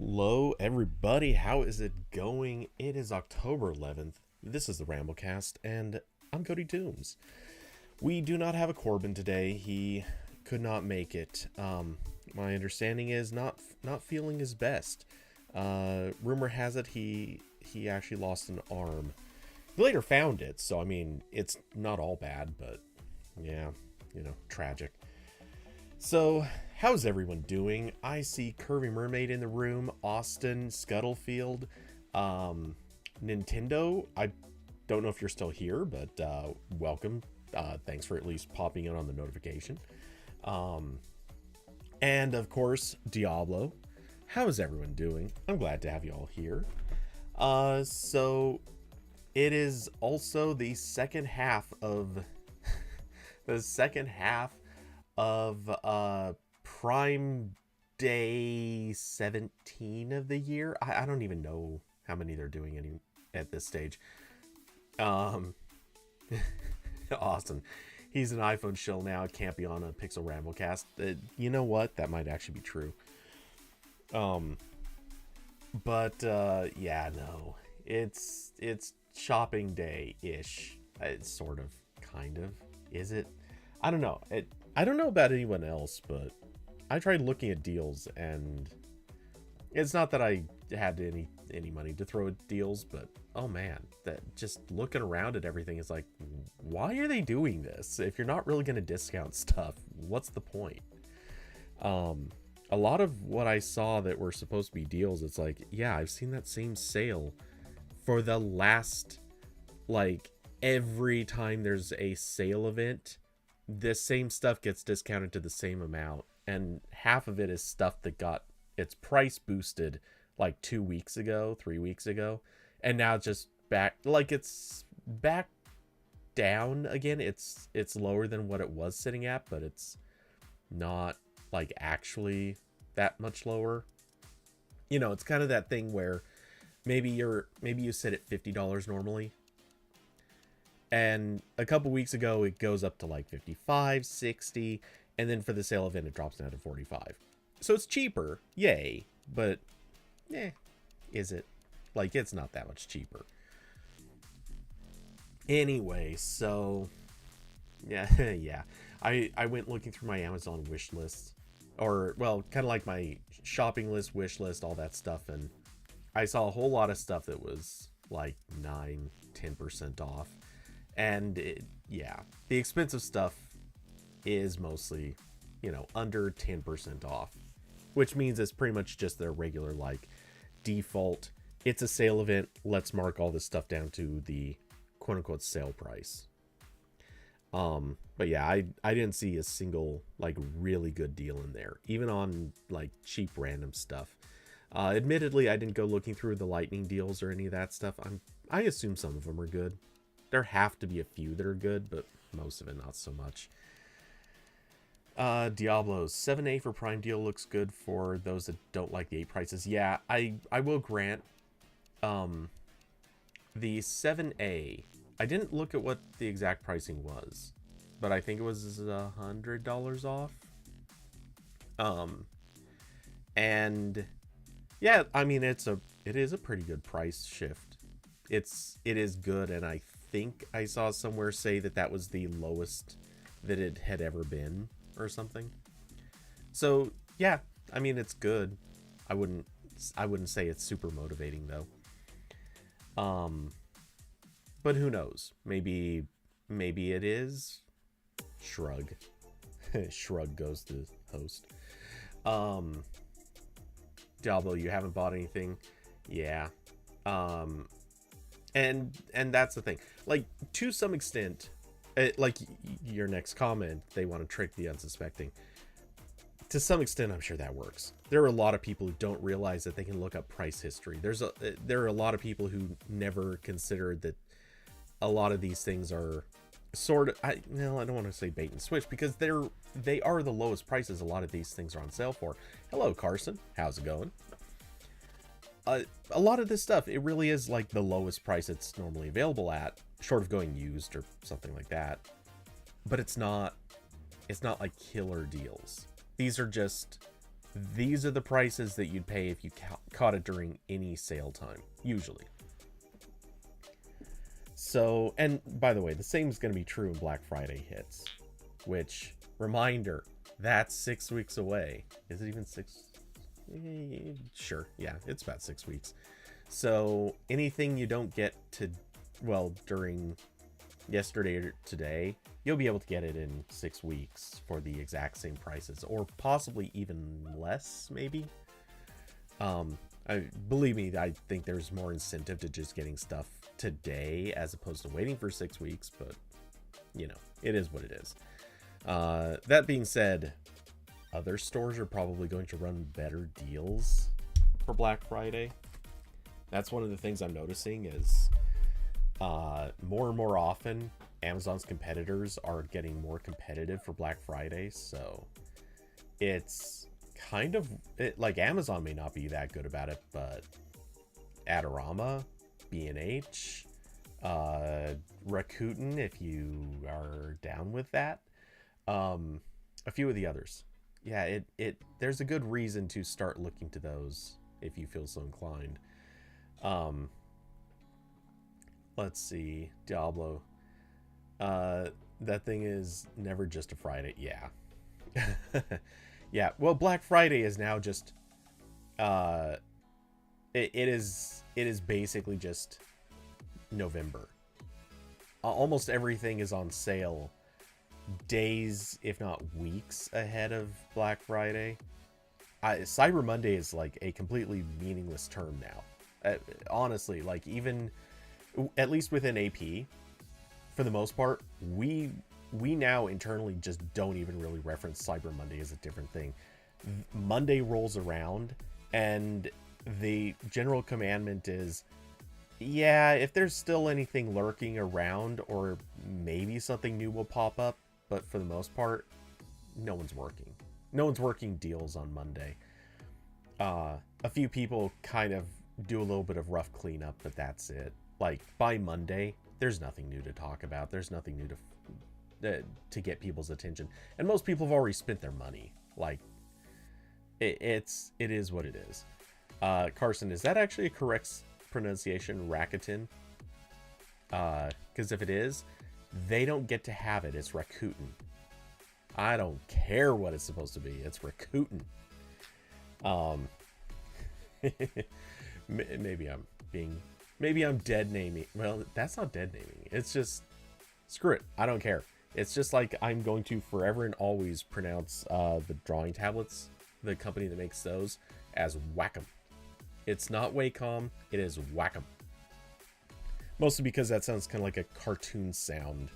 Hello, everybody. How is it going? It is October 11th. This is the RambleCast, and I'm Cody Toombs. We do not have a Corbin today. He could not make it. My understanding is not feeling his best. Rumor has it he actually lost an arm. He later found it, so I mean it's not all bad, but yeah, tragic. So, how's everyone doing? I see Curvy Mermaid in the room, Austin, Scuttlefield, Nintendo. I don't know if you're still here, but welcome. Thanks for at least popping in on the notification. And of course, Diablo. How is everyone doing? I'm glad to have you all here. So it is also the second half of Prime Day 17 of the year. I don't even know how many they're doing any at this stage. Awesome. He's an iPhone shill now. It can't be on a Pixel RambleCast. You know what? That might actually be true. Yeah, no. It's shopping day-ish. It's sort of, kind of. Is it? I don't know. I don't know about anyone else, but I tried looking at deals, and it's not that I had any money to throw at deals, but oh man, that just looking around at everything is like, why are they doing this? If you're not really going to discount stuff, what's the point? A lot of what I saw that were supposed to be deals, it's like, yeah, I've seen that same sale for the last, like, every time there's a sale event, the same stuff gets discounted to the same amount, and half of it is stuff that got its price boosted like 2 weeks ago, 3 weeks ago, and now it's just back, like, it's back down again. It's lower than what it was sitting at, but it's not like actually that much lower. It's kind of that thing where maybe you sit at $50 normally, and a couple weeks ago it goes up to like 55, 60, and then for the sale event it drops down to 45. So it's cheaper, yay, but is it? Like, it's not that much cheaper. Anyway, so yeah. I went looking through my Amazon wish list, or well, kind of like my shopping list, wish list, all that stuff, and I saw a whole lot of stuff that was like 9-10% off. And the expensive stuff is mostly, under 10% off, which means it's pretty much just their regular, like, default. It's a sale event. Let's mark all this stuff down to the quote unquote sale price. But yeah, I didn't see a single, like, really good deal in there, even on, like, cheap random stuff. Admittedly, I didn't go looking through the lightning deals or any of that stuff. I assume some of them are good. There have to be a few that are good, but most of it not so much. Diablo's 7A for Prime deal looks good for those that don't like the 8 prices. Yeah, I will grant the 7A. I didn't look at what the exact pricing was, but I think it was $100 off. And yeah, I mean it is a pretty good price shift. It is good, and I think I saw somewhere say that was the lowest that it had ever been or something. So yeah, I mean it's good. I wouldn't say it's super motivating though. But who knows? Maybe it is. Shrug. Shrug goes to host. Diablo, you haven't bought anything? Yeah. And that's the thing. Like, to some extent, like your next comment, they want to trick the unsuspecting. To some extent, I'm sure that works. There are a lot of people who don't realize that they can look up price history. There are a lot of people who never considered that a lot of these things are sort of, I don't want to say bait and switch, because they are the lowest prices a lot of these things are on sale for. Hello, Carson. How's it going? A lot of this stuff, it really is like the lowest price it's normally available at, short of going used or something like that. But it's not like killer deals. These are just these are the prices that you'd pay if you caught it during any sale time, usually. So, and by the way, the same is going to be true when Black Friday hits, which, reminder, that's 6 weeks away. Is it even 6? Sure, yeah, it's about 6 weeks. So anything you don't get to, well, during yesterday or today, you'll be able to get it in 6 weeks for the exact same prices, or possibly even less, maybe. Believe me, I think there's more incentive to just getting stuff today as opposed to waiting for 6 weeks, but you know, it is what it is. That being said, other stores are probably going to run better deals for Black Friday. That's one of the things I'm noticing is more and more often Amazon's competitors are getting more competitive for Black Friday. So it's kind of like Amazon may not be that good about it, but Adorama, B&H, Rakuten, if you are down with that, a few of the others. Yeah, there's a good reason to start looking to those if you feel so inclined. Let's see, Diablo. That thing is never just a Friday. Yeah. Yeah, well, Black Friday is now just it is basically just November. Almost everything is on sale days, if not weeks, ahead of Black Friday. Cyber Monday is like a completely meaningless term now. Honestly, like, even at least within AP, for the most part, we now internally just don't even really reference Cyber Monday as a different thing. Monday rolls around and the general commandment is, yeah, if there's still anything lurking around, or maybe something new will pop up, but for the most part, no one's working deals on Monday. A few people kind of do a little bit of rough cleanup, but that's it. Like, by Monday, there's nothing new to talk about. There's nothing new to get people's attention, and most people have already spent their money. Like, it is what it is. Carson, is that actually a correct pronunciation? Rakuten? Because if it is, they don't get to have it. It's Rakuten. I don't care what it's supposed to be. It's Rakuten. Maybe I'm dead naming. Well, that's not dead naming. It's just, screw it. I don't care. It's just like I'm going to forever and always pronounce the drawing tablets, the company that makes those, as Wacom. It's not Wacom. It is Wacom. Mostly because that sounds kind of like a cartoon sound.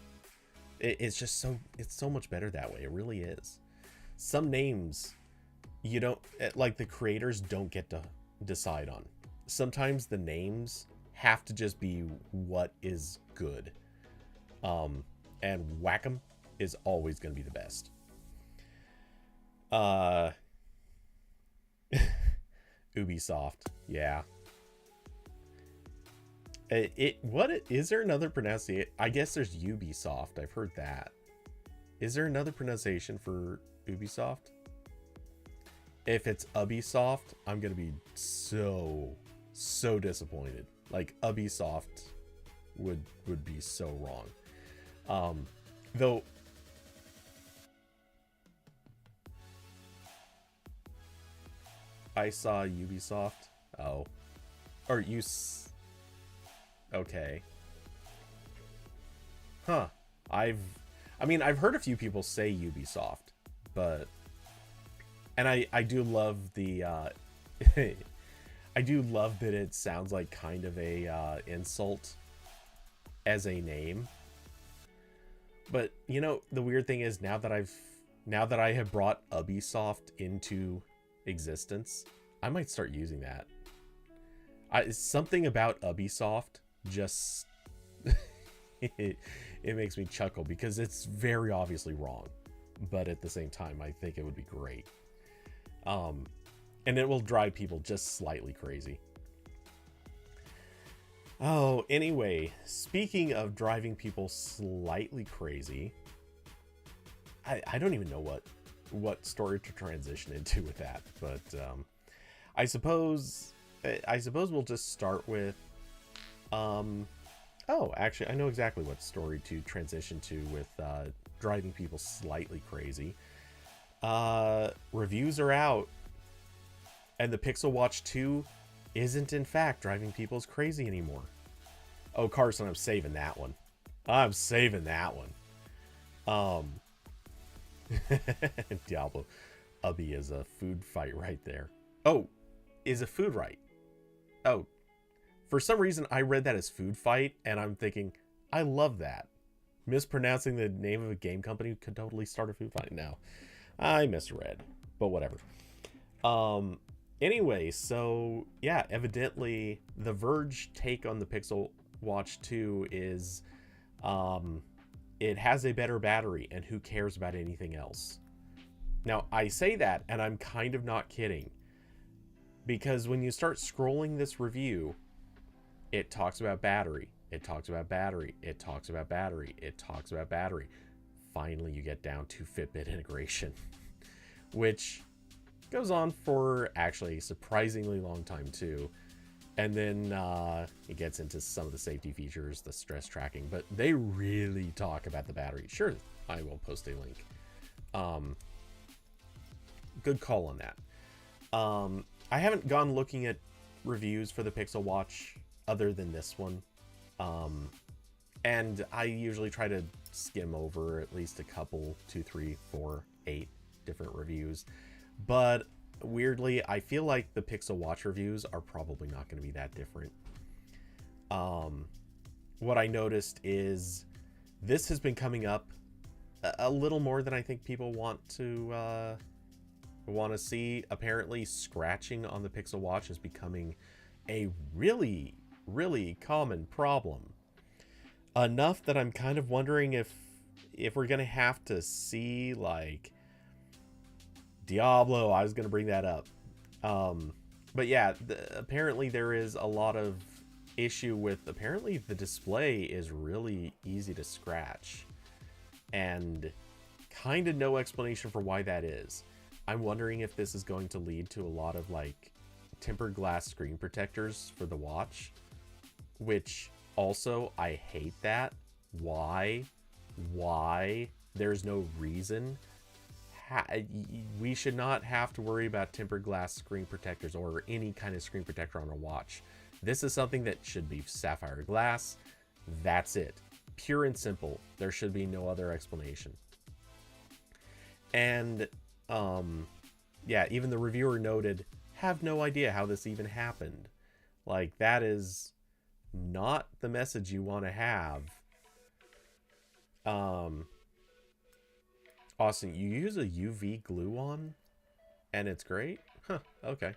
It's just it's so much better that way. It really is. Some names you don't, like, the creators don't get to decide on. Sometimes the names have to just be what is good. And Wacom is always going to be the best. Ubisoft, yeah. Is there another pronunciation? I guess there's Ubisoft. I've heard that. Is there another pronunciation for Ubisoft? If it's Ubisoft, I'm gonna be so disappointed. Like, Ubisoft would be so wrong. Though I saw Ubisoft. Oh, or okay. Huh. I've heard a few people say Ubisoft, but, and I do love the I do love that it sounds like kind of a insult as a name. But you know, the weird thing is, now that I have brought Ubisoft into existence, I might start using that. Something about Ubisoft just it makes me chuckle, because it's very obviously wrong, but at the same time, I think it would be great. And it will drive people just slightly crazy. Oh, anyway, speaking of driving people slightly crazy, I don't even know what what story to transition into with that, but I suppose we'll just start with oh, actually, I know exactly what story to transition to with driving people slightly crazy. Reviews are out, and the Pixel Watch 2 isn't in fact driving people crazy anymore. Oh, Carson, I'm saving that one. I'm saving that one. Diablo. Ubby is a food fight right there. Oh, is a food right? Oh, for some reason I read that as food fight, and I'm thinking, I love that. Mispronouncing the name of a game company could totally start a food fight. No, I misread, but whatever. Anyway, so yeah, evidently the Verge take on the Pixel Watch 2 is it has a better battery, and who cares about anything else? Now, I say that, and I'm kind of not kidding, because when you start scrolling this review, it talks about battery, it talks about battery, it talks about battery, it talks about battery. Finally, you get down to Fitbit integration, which goes on for actually a surprisingly long time too. And then it gets into some of the safety features, the stress tracking, but they really talk about the battery. Sure, I will post a link. Good call on that. I haven't gone looking at reviews for the Pixel Watch other than this one. And I usually try to skim over at least a couple, 2, 3, 4, 8 different reviews. But weirdly, I feel like the Pixel Watch reviews are probably not going to be that different. What I noticed is this has been coming up a little more than I think people want to see. Apparently, scratching on the Pixel Watch is becoming a really, really common problem. Enough that I'm kind of wondering if we're going to have to see, like, Diablo. I was going to bring that up. But yeah, apparently there is a lot of issue with, apparently the display is really easy to scratch, and kind of no explanation for why that is. I'm wondering if this is going to lead to a lot of like tempered glass screen protectors for the watch, which also I hate that. Why? There's no reason. We should not have to worry about tempered glass screen protectors or any kind of screen protector on a watch. This is something that should be sapphire glass. That's it. Pure and simple. There should be no other explanation. And yeah, even the reviewer noted, have no idea how this even happened. Like, that is not the message you want to have. Austin, you use a UV glue on and it's great? Huh, okay.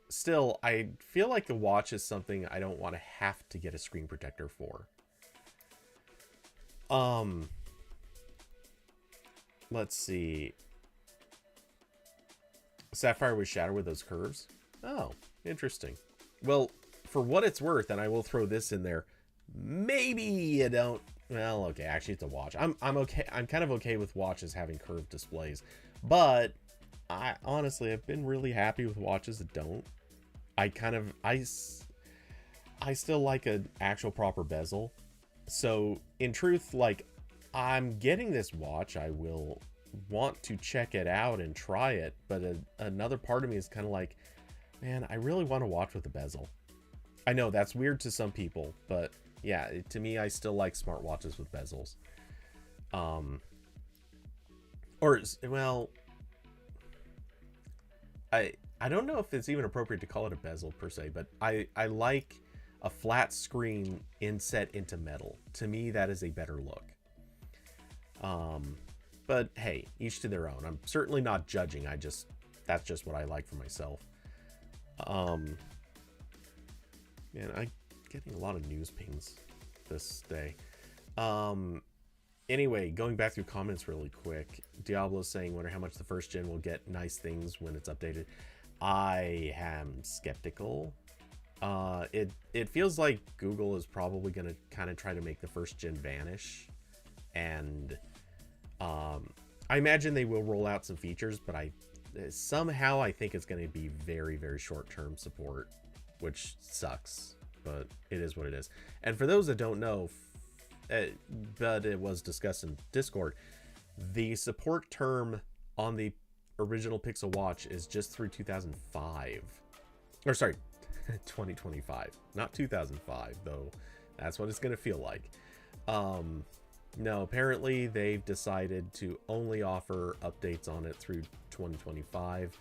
Still, I feel like the watch is something I don't want to have to get a screen protector for. Let's see. Sapphire was shattered with those curves. Oh, interesting. Well, for what it's worth, and I will throw this in there, maybe you don't. Well, okay, actually it's a watch. I'm okay. I'm kind of okay with watches having curved displays, but I honestly have been really happy with watches that don't. I still like an actual proper bezel. So in truth, like, I'm getting this watch, I will want to check it out and try it, but another part of me is kind of like, man, I really want to watch with a bezel. I know that's weird to some people, but yeah, to me, I still like smartwatches with bezels. Or, well, I don't know if it's even appropriate to call it a bezel per se, but I like a flat screen inset into metal. To me, that is a better look. But hey, each to their own. I'm certainly not judging. That's just what I like for myself. Man, I'm getting a lot of news pings this day. Anyway, going back through comments really quick. Diablo's saying, wonder how much the first gen will get nice things when it's updated. I am skeptical. It feels like Google is probably going to kind of try to make the first gen vanish. And I imagine they will roll out some features, but I think it's going to be very, very short-term support, which sucks, but it is what it is. And for those that don't know, but it was discussed in Discord, the support term on the original Pixel Watch is just through 2005. Or sorry, 2025. Not 2005, though. That's what it's going to feel like. No, apparently they've decided to only offer updates on it through 2025.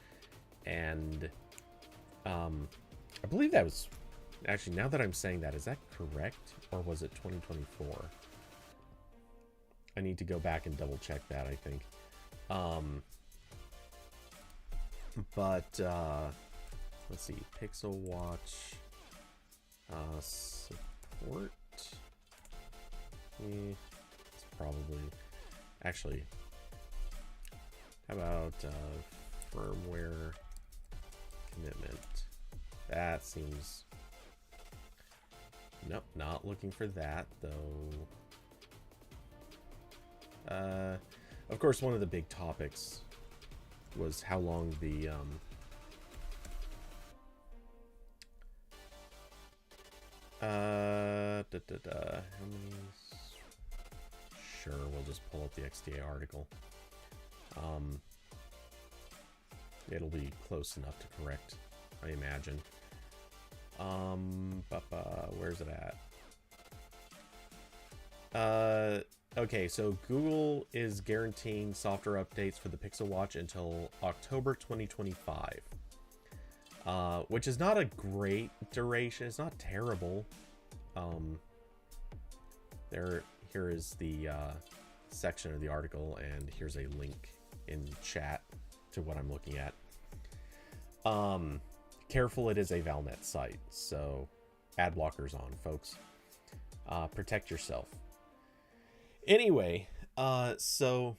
And I believe that was... Actually, now that I'm saying that, is that correct? Or was it 2024? I need to go back and double check that, I think. Let's see. Pixel Watch support. It's probably... Actually, how about firmware commitment? That seems... Nope, not looking for that, though. Of course, one of the big topics was how long the... How many... Sure, we'll just pull up the XDA article. It'll be close enough to correct, I imagine. Where's it at? Okay, so Google is guaranteeing software updates for the Pixel Watch until October 2025. Which is not a great duration. It's not terrible. Here is the section of the article, and here's a link in chat to what I'm looking at. Careful, it is a Valnet site, so ad blockers on, folks. Protect yourself. Anyway, so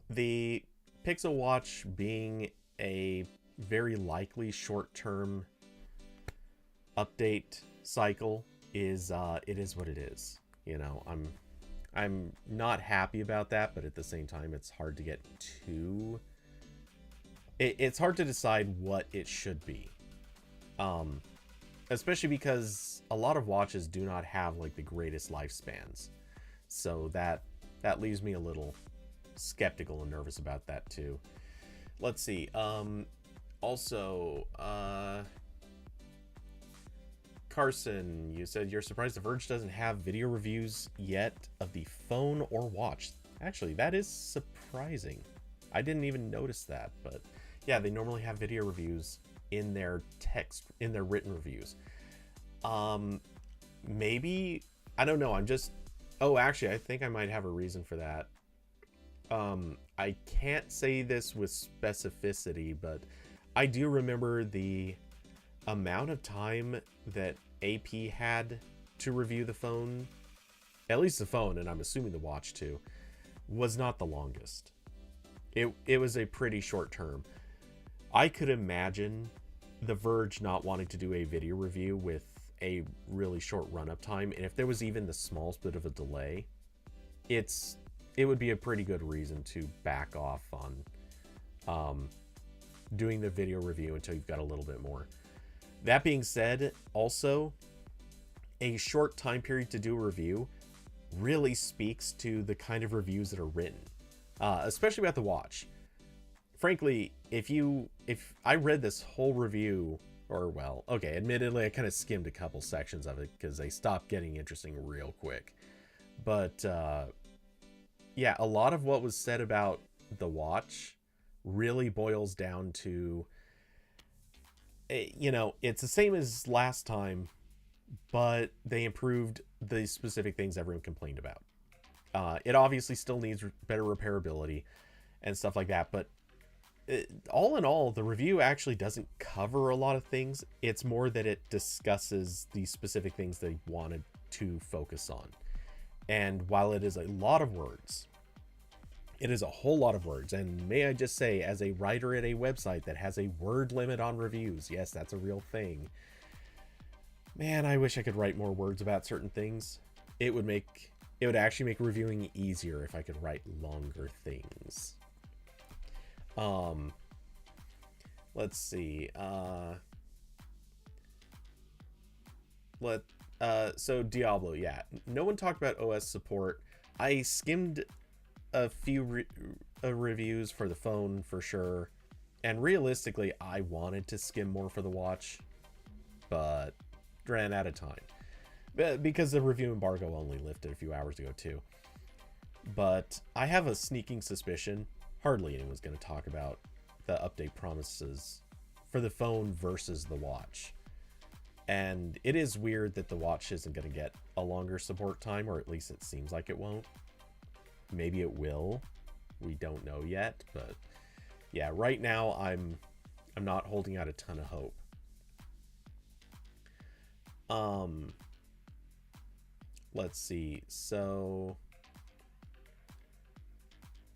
the Pixel Watch being a very likely short-term update cycle is it is what it is. You know, I'm not happy about that, but at the same time, it's hard to get too... It's hard to decide what it should be. Especially because a lot of watches do not have like the greatest lifespans. So that leaves me a little skeptical and nervous about that too. Let's see. Also, Carson, you said you're surprised The Verge doesn't have video reviews yet of the phone or watch. Actually, that is surprising. I didn't even notice that, but yeah, they normally have video reviews in their written reviews. Maybe, I don't know. Oh, actually, I think I might have a reason for that. I can't say this with specificity, but I do remember the amount of time that AP had to review the phone, at least the phone, and I'm assuming the watch too, was not the longest. It was a pretty short term. I could imagine The Verge not wanting to do a video review with a really short run-up time, and if there was even the smallest bit of a delay, it would be a pretty good reason to back off on doing the video review until you've got a little bit more. That being said, also, a short time period to do a review really speaks to the kind of reviews that are written, especially about the watch. Frankly, if I read this whole review, or well, okay, admittedly, I kind of skimmed a couple sections of it because they stopped getting interesting real quick. But yeah, a lot of what was said about the watch really boils down to, you know, it's the same as last time, but they improved the specific things everyone complained about. It obviously still needs better repairability and stuff like that, but all in all, the review actually doesn't cover a lot of things. It's more that it discusses the specific things they wanted to focus on. And while it is a lot of words, it is a whole lot of words. And may I just say, as a writer at a website that has a word limit on reviews, yes, that's a real thing. Man, I wish I could write more words about certain things. It would make It would actually make reviewing easier if I could write longer things. Let's see. So Diablo, yeah. No one talked about OS support. I skimmed a few reviews for the phone for sure. And realistically, I wanted to skim more for the watch, but ran out of time. Because the review embargo only lifted a few hours ago too. But I have a sneaking suspicion hardly anyone's going to talk about the update promises for the phone versus the watch. And it is weird that the watch isn't going to get a longer support time, or at least it seems like it won't. Maybe it will. We don't know yet, but yeah, right now I'm not holding out a ton of hope. Let's see. So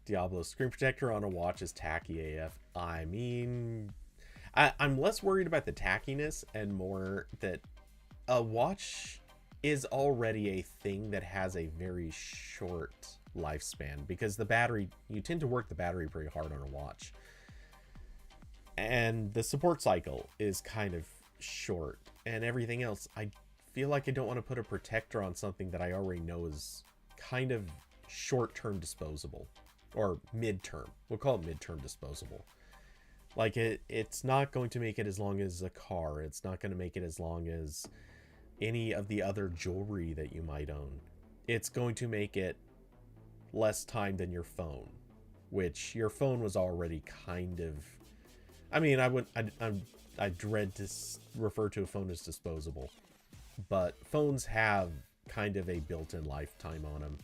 Diablo screen protector on a watch is tacky AF. I mean, I'm less worried about the tackiness and more that a watch is already a thing that has a very short lifespan, because the battery, you tend to work the battery pretty hard on a watch. And the support cycle is kind of short, and everything else, I feel like I don't want to put a protector on something that I already know is kind of short-term disposable, or mid-term. We'll call it mid-term disposable. Like, it's not going to make it as long as a car. It's not going to make it as long as any of the other jewelry that you might own. It's going to make it less time than your phone, which your phone was already kind of... I mean, I dread to refer to a phone as disposable, but phones have kind of a built-in lifetime on them.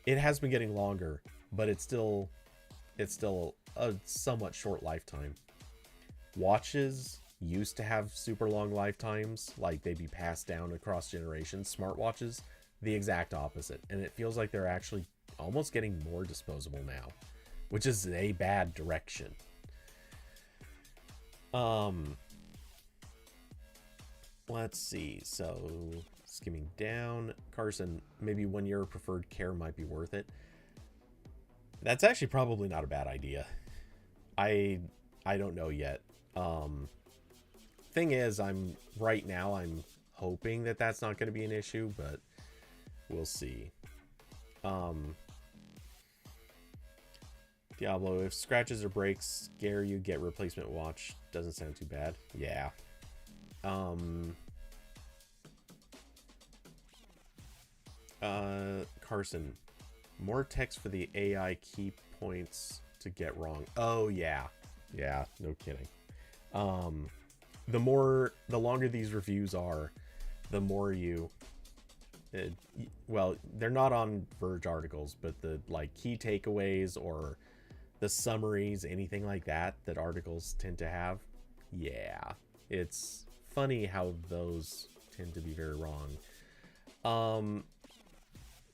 It has been getting longer, but it's still a somewhat short lifetime. Watches used to have super long lifetimes, like they'd be passed down across generations. Smartwatches, the exact opposite, and it feels like they're actually almost getting more disposable now, which is a bad direction. Let's see. So skimming down, Carson, maybe 1 year of preferred care might be worth it. That's actually probably not a bad idea. I don't know yet. Thing is, I'm hoping that that's not going to be an issue, but we'll see. Diablo, if scratches or breaks scare you, get replacement watch. Doesn't sound too bad. Yeah. Carson, more text for the AI key points to get wrong. Oh yeah, no kidding. The longer these reviews are, the more well, they're not on Verge articles, but the like key takeaways or the summaries, anything like that articles tend to have. Yeah, it's funny how those tend to be very wrong.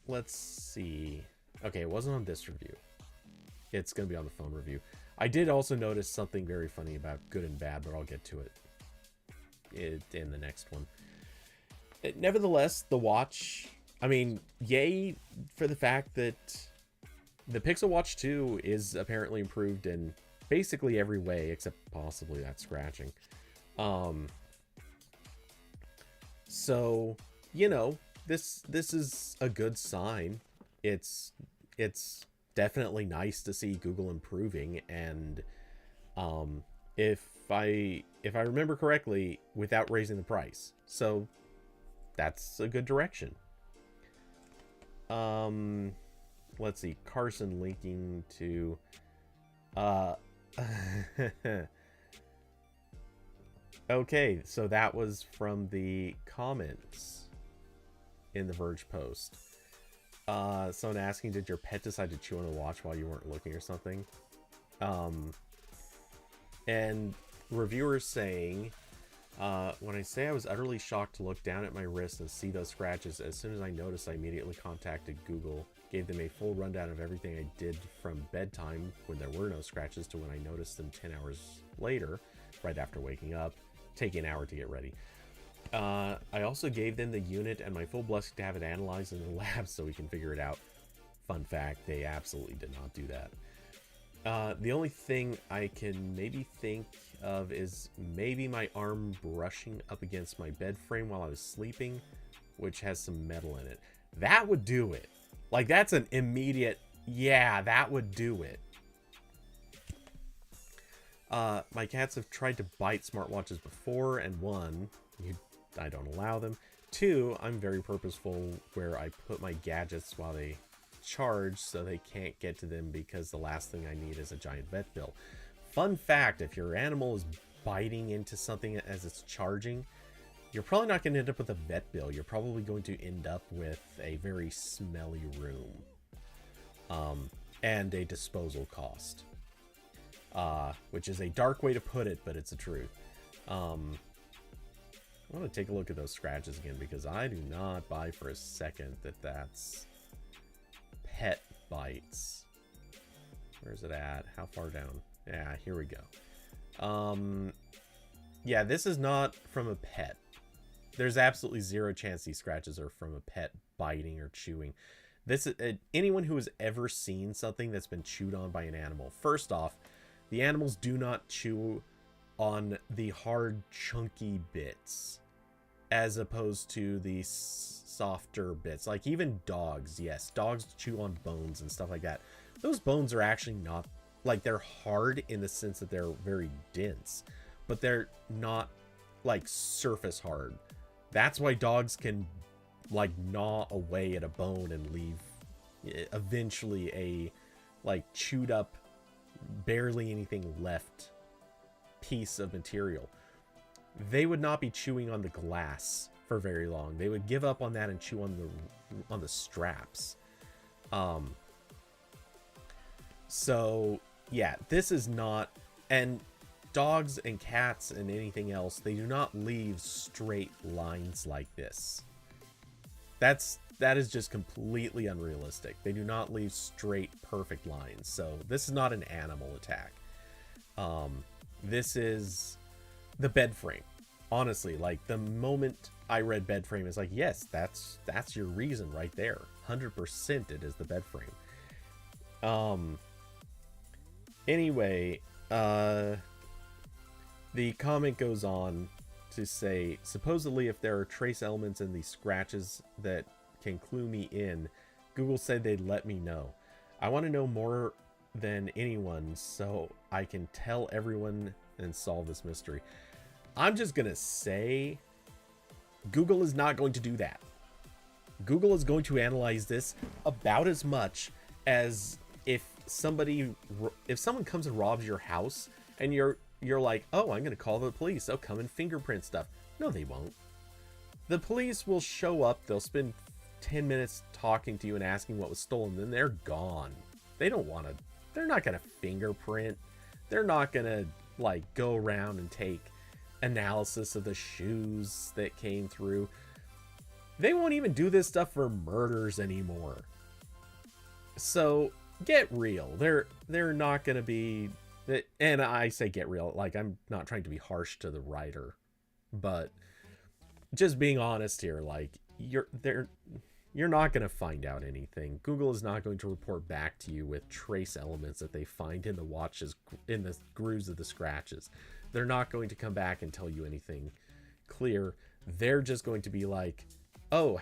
Let's see. Okay, it wasn't on this review. It's going to be on the phone review. I did also notice something very funny about good and bad, but I'll get to it in the next one. Nevertheless, the watch, I mean, yay for the fact that the Pixel Watch 2 is apparently improved in basically every way, except possibly that scratching. So, you know, this is a good sign. It's definitely nice to see Google improving, and if I remember correctly, without raising the price. So that's a good direction. Let's see, Carson linking to okay, so that was from the comments in the Verge post. Someone asking, did your pet decide to chew on a watch while you weren't looking or something? And reviewers saying, when I say I was utterly shocked to look down at my wrist and see those scratches, as soon as I noticed, I immediately contacted Google, gave them a full rundown of everything I did from bedtime when there were no scratches to when I noticed them 10 hours later, right after waking up, taking an hour to get ready. I also gave them the unit and my full blessing to have it analyzed in the lab so we can figure it out. Fun fact, they absolutely did not do that. The only thing I can maybe think of is maybe my arm brushing up against my bed frame while I was sleeping, which has some metal in it. That would do it. Like, that's an immediate, yeah, that would do it. My cats have tried to bite smartwatches before, and one, I don't allow them. Two, I'm very purposeful where I put my gadgets while they charge so they can't get to them because the last thing I need is a giant vet bill. Fun fact, if your animal is biting into something as it's charging, you're probably not going to end up with a vet bill. You're probably going to end up with a very smelly room. And a disposal cost. Which is a dark way to put it, but it's the truth. I want to take a look at those scratches again because I do not buy for a second that that's pet bites. Where's it at? How far down? Yeah, here we go. Yeah, this is not from a pet. There's absolutely zero chance these scratches are from a pet biting or chewing. This is anyone who has ever seen something that's been chewed on by an animal. First off, the animals do not chew on the hard, chunky bits as opposed to the softer bits. Like even dogs, yes, dogs chew on bones and stuff like that. Those bones are actually not, like, they're hard in the sense that they're very dense, but they're not like surface hard. That's why dogs can like gnaw away at a bone and leave eventually a like chewed up, barely anything left piece of material. They would not be chewing on the glass for very long. They would give up on that and chew on the straps. So yeah, this is not, and dogs and cats and anything else, they do not leave straight lines like this. That is just completely unrealistic. They do not leave straight, perfect lines. So this is not an animal attack. This is the bed frame. Honestly, like the moment I read bed frame, it's like, yes, that's your reason right there. 100% it is the bed frame. Anyway, the comment goes on to say, supposedly if there are trace elements in the scratches that can clue me in, Google said they'd let me know. I want to know more than anyone so I can tell everyone and solve this mystery. I'm just gonna say Google is not going to do that. Google is going to analyze this about as much as if someone comes and robs your house and you're like, oh, I'm gonna call the police, they'll come and fingerprint stuff. No, they won't. The police will show up, they'll spend 10 minutes talking to you and asking what was stolen, then they're gone. They're not gonna fingerprint. They're not gonna like go around and take analysis of the shoes that came through. They won't even do this stuff for murders anymore. So get real. They're not gonna be, and I say get real, like I'm not trying to be harsh to the writer, but just being honest here, like you're not going to find out anything. Google is not going to report back to you with trace elements that they find in the watches, in the grooves of the scratches. They're not going to come back and tell you anything clear. They're just going to be like, oh,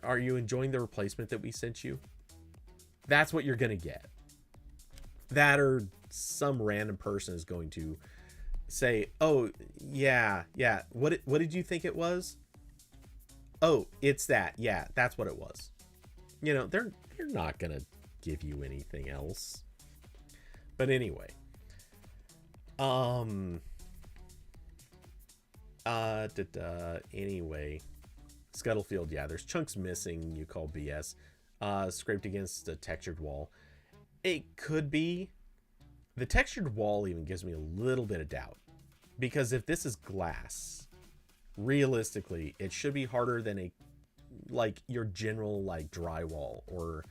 are you enjoying the replacement that we sent you? That's what you're going to get. That, or some random person is going to say, oh, yeah, what did you think it was? Oh, it's that. Yeah, that's what it was. You know, they're not gonna give you anything else. But anyway, anyway, Scuttlefield, yeah, there's chunks missing. You call BS. Scraped against a textured wall. It could be. The textured wall even gives me a little bit of doubt, because if this is glass, realistically, it should be harder than your general like drywall or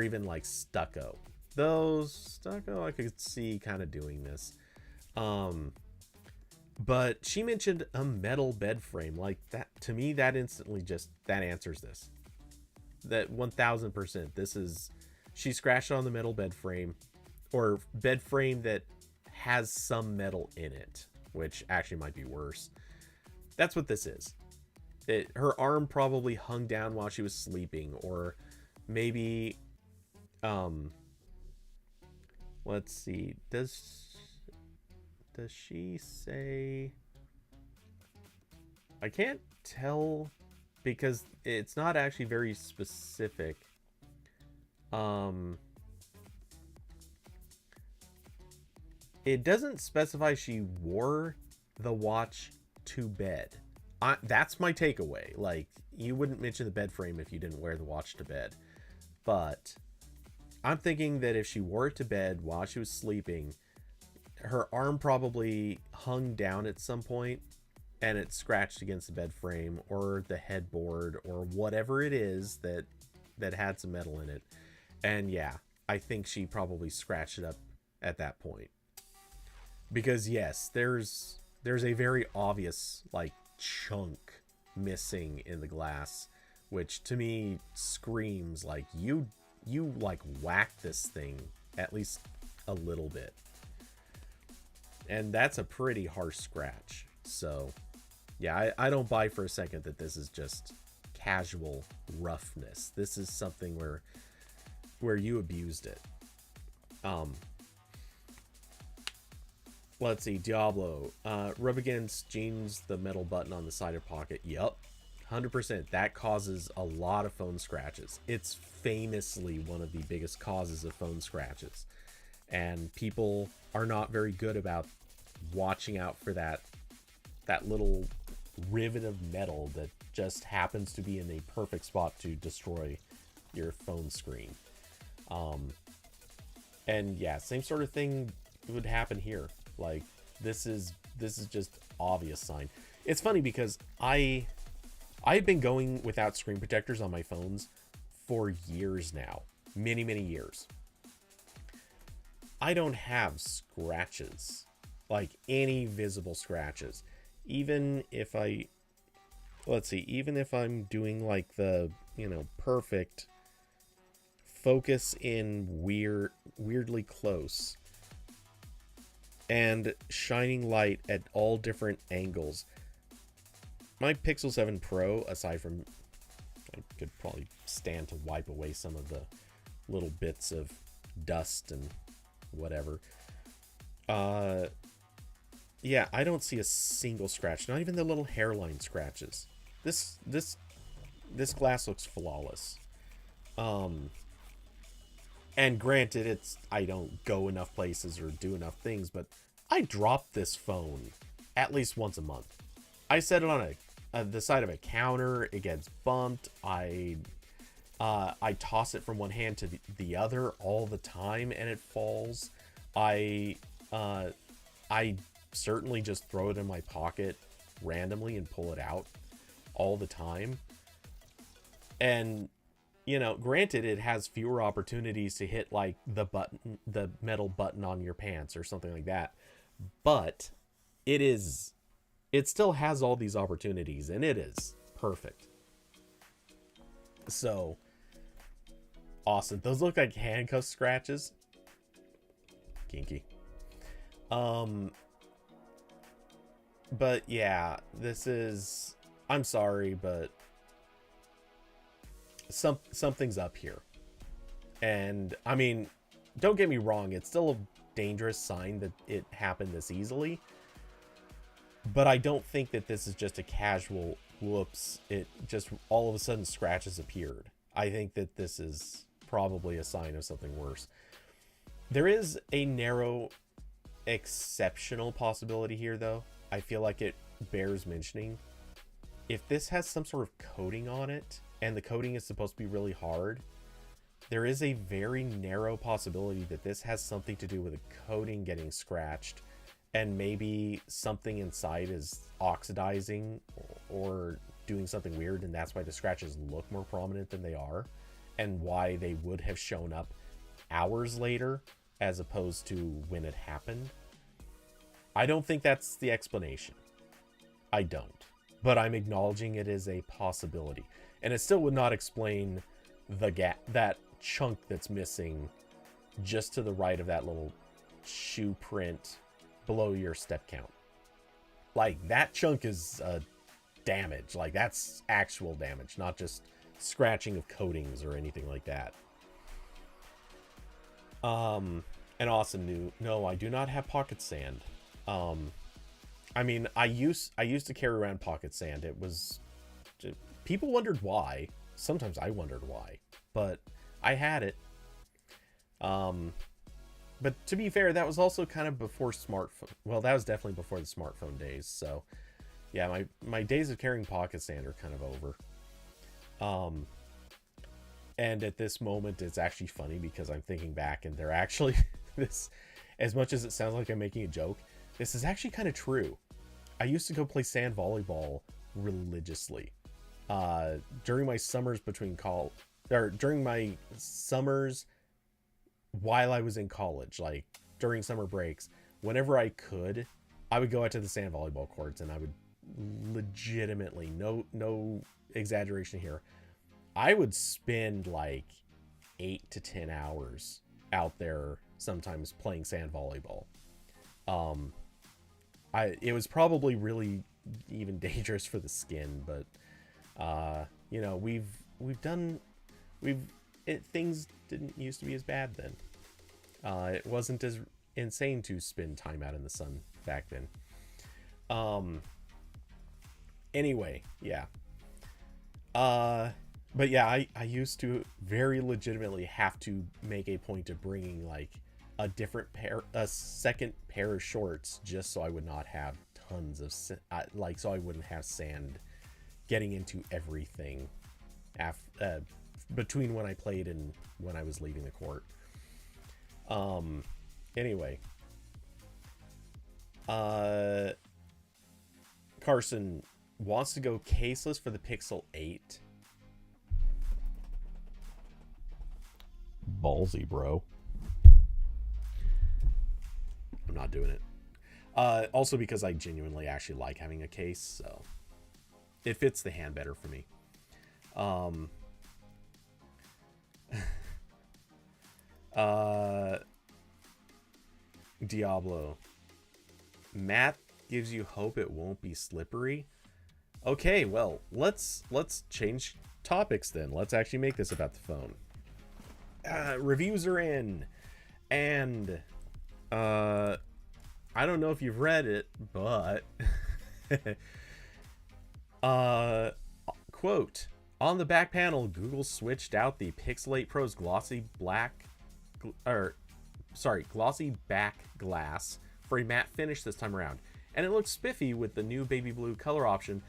even like stucco. Those stucco I could see kind of doing this. But she mentioned a metal bed frame. Like that, to me, that instantly just that answers this. That 1000%. This is she scratched on the metal bed frame, or bed frame that has some metal in it, which actually might be worse. That's what this is. Her arm probably hung down while she was sleeping, or maybe let's see, does she say, I can't tell because it's not actually very specific. It doesn't specify she wore the watch to bed. That's my takeaway. Like, you wouldn't mention the bed frame if you didn't wear the watch to bed. But I'm thinking that if she wore it to bed while she was sleeping, her arm probably hung down at some point and it scratched against the bed frame or the headboard or whatever it is that had some metal in it. And yeah, I think she probably scratched it up at that point. Because yes, there's a very obvious like chunk missing in the glass, which to me screams like you like whacked this thing at least a little bit. And that's a pretty harsh scratch. So yeah, I don't buy for a second that this is just casual roughness. This is something where you abused it. Let's see, Diablo. Rub against jeans, the metal button on the side of pocket. Yup, 100%. That causes a lot of phone scratches. It's famously one of the biggest causes of phone scratches. And people are not very good about watching out for that little rivet of metal that just happens to be in a perfect spot to destroy your phone screen. And yeah, same sort of thing would happen here. Like, this is just obvious sign. It's funny because I've been going without screen protectors on my phones for years now. Many years. I don't have scratches, like any visible scratches. Even if I'm doing like the, perfect focus in weirdly close and shining light at all different angles. My Pixel 7 Pro, aside from, I could probably stand to wipe away some of the little bits of dust and whatever. Yeah, I don't see a single scratch, not even the little hairline scratches. This glass looks flawless. And granted, I don't go enough places or do enough things, but I drop this phone at least once a month. I set it on the side of a counter. It gets bumped. I toss it from one hand to the other all the time, and it falls. I certainly just throw it in my pocket randomly and pull it out all the time. And granted, it has fewer opportunities to hit like the metal button on your pants or something like that, but it still has all these opportunities, and it is perfect. So awesome. Those look like handcuff scratches. Kinky. But yeah, I'm sorry, but something's up here. And I mean, don't get me wrong, it's still a dangerous sign that it happened this easily, but I don't think that this is just a casual whoops, it just all of a sudden scratches appeared. I think that this is probably a sign of something worse. There is a narrow exceptional possibility here, though. I feel like it bears mentioning. If this has some sort of coating on it, and the coating is supposed to be really hard, there is a very narrow possibility that this has something to do with the coating getting scratched, and maybe something inside is oxidizing or doing something weird, and that's why the scratches look more prominent than they are, and why they would have shown up hours later as opposed to when it happened. I don't think that's the explanation. I don't. But I'm acknowledging it is a possibility. And it still would not explain the gap, that chunk that's missing just to the right of that little shoe print below your step count. Like, that chunk is damage. Like, that's actual damage, not just scratching of coatings or anything like that. And Austin knew, no, I do not have pocket sand. I mean, I used to carry around pocket sand. It was, people wondered why. Sometimes I wondered why, but I had it. But to be fair, that was also kind of before smartphone. Well, that was definitely before the smartphone days. So yeah, my days of carrying pocket sand are kind of over. And at this moment, it's actually funny because I'm thinking back and they're actually this, as much as it sounds like I'm making a joke, this is actually kind of true. I used to go play sand volleyball religiously. During my summers during my summers while I was in college, like during summer breaks, whenever I could, I would go out to the sand volleyball courts and I would legitimately, no exaggeration here, I would spend like 8 to 10 hours out there sometimes playing sand volleyball. It was probably really even dangerous for the skin, but you know, things didn't used to be as bad then. It wasn't as insane to spend time out in the sun back then. Anyway, yeah. But yeah, I used to very legitimately have to make a point of bringing like a second pair of shorts just so I would not have tons of so I wouldn't have sand getting into everything between when I played and when I was leaving the court. Anyway, Carson wants to go caseless for the Pixel 8. Ballsy, bro. I'm not doing it. Also because I genuinely actually like having a case, so it fits the hand better for me. Diablo. Matt gives you hope it won't be slippery. Okay, well, let's change topics then. Let's actually make this about the phone. Reviews are in, and I don't know if you've read it, but quote, on the back panel, Google switched out the Pixel 8 Pro's glossy back glass for a matte finish this time around, and it looks spiffy with the new baby blue color option.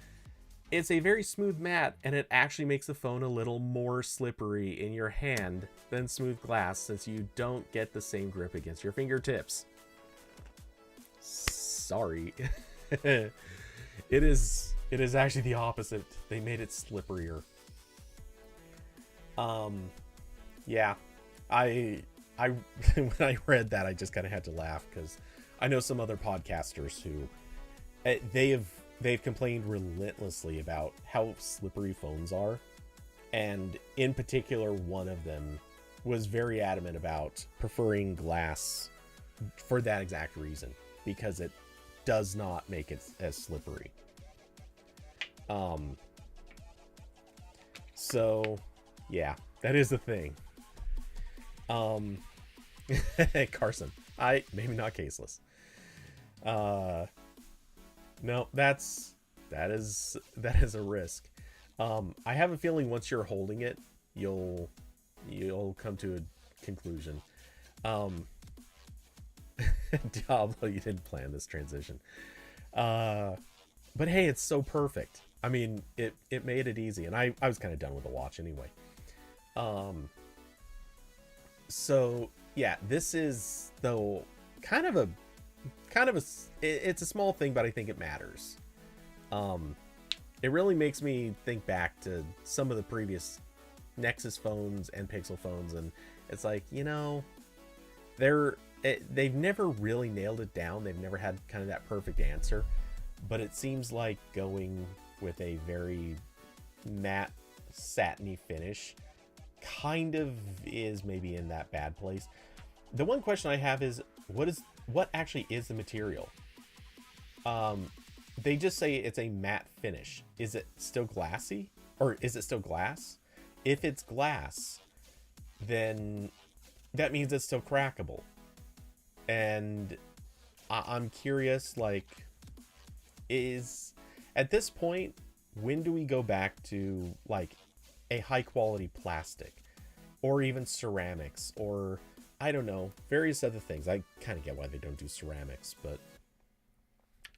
It's a very smooth matte, and it actually makes the phone a little more slippery in your hand than smooth glass, since you don't get the same grip against your fingertips. Sorry. It is actually the opposite. They made it slipperier. Yeah. I when I read that, I just kind of had to laugh, because I know some other podcasters who they've complained relentlessly about how slippery phones are, and in particular, one of them was very adamant about preferring glass for that exact reason, because it does not make it as slippery. So yeah, that is the thing. Carson, maybe not caseless. No, that is a risk. I have a feeling once you're holding it, you'll come to a conclusion. Diablo, you didn't plan this transition. But hey, it's so perfect. I mean, it made it easy, and I was kind of done with the watch anyway. So yeah, this is though kind of a it's a small thing, but I think it matters. It really makes me think back to some of the previous Nexus phones and Pixel phones, and it's like, you know, they're they've never really nailed it down. They've never had kind of that perfect answer, but it seems like going with a very matte satiny finish kind of is maybe in that bad place. The one question I have is what actually is the material? They just say it's a matte finish. Is it still glassy, or is it still glass? If it's glass, then that means it's still crackable. And I'm curious, like, is at this point, when do we go back to like a high quality plastic, or even ceramics, or I don't know, various other things? I kind of get why they don't do ceramics, but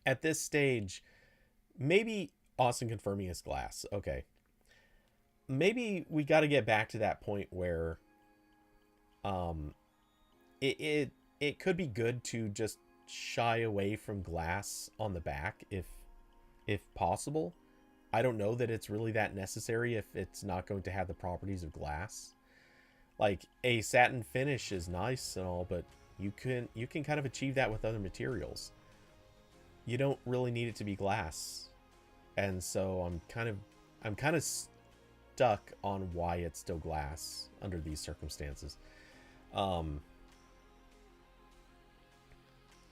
at this stage, maybe Austin confirming is glass. Okay. Maybe we got to get back to that point where it could be good to just shy away from glass on the back if possible. I don't know that it's really that necessary if it's not going to have the properties of glass. Like, a satin finish is nice and all, but you can kind of achieve that with other materials. You don't really need it to be glass. And so I'm kind of stuck on why it's still glass under these circumstances.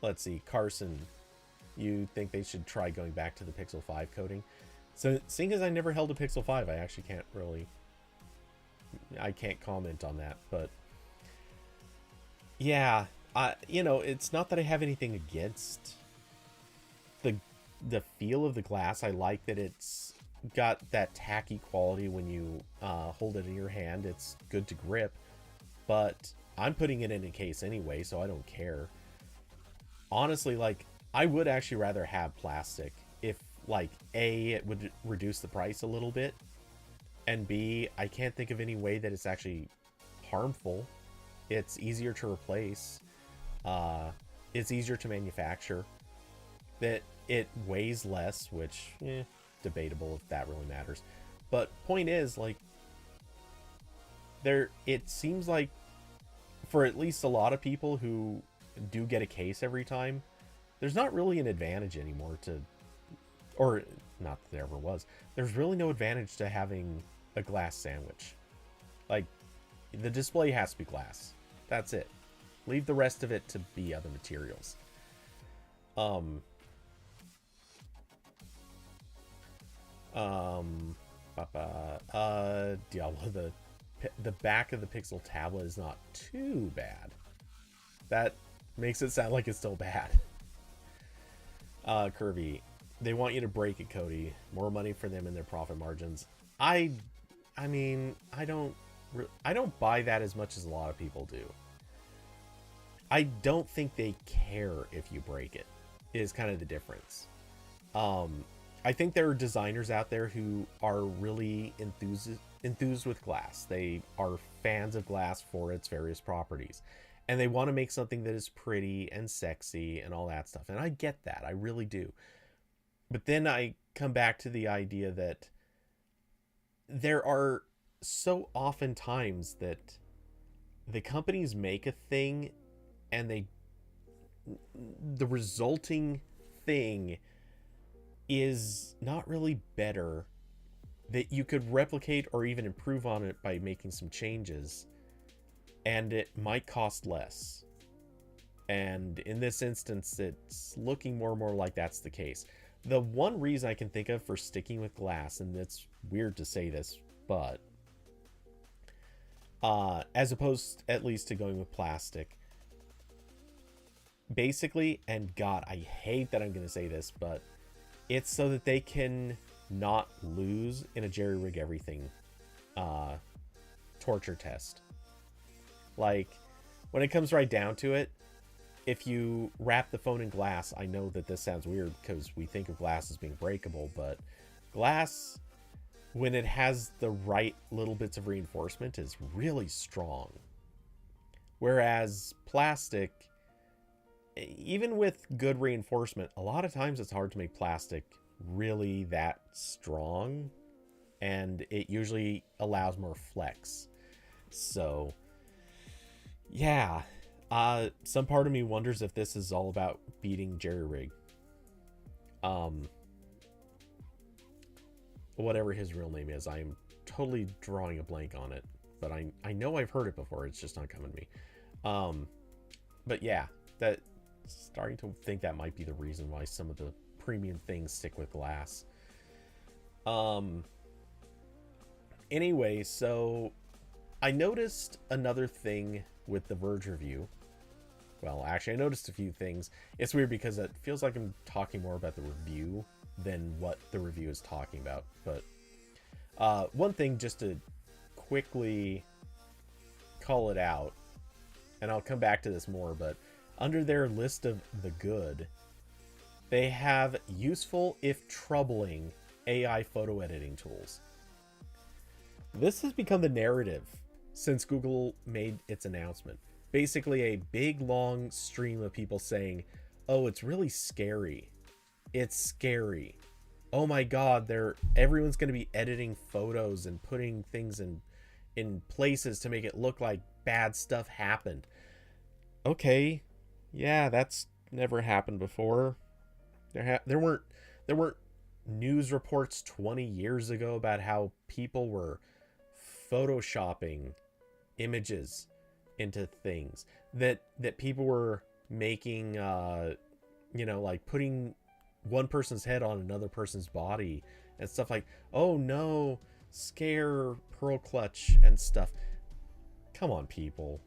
Let's see, Carson, you think they should try going back to the Pixel 5 coating? So, seeing as I never held a Pixel 5, I actually can't comment on that, but yeah, it's not that I have anything against the feel of the glass. I like that it's got that tacky quality when you hold it in your hand. It's good to grip, but I'm putting it in a case anyway, so I don't care. Honestly, like, I would actually rather have plastic if, like, A, it would reduce the price a little bit, and B, I can't think of any way that it's actually harmful. It's easier to replace. It's easier to manufacture. That it weighs less, which, debatable if that really matters. But point is, like, it seems like for at least a lot of people who do get a case every time, there's not really an advantage anymore or not that there ever was. There's really no advantage to having a glass sandwich. Like, the display has to be glass. That's it. Leave the rest of it to be other materials. Diablo, the back of the Pixel tablet is not too bad. That makes it sound like it's still bad. Kirby, they want you to break it, Cody. More money for them and their profit margins. I mean, I don't buy that as much as a lot of people do. I don't think they care if you break it, is kind of the difference. I think there are designers out there who are really enthused with glass. They are fans of glass for its various properties. And they want to make something that is pretty and sexy and all that stuff. And I get that. I really do. But then I come back to the idea that there are so often times that the companies make a thing and the resulting thing is not really better, that you could replicate or even improve on it by making some changes, and it might cost less. And in this instance, it's looking more and more like that's the case. The one reason I can think of for sticking with glass, and it's weird to say this, but as opposed at least to going with plastic, basically, and God, I hate that I'm going to say this, but it's so that they can not lose in a jerry-rig everything torture test. Like, when it comes right down to it, if you wrap the phone in glass, I know that this sounds weird because we think of glass as being breakable, but glass, when it has the right little bits of reinforcement, is really strong. Whereas plastic, even with good reinforcement, a lot of times it's hard to make plastic really that strong, and it usually allows more flex. So yeah, Some part of me wonders if this is all about beating jerry-rig. Whatever his real name is, I'm totally drawing a blank on it, but I know I've heard it before. It's just not coming to me. But yeah, that starting to think that might be the reason why some of the premium things stick with glass. Anyway, so I noticed another thing with the Verge review. Well, actually, I noticed a few things. It's weird because it feels like I'm talking more about the review than what the review is talking about. But one thing, just to quickly call it out, and I'll come back to this more, but under their list of the good, they have useful if troubling AI photo editing tools. This has become the narrative since Google made its announcement. Basically a big long stream of people saying, oh, it's really scary. It's scary. Oh my god, everyone's going to be editing photos and putting things in places to make it look like bad stuff happened. Okay, yeah, that's never happened before. There weren't news reports 20 years ago about how people were photoshopping images into things, that people were making like putting one person's head on another person's body and stuff like, oh no, scare pearl clutch and stuff. Come on, people.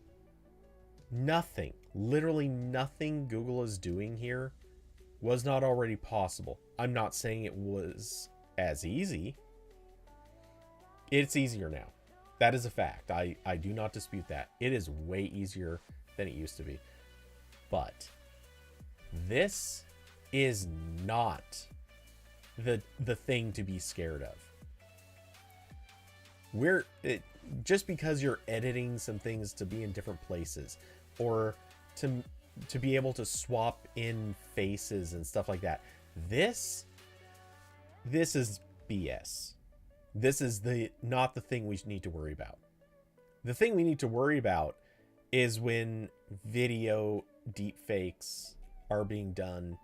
Nothing, literally nothing Google is doing here was not already possible. I'm not saying it was as easy. It's easier now. That is a fact. I do not dispute that. It is way easier than it used to be. But this is not the thing to be scared of. Just because you're editing some things to be in different places, or to be able to swap in faces and stuff like that. This is BS. This is not the thing we need to worry about. The thing we need to worry about is when video deepfakes are being done.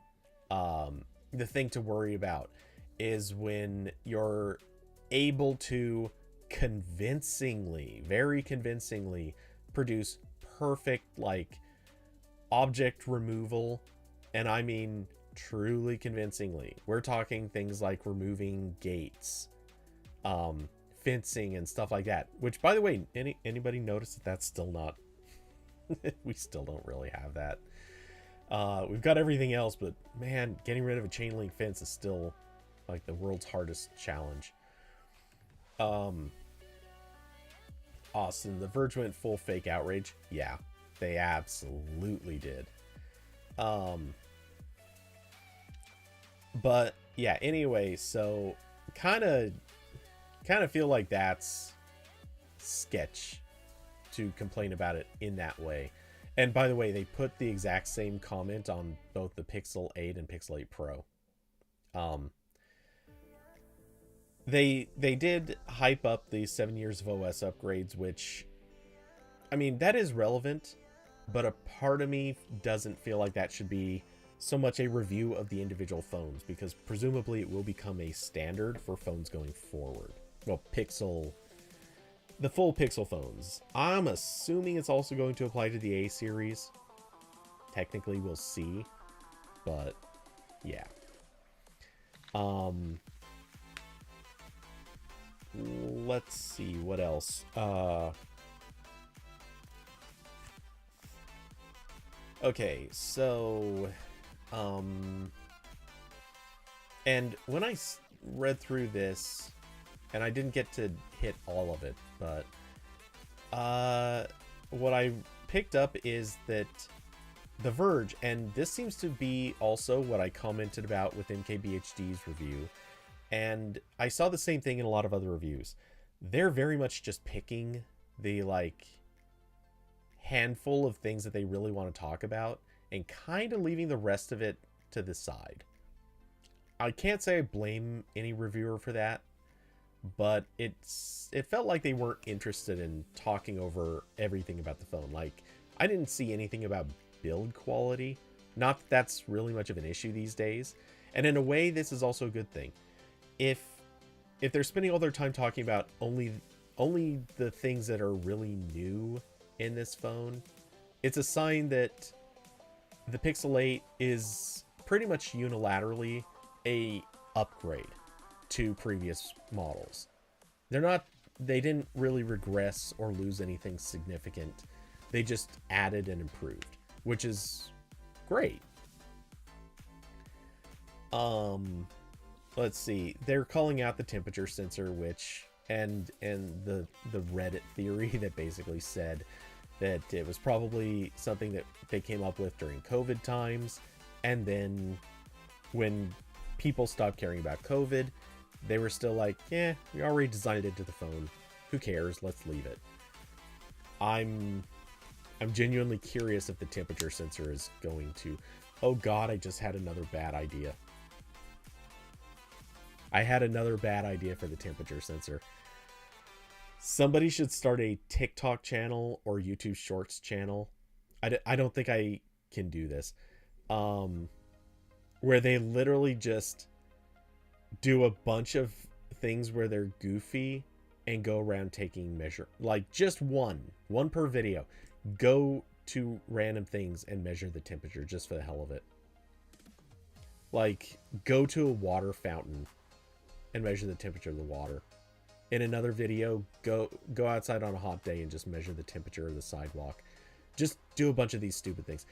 The thing to worry about is when you're able to very convincingly produce perfect object removal, and I mean truly convincingly. We're talking things like removing gates, fencing and stuff like that, which, by the way, anybody notice that that's still not we still don't really have that. We've got everything else, but man, getting rid of a chain link fence is still like the world's hardest challenge. Austin, the Verge went full fake outrage. Yeah, they absolutely did. But yeah, anyway, so kind of feel like that's sketch to complain about it in that way. And by the way, they put the exact same comment on both the Pixel 8 and Pixel 8 Pro. They did hype up the 7 years of OS upgrades, which, I mean, that is relevant, but a part of me doesn't feel like that should be so much a review of the individual phones, because presumably it will become a standard for phones going forward. Well, the full Pixel phones. I'm assuming it's also going to apply to the A series. Technically, we'll see, but yeah. Let's see what else. Okay, so and when I read through this, and I didn't get to hit all of it, but what I picked up is that The Verge, and this seems to be also what I commented about with MKBHD's review, and I saw the same thing in a lot of other reviews. They're very much just picking the handful of things that they really want to talk about and kind of leaving the rest of it to the side. I can't say I blame any reviewer for that, but it felt like they weren't interested in talking over everything about the phone. Like, I didn't see anything about build quality. Not that that's really much of an issue these days. And in a way, this is also a good thing. If they're spending all their time talking about only the things that are really new in this phone, it's a sign that the Pixel 8 is pretty much unilaterally a upgrade to previous models. They didn't really regress or lose anything significant. They just added and improved, which is great. Let's see. They're calling out the temperature sensor, which and the Reddit theory that basically said that it was probably something that they came up with during COVID times, and then when people stopped caring about COVID, they were still like, yeah, we already designed it into the phone. Who cares? Let's leave it. I'm genuinely curious if the temperature sensor is going to... Oh god, I just had another bad idea. I had another bad idea for the temperature sensor. Somebody should start a TikTok channel or YouTube Shorts channel. I don't think I can do this. Where they literally just do a bunch of things where they're goofy and go around taking measure, like just one per video. Go to random things and measure the temperature just for the hell of it. Like, go to a water fountain and measure the temperature of the water. In another video, go outside on a hot day and just measure the temperature of the sidewalk. Just do a bunch of these stupid things.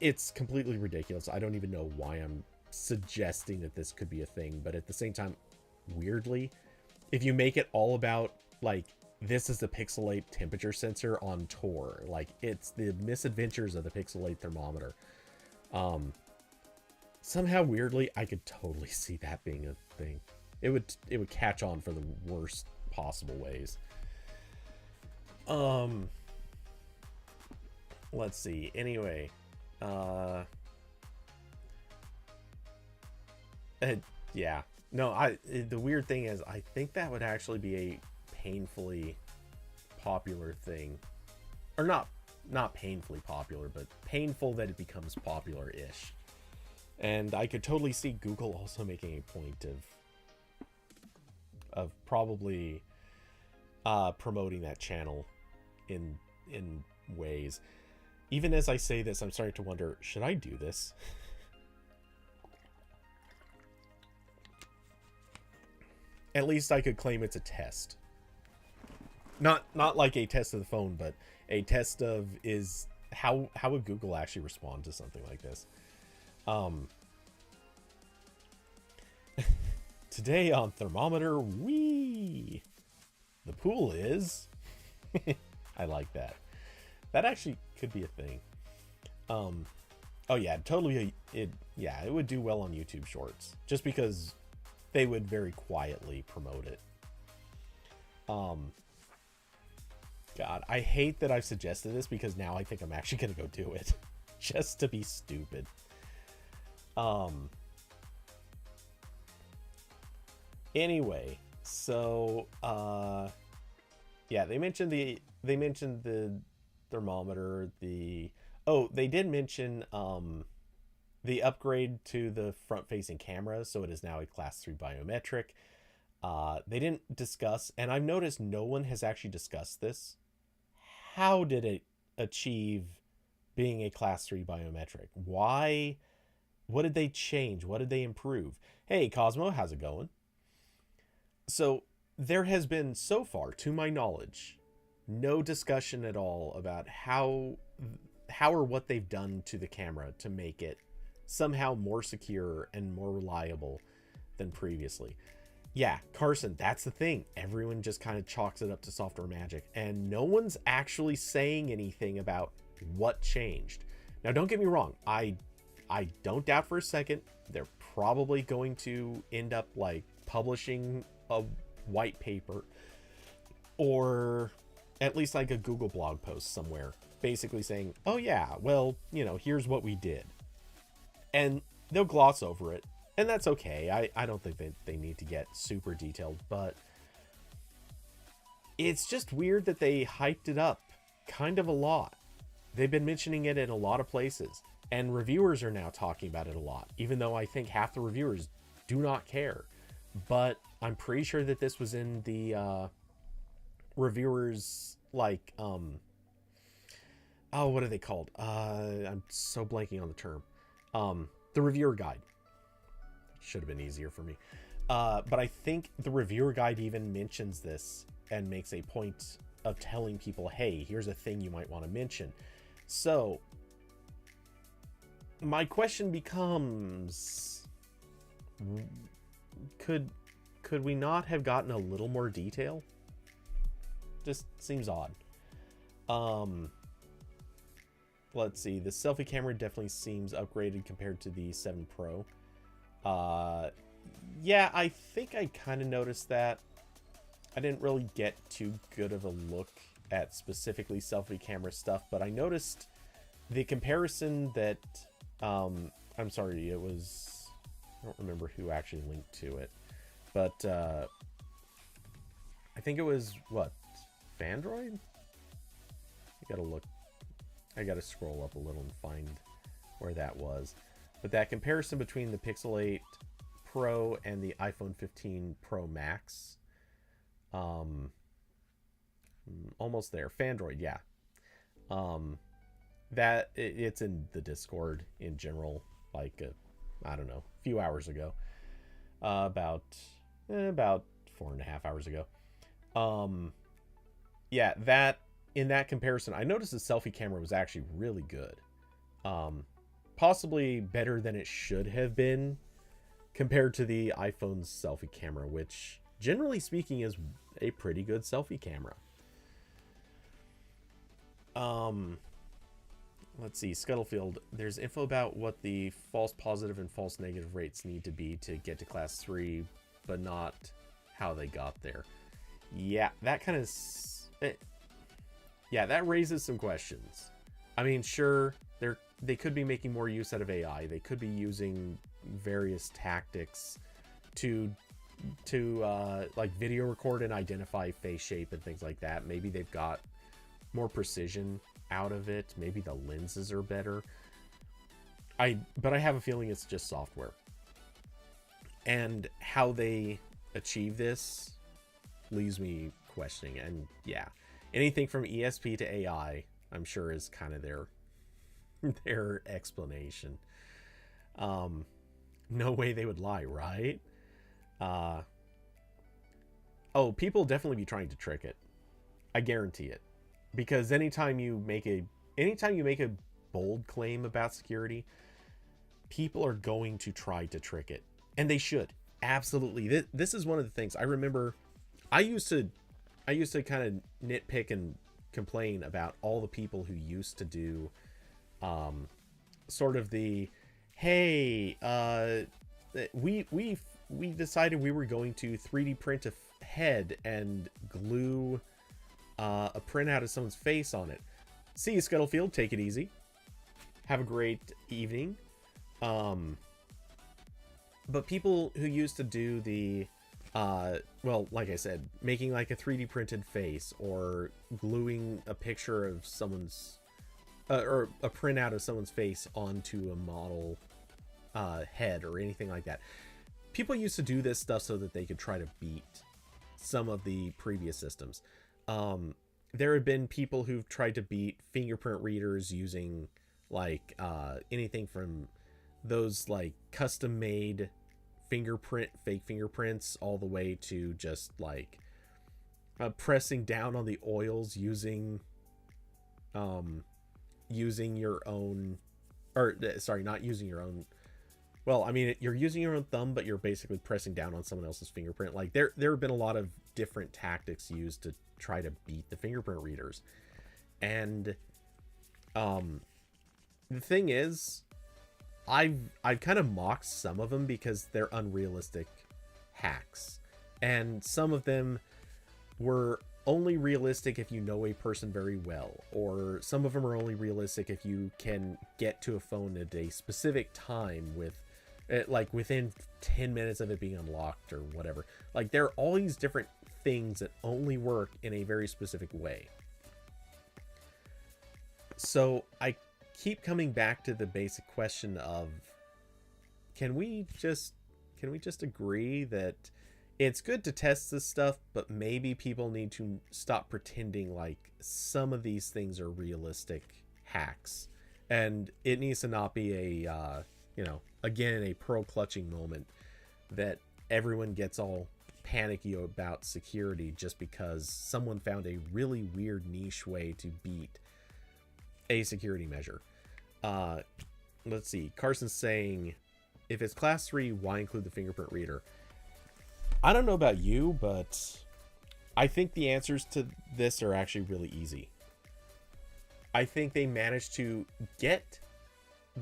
It's completely ridiculous. I don't even know why I'm suggesting that this could be a thing, but at the same time, weirdly, if you make it all about, like, this is the Pixel 8 temperature sensor on tour, like, it's the misadventures of the Pixel 8 thermometer, somehow weirdly I could totally see that being a thing. It would catch on for the worst possible ways. Let's see. Anyway, yeah. No, the weird thing is, I think that would actually be a painfully popular thing. Or not painfully popular, but painful that it becomes popular-ish. And I could totally see Google also making a point of probably promoting that channel in ways. Even as I say this, I'm starting to wonder, should I do this? At least I could claim it's a test. Not like a test of the phone, but a test of how would Google actually respond to something like this. Today on Thermometer Wee, the pool is... I like that. That actually could be a thing. Oh yeah, totally. It would do well on YouTube Shorts, just because they would very quietly promote it. God, I hate that I've suggested this, because now I think I'm actually gonna go do it just to be stupid. Anyway, so yeah, they mentioned the thermometer, they did mention the upgrade to the front-facing camera, so it is now a Class 3 biometric. They didn't discuss, and I've noticed no one has actually discussed this. How did it achieve being a Class 3 biometric? Why? What did they change? What did they improve? Hey, Cosmo, how's it going? So there has been, so far, to my knowledge, no discussion at all about how or what they've done to the camera to make it somehow more secure and more reliable than previously. Yeah, Carson, that's the thing. Everyone just kind of chalks it up to software magic, and no one's actually saying anything about what changed. Now, don't get me wrong. I don't doubt for a second they're probably going to end up, like, publishing a white paper, or at least like a Google blog post somewhere, basically saying, oh yeah, well, here's what we did. And they'll gloss over it, and that's okay. I don't think they need to get super detailed, but it's just weird that they hyped it up kind of a lot. They've been mentioning it in a lot of places, and reviewers are now talking about it a lot, even though I think half the reviewers do not care. But I'm pretty sure that this was in the reviewers, like, oh, what are they called? I'm so blanking on the term. The reviewer guide. Should have been easier for me. But I think the reviewer guide even mentions this and makes a point of telling people, hey, here's a thing you might want to mention. So my question becomes, could we not have gotten a little more detail? Just seems odd. Let's see. The selfie camera definitely seems upgraded compared to the 7 Pro. Yeah, I think I kind of noticed that. I didn't really get too good of a look at specifically selfie camera stuff, but I noticed the comparison that, I'm sorry, it was, I don't remember who actually linked to it, but, I think it was, what, Fandroid? I gotta look, I gotta scroll up a little and find where that was. But that comparison between the Pixel 8 Pro and the iPhone 15 Pro Max, almost there. Fandroid, yeah. That it's in the Discord in general, like I don't know, a few hours ago, about 4.5 hours ago. Yeah, that in that comparison, I noticed the selfie camera was actually really good. Possibly better than it should have been compared to the iPhone's selfie camera, which generally speaking is a pretty good selfie camera. Let's see, Scuttlefield, there's info about what the false positive and false negative rates need to be to get to class 3, but not how they got there. Yeah, that kind of, yeah, that raises some questions. I mean, sure, they could be making more use out of AI. They could be using various tactics to like video record and identify face shape and things like that. Maybe they've got more precision out of it. Maybe the lenses are better. But I have a feeling it's just software. And how they achieve this leaves me questioning. And yeah, anything from ESP to AI, I'm sure is kind of their explanation. No way they would lie, right? Oh, people definitely be trying to trick it. I guarantee it. Because anytime you make a bold claim about security, people are going to try to trick it. And they should. Absolutely. This is one of the things I remember. I used to kind of nitpick and complain about all the people who used to do sort of the, hey, we decided we were going to 3D print a head and glue a printout of someone's face on it. See you, Scuttlefield. Take it easy. Have a great evening. But people who used to do the, well, like I said, making like a 3D printed face or gluing a picture of someone's, or a printout of someone's face onto a model head or anything like that. People used to do this stuff so that they could try to beat some of the previous systems. There have been people who've tried to beat fingerprint readers using like anything from those like custom made fake fingerprints all the way to just like pressing down on the oils using your own, or sorry, not using your own. Well, I mean, you're using your own thumb, but you're basically pressing down on someone else's fingerprint. Like there have been a lot of different tactics used to try to beat the fingerprint readers. And the thing is, I've kind of mocked some of them because they're unrealistic hacks. And some of them were only realistic if you know a person very well, or some of them are only realistic if you can get to a phone at a specific time with like within 10 minutes of it being unlocked or whatever. Like there are all these different things that only work in a very specific way. So I keep coming back to the basic question of can we just agree that it's good to test this stuff, but maybe people need to stop pretending like some of these things are realistic hacks, and it needs to not be a again, a pearl clutching moment that everyone gets all panicky about security just because someone found a really weird niche way to beat a security measure. Let's see. Carson's saying, if it's class 3, why include the fingerprint reader? I don't know about you, but I think the answers to this are actually really easy. I think they managed to get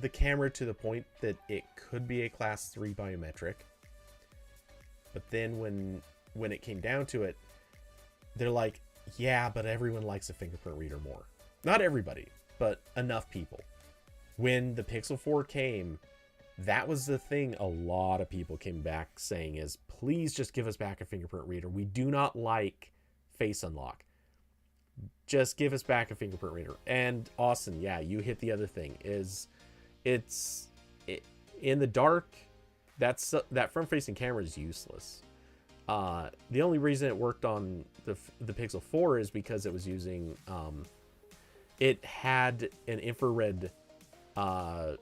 the camera to the point that it could be a class 3 biometric. But then when it came down to it, they're like, yeah, but everyone likes a fingerprint reader more. Not everybody, but enough people. When the Pixel 4 came, that was the thing a lot of people came back saying is, please just give us back a fingerprint reader. We do not like face unlock. Just give us back a fingerprint reader. And Austin, yeah, you hit the other thing, is in the dark, that front-facing camera is useless. The only reason it worked on the Pixel 4 is because it was using it had an infrared I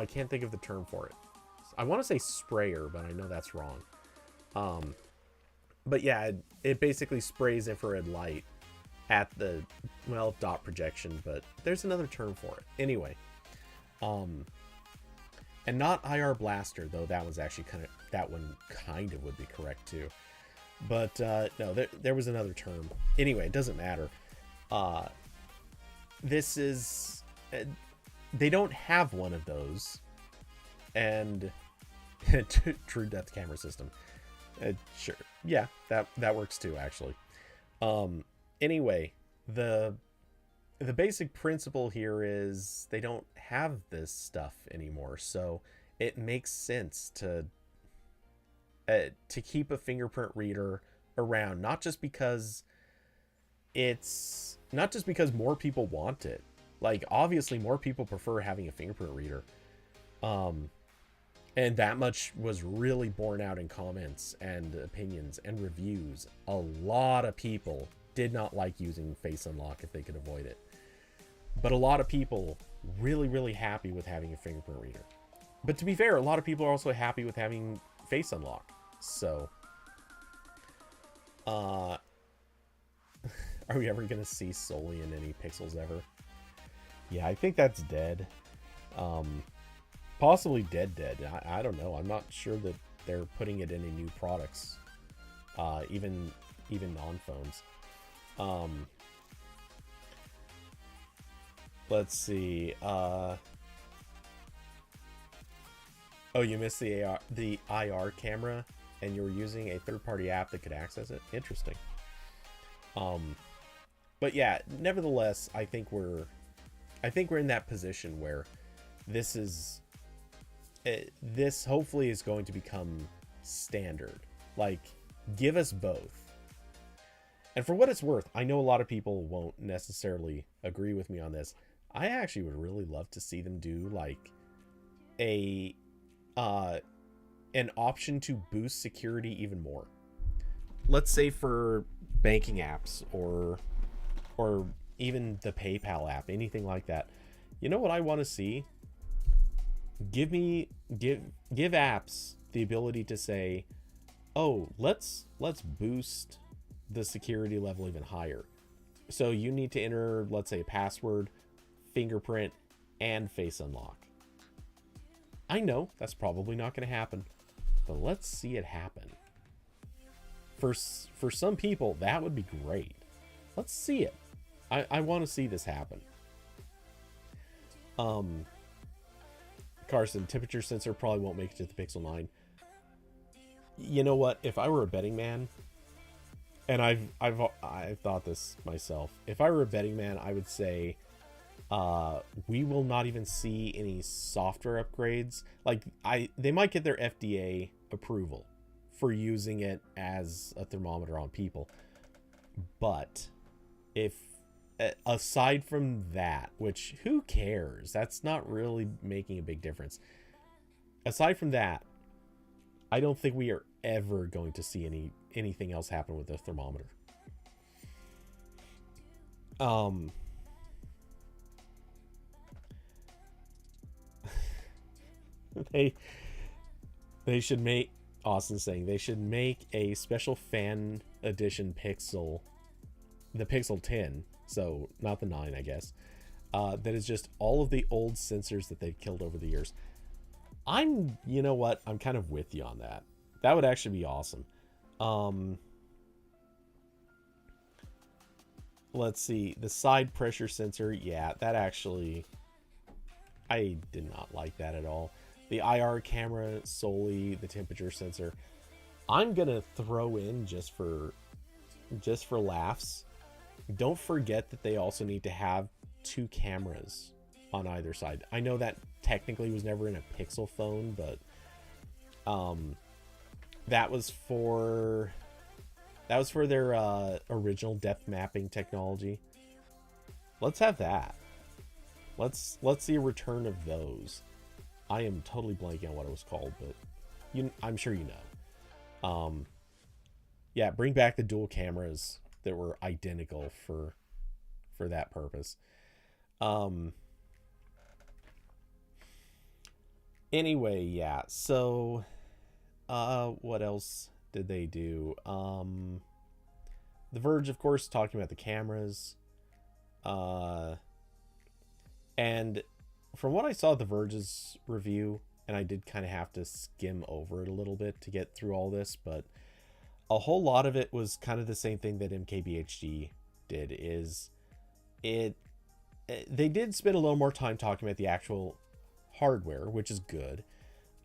can't think of the term for it. I want to say sprayer, but I know that's wrong. But yeah, it basically sprays infrared light at the, well, dot projection, but there's another term for it. Anyway, and not IR blaster, though that was actually that one kind of would be correct too. But no, there was another term. Anyway, it doesn't matter. This is they don't have one of those, and true depth camera system. Sure, yeah, that works too, actually. Anyway, the basic principle here is they don't have this stuff anymore, so it makes sense to keep a fingerprint reader around, not just because more people want it. Like, obviously more people prefer having a fingerprint reader, and that much was really borne out in comments and opinions and reviews. A lot of people did not like using face unlock if they could avoid it, but a lot of people really happy with having a fingerprint reader. But to be fair, a lot of people are also happy with having face unlock. So are we ever gonna see Sully in any Pixels ever? Yeah, I think that's dead. Possibly dead. I don't know. I'm not sure that they're putting it in any new products, even non-phones. Let's see. Oh, you missed the IR camera, and you were using a third-party app that could access it. Interesting. But yeah, nevertheless, I think we're in that position where this hopefully is going to become standard. Like, give us both. And for what it's worth, I know a lot of people won't necessarily agree with me on this. I actually would really love to see them do like an option to boost security even more. Let's say for banking apps or even the PayPal app, anything like that. You know what I want to see? Give apps the ability to say, oh, let's boost the security level even higher. So you need to enter, let's say, a password, fingerprint, and face unlock. I know that's probably not going to happen, but let's see it happen. For some people, that would be great. Let's see it. I want to see this happen. Carson, temperature sensor probably won't make it to the Pixel 9. You know what? If I were a betting man, and I've thought this myself, if I were a betting man, I would say we will not even see any software upgrades. Like, they might get their FDA approval for using it as a thermometer on people, but if aside from that, which who cares? That's not really making a big difference. Aside from that, I don't think we are ever going to see anything else happen with the thermometer. They should make, Austin saying they should make a special fan edition Pixel, the Pixel 10, so not the 9, I guess, that is just all of the old sensors that they've killed over the years. You know what? I'm kind of with you on that. That would actually be awesome. Let's see. The side pressure sensor. Yeah, that actually, I did not like that at all. The IR camera, solely the temperature sensor. I'm going to throw in just for laughs. Don't forget that they also need to have 2 cameras on either side. I know that technically was never in a Pixel phone, but that was for their original depth mapping technology. Let's have that. Let's see a return of those. I am totally blanking on what it was called, but I'm sure you know. Yeah, bring back the dual cameras that were identical for that purpose. Anyway, yeah. So, what else did they do? The Verge, of course, talking about the cameras. And from what I saw The Verge's review, and I did kind of have to skim over it a little bit to get through all this, but a whole lot of it was kind of the same thing that MKBHD did. They did spend a little more time talking about the actual hardware, which is good.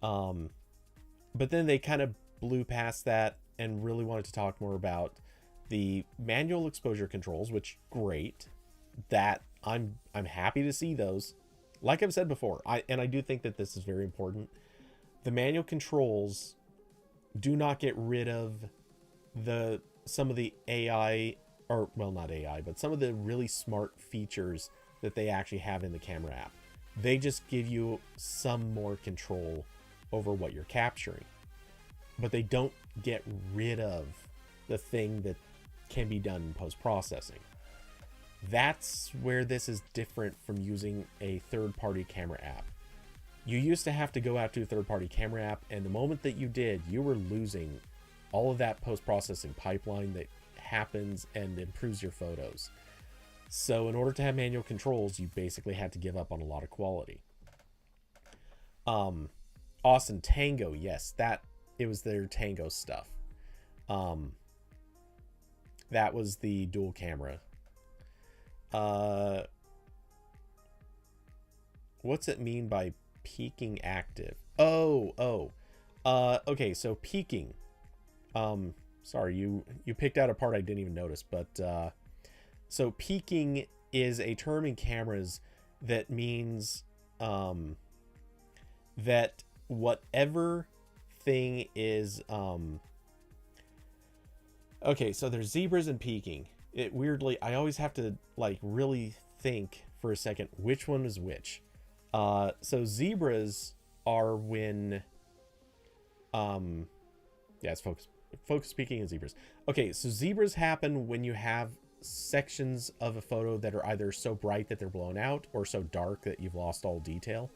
But then they kind of blew past that and really wanted to talk more about the manual exposure controls, which great. That I'm happy to see those. Like I've said before, I do think that this is very important. The manual controls do not get rid of some of the AI, or well, not AI, but some of the really smart features that they actually have in the camera app. They just give you some more control over what you're capturing, but they don't get rid of the thing that can be done in post-processing. That's where this is different from using a third-party camera app. You used to have to go out to a third-party camera app, and the moment that you did, you were losing all of that post-processing pipeline that happens and improves your photos. So in order to have manual controls, you basically had to give up on a lot of quality. Austin, Tango, yes, it was their Tango stuff. That was the dual camera. What's it mean by peaking active? Okay, so peaking. Sorry, you picked out a part I didn't even notice, but so peaking is a term in cameras that means that whatever thing is okay, so there's zebras and peaking. It weirdly, I always have to like really think for a second which one is which. So zebras are when it's focus peaking and zebras. Okay, so zebras happen when you have sections of a photo that are either so bright that they're blown out or so dark that you've lost all detail.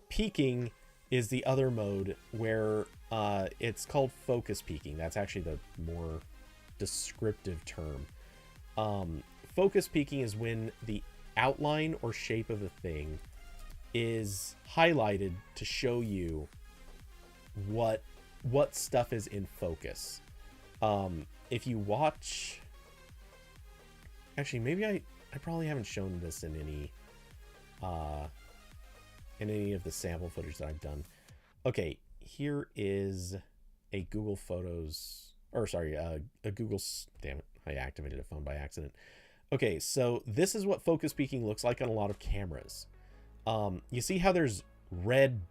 Peaking is the other mode where it's called focus peaking. That's actually the more descriptive term. Focus peaking is when the outline or shape of a thing is highlighted to show you what stuff is in focus. If you watch, actually maybe I probably haven't shown this in any of the sample footage that I've done. Okay, here is a Google Photos, or sorry, a Google, damn it, I activated a phone by accident. Okay, so this is what focus peaking looks like on a lot of cameras. You see how there's red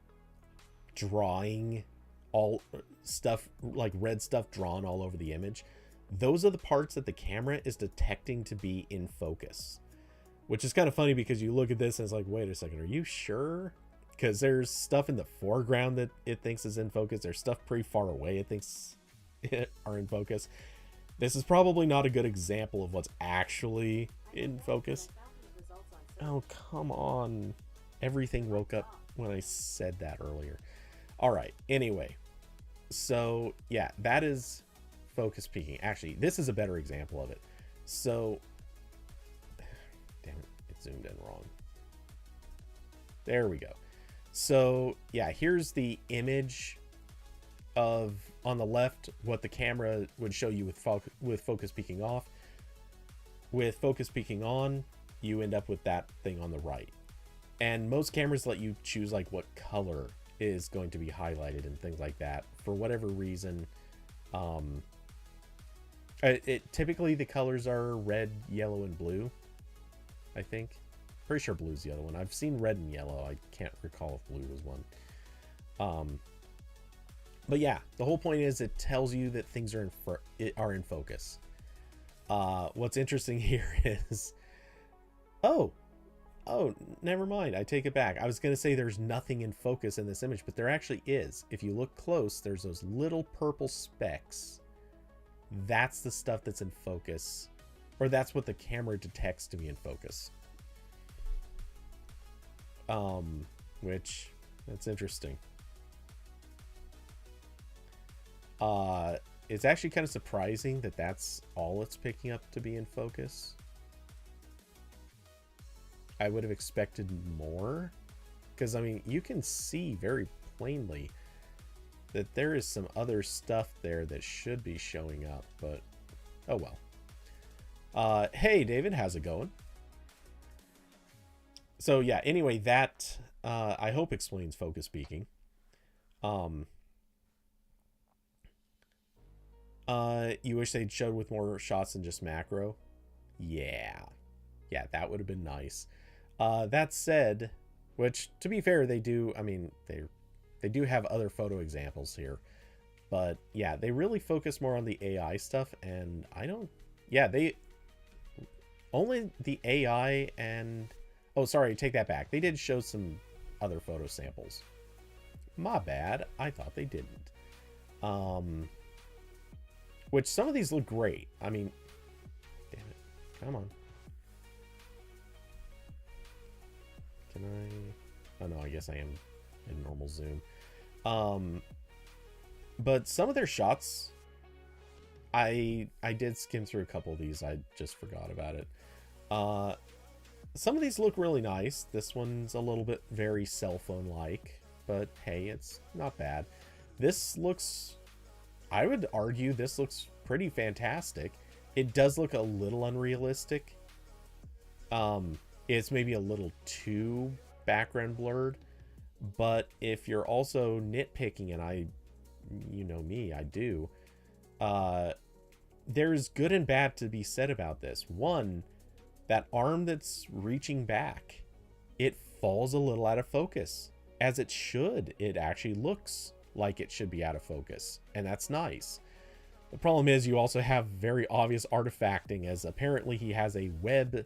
drawing, all stuff, like red stuff drawn all over the image? those are the parts that the camera is detecting to be in focus. Which is kind of funny because you look at this and it's like, wait a second, are you sure? Because there's stuff in the foreground that it thinks is in focus. There's stuff pretty far away it thinks are in focus. This is probably not a good example of what's actually in focus. Oh, come on. Everything woke up when I said that earlier. All right. Anyway. So, yeah, that is focus peaking. Actually, this is a better example of it. So, damn it. It zoomed in wrong. There we go. So, yeah, here's the image of, on the left, what the camera would show you with focus peaking off. With focus peaking on, you end up with that thing on the right. And most cameras let you choose like what color is going to be highlighted and things like that. For whatever reason, typically the colors are red, yellow, and blue, I think. Pretty sure blue's the other one. I've seen red and yellow. I can't recall if blue was one. But yeah, the whole point is it tells you that things are in focus. What's interesting here is, oh, never mind. I take it back. I was going to say there's nothing in focus in this image, but there actually is. If you look close, there's those little purple specks. That's the stuff that's in focus, or that's what the camera detects to be in focus. Which, that's interesting. It's actually kind of surprising that that's all it's picking up to be in focus. I would have expected more, because I mean, you can see very plainly that there is some other stuff there that should be showing up, but oh well. Hey David, how's it going? So yeah, anyway, that I hope explains focus peaking. You wish they'd showed with more shots than just macro? Yeah, that would have been nice. That said, which to be fair, they do. I mean, they do have other photo examples here, but yeah, they really focus more on the AI stuff, and I don't. Yeah, they only the AI and oh, sorry, take that back. They did show some other photo samples. My bad. I thought they didn't. Which some of these look great. I mean, damn it. Come on. Can I? Oh no, I guess I am in normal zoom. But some of their shots, I did skim through a couple of these. I just forgot about it. Some of these look really nice. This one's a little bit very cell phone like, but hey, it's not bad. This looks, I would argue this looks pretty fantastic. It does look a little unrealistic. It's maybe a little too background blurred, but if you're also nitpicking, and you know me, I do, there's good and bad to be said about this. One, that arm that's reaching back, it falls a little out of focus, as it should. It actually looks like it should be out of focus, and that's nice. The problem is you also have very obvious artifacting, as apparently he has a web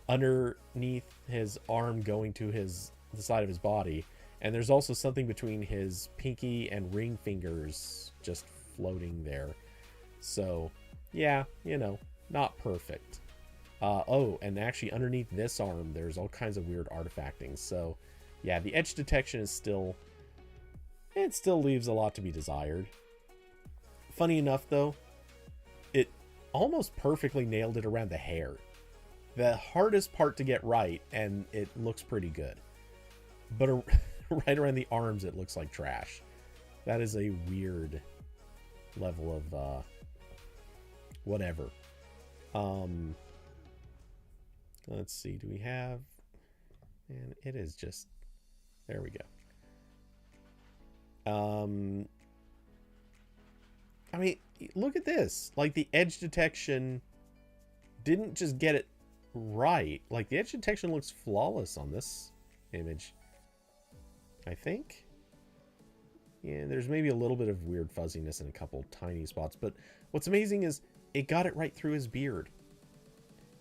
underneath his arm going to the side of his body, and there's also something between his pinky and ring fingers just floating there. So yeah, you know, not perfect. Oh, and actually underneath this arm there's all kinds of weird artifacting. So yeah, the edge detection is still, it still leaves a lot to be desired. Funny enough though, it almost perfectly nailed it around the hair. The hardest part to get right, and it looks pretty good. But right around the arms, it looks like trash. That is a weird level of whatever. Let's see, do we have, and it is just, there we go. I mean, look at this. Like, the edge detection didn't just get it right. Like, the edge detection looks flawless on this image, I think. Yeah, there's maybe a little bit of weird fuzziness in a couple tiny spots, but what's amazing is it got it right through his beard.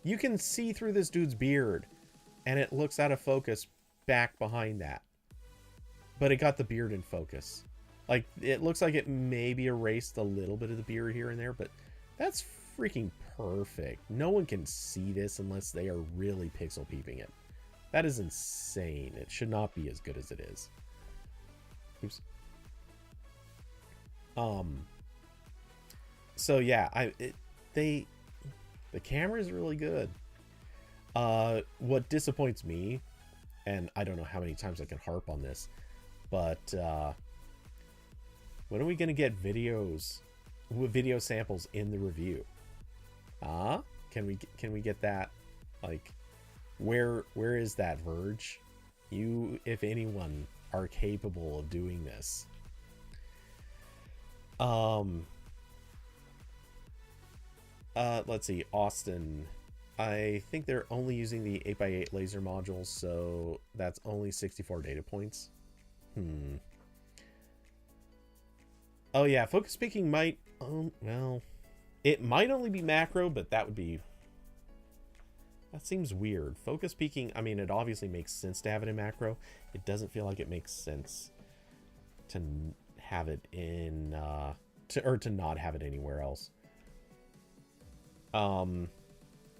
You can see through this dude's beard, and it looks out of focus back behind that. But it got the beard in focus. Like, it looks like it maybe erased a little bit of the beard here and there, but that's freaking perfect. No one can see this unless they are really pixel peeping it. That is insane. It should not be as good as it is. Oops. So yeah, the camera is really good. What disappoints me, and I don't know how many times I can harp on this, but when are we gonna get video samples in the review? Can we get that? Like, where is that, Verge? You, if anyone, are capable of doing this. Let's see, Austin. I think they're only using the 8x8 laser modules, so that's only 64 data points. Oh yeah, focus peaking might, well, it might only be macro, but that seems weird. Focus peaking, I mean, it obviously makes sense to have it in macro. It doesn't feel like it makes sense to have it in, to not have it anywhere else.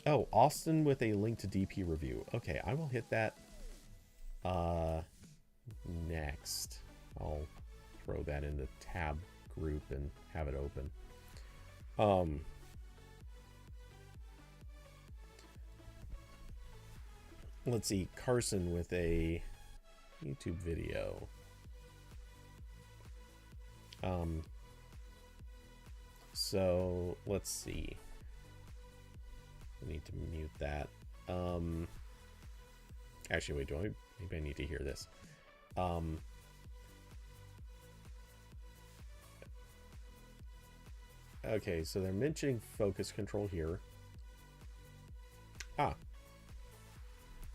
Oh, Austin with a link to DP review. Okay, I will hit that next. I'll throw that in the tab group and have it open. Let's see, Carson with a YouTube video. So let's see. I need to mute that. Actually, wait, maybe I need to hear this. Okay, so they're mentioning focus control here.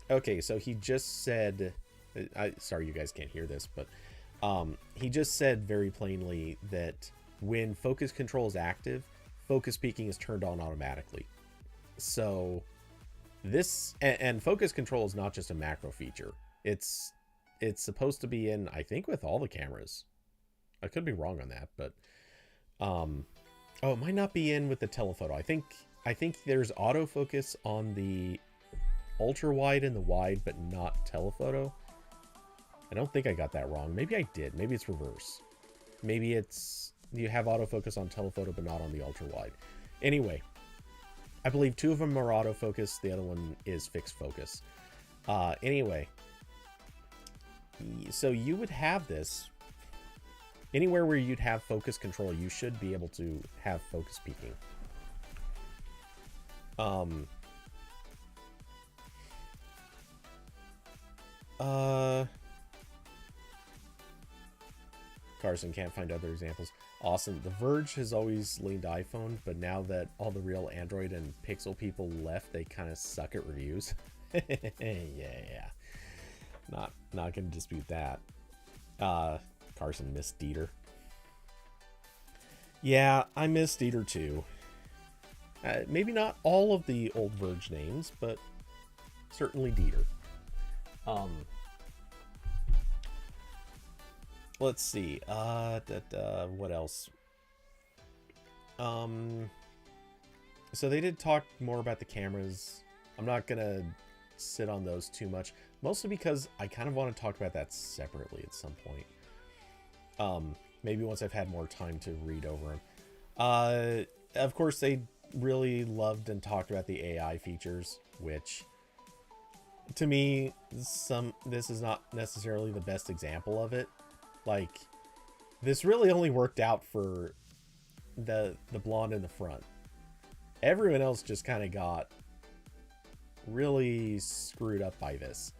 Okay, so he just said, sorry you guys can't hear this, but he just said very plainly that when focus control is active, focus peaking is turned on automatically. So this, and focus control is not just a macro feature. It's supposed to be in, I think, with all the cameras. I could be wrong on that, but oh, it might not be in with the telephoto. I think there's autofocus on the ultra wide and the wide, but not telephoto. I don't think I got that wrong. Maybe I did. Maybe it's reverse. Maybe it's you have autofocus on telephoto, but not on the ultra wide. Anyway, I believe 2 of them are autofocus. The other one is fixed focus. Anyway, so you would have this anywhere where you'd have focus control. You should be able to have focus peaking. Carson can't find other examples. Awesome. The Verge has always leaned iPhone, but now that all the real Android and Pixel people left, they kind of suck at reviews. Yeah. Not gonna dispute that. Carson missed Dieter. Yeah, I miss Dieter too. Maybe not all of the old Verge names, but certainly Dieter. Let's see. What else? So they did talk more about the cameras. I'm not gonna sit on those too much, mostly because I kind of want to talk about that separately at some point. Maybe once I've had more time to read over them. Of course, they really loved and talked about the AI features, which to me, this is not necessarily the best example of it. Like, this really only worked out for the blonde in the front. Everyone else just kind of got really screwed up by this.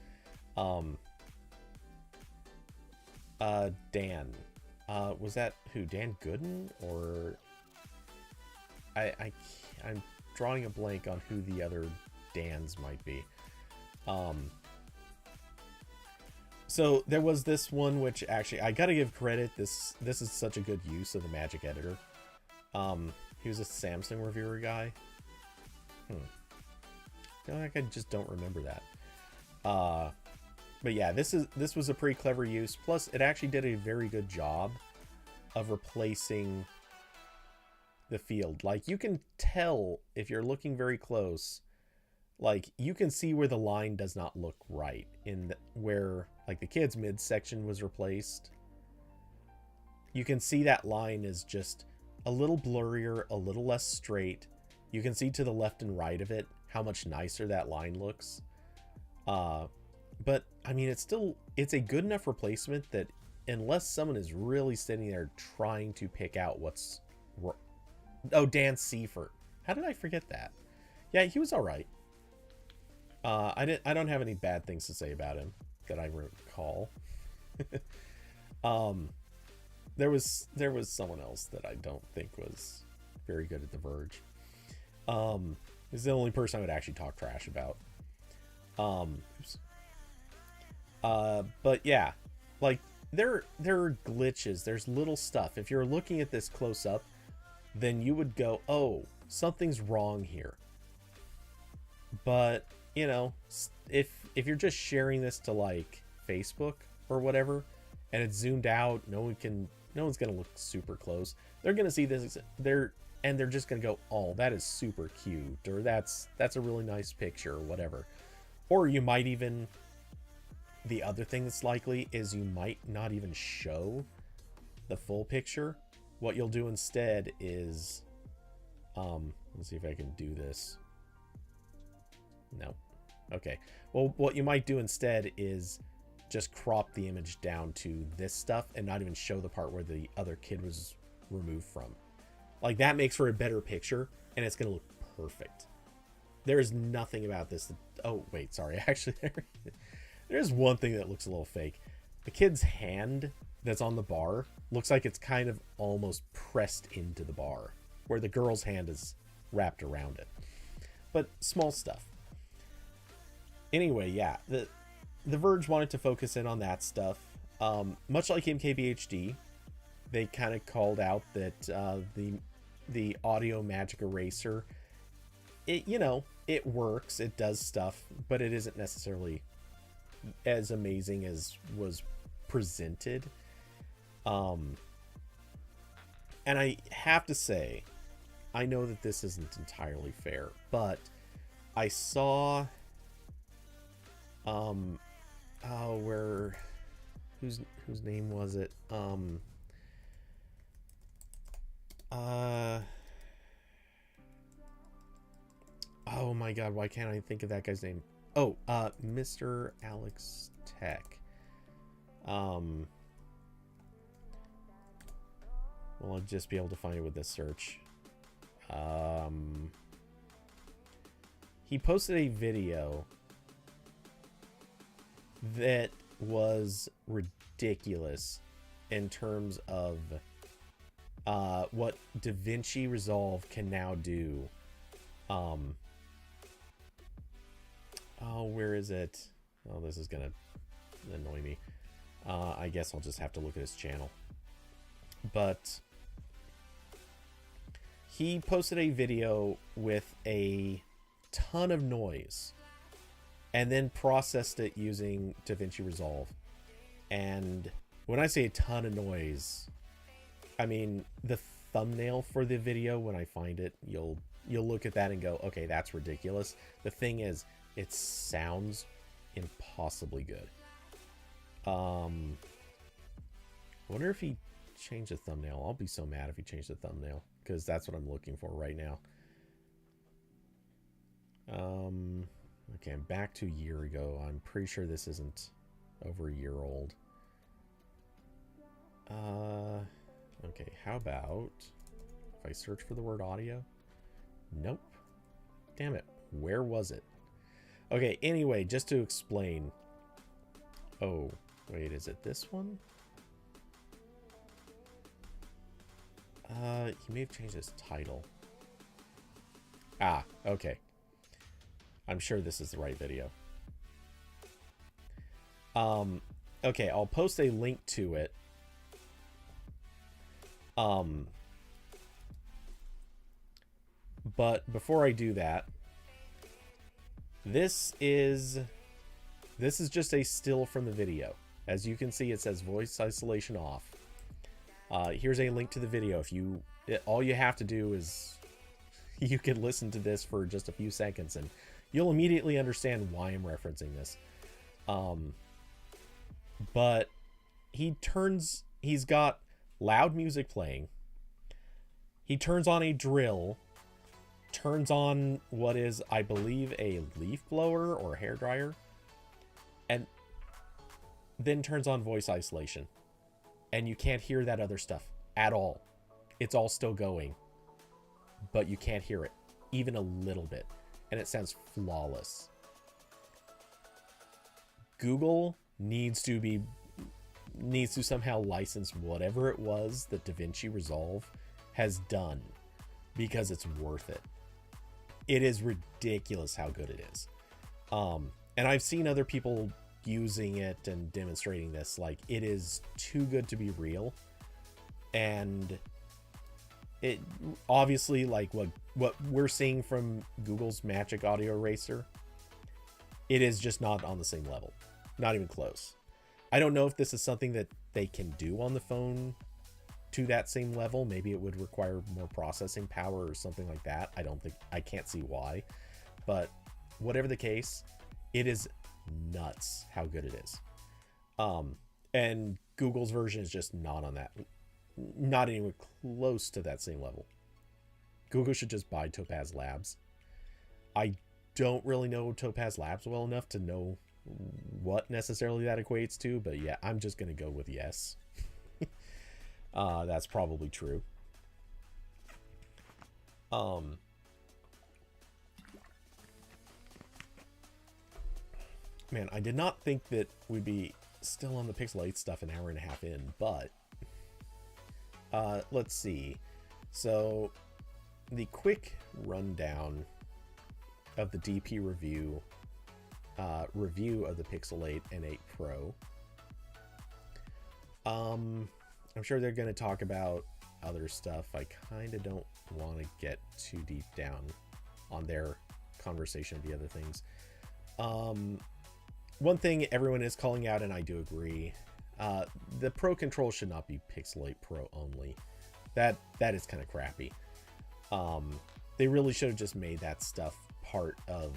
Dan. Was that who? Dan Gooden? Or I'm drawing a blank on who the other Dans might be. So there was this one, which actually I gotta give credit. This is such a good use of the magic editor. He was a Samsung reviewer guy. I feel like I just don't remember that. But yeah, this was a pretty clever use. Plus, it actually did a very good job of replacing the field. Like, you can tell if you're looking very close, like, you can see where the line does not look right where like the kids midsection was replaced. You can see that line is just a little blurrier, a little less straight. You can see to the left and right of it how much nicer that line looks. But I mean, it's a good enough replacement that unless someone is really sitting there trying to pick out what's wrong. Oh, Dan Seifert. How did I forget that? Yeah, he was all right. I don't have any bad things to say about him that I recall. There was someone else that I don't think was very good at The Verge. He's the only person I would actually talk trash about. But yeah, like there are glitches. There's little stuff. If you're looking at this close up, then you would go, oh, something's wrong here. But you know, if you're just sharing this to like Facebook or whatever, and it's zoomed out, no one's gonna look super close. They're gonna see this they're just gonna go, oh, that is super cute, or that's a really nice picture, or whatever. Or you might even, the other thing that's likely is you might not even show the full picture. What you'll do instead is let's see if I can do this. No. Okay. Well, what you might do instead is just crop the image down to this stuff and not even show the part where the other kid was removed from. Like, that makes for a better picture, and it's going to look perfect. There is nothing about this that... Oh, wait, sorry. Actually, there's one thing that looks a little fake. The kid's hand that's on the bar looks like it's kind of almost pressed into the bar, where the girl's hand is wrapped around it. But small stuff. Anyway, yeah, The Verge wanted to focus in on that stuff. Much like MKBHD, they kind of called out that the audio magic eraser, it works, it does stuff, but it isn't necessarily as amazing as was presented. And I have to say, I know that this isn't entirely fair, but I saw whose name was it? Oh my god, why can't I think of that guy's name? Oh, Mr. Alex Tech. Well, I'll just be able to find it with this search. He posted a video that was ridiculous in terms of what DaVinci Resolve can now do. Oh, where is it? Oh, this is gonna annoy me. I guess I'll just have to look at his channel. But he posted a video with a ton of noise and then processed it using DaVinci Resolve. And when I say a ton of noise, I mean the thumbnail for the video, when I find it, you'll look at that and go, okay, that's ridiculous. The thing is, it sounds impossibly good. I wonder if he changed the thumbnail. I'll be so mad if he changed the thumbnail, because that's what I'm looking for right now. Okay, I'm back to a year ago. I'm pretty sure this isn't over a year old. Okay, how about if I search for the word audio? Nope. Damn it. Where was it? Okay, anyway, just to explain. Oh, wait, is it this one? He may have changed his title. Ah, okay. I'm sure this is the right video. Okay, I'll post a link to it. But before I do that, this is just a still from the video. As you can see, it says voice isolation off. Here's a link to the video. All you have to do is you can listen to this for just a few seconds and you'll immediately understand why I'm referencing this. But he's got loud music playing. He turns on a drill, turns on what is, I believe, a leaf blower or hair dryer, and then turns on voice isolation. And you can't hear that other stuff at all. It's all still going, but you can't hear it even a little bit, and it sounds flawless. Google needs to somehow license whatever it was that DaVinci Resolve has done, because it's worth it. It is ridiculous how good it is. And I've seen other people using it and demonstrating this. Like, it is too good to be real. And it obviously, like what we're seeing from Google's Magic Audio Eraser, it is just not on the same level. Not even close. I don't know if this is something that they can do on the phone to that same level. Maybe it would require more processing power or something like that. I can't see why. But whatever the case, it is nuts how good it is. And Google's version is just not on that. Not even close to that same level. Google should just buy Topaz Labs. I don't really know Topaz Labs well enough to know what necessarily that equates to, but yeah, I'm just gonna go with yes. That's probably true. Man, I did not think that we'd be still on the Pixel 8 stuff an hour and a half in, but let's see. So the quick rundown of the DP review of the Pixel 8 and 8 Pro. I'm sure they're going to talk about other stuff. I kind of don't want to get too deep down on their conversation of the other things. One thing everyone is calling out, and I do agree, the Pro control should not be Pixel 8 Pro only. That is kind of crappy. They really should have just made that stuff part of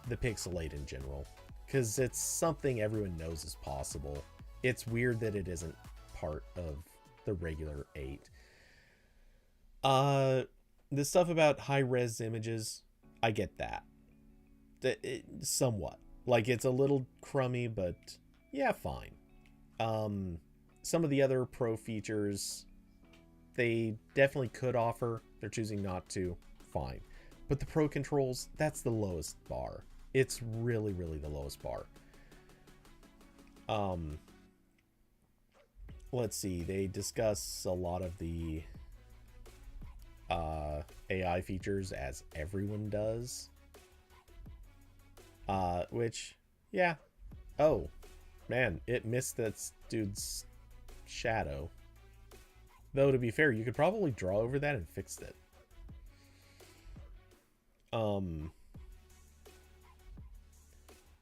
the Pixel 8 in general, because it's something everyone knows is possible. It's weird that it isn't part of the regular 8. The stuff about high-res images, I get that. Somewhat. Like, it's a little crummy, but yeah, fine. Some of the other Pro features, they definitely could offer. They're choosing not to. Fine. But the Pro controls, that's the lowest bar. It's really, really the lowest bar. Let's see. They discuss a lot of the AI features, as everyone does. Which, yeah. Oh, man, it missed that dude's shadow. Though, to be fair, you could probably draw over that and fix it.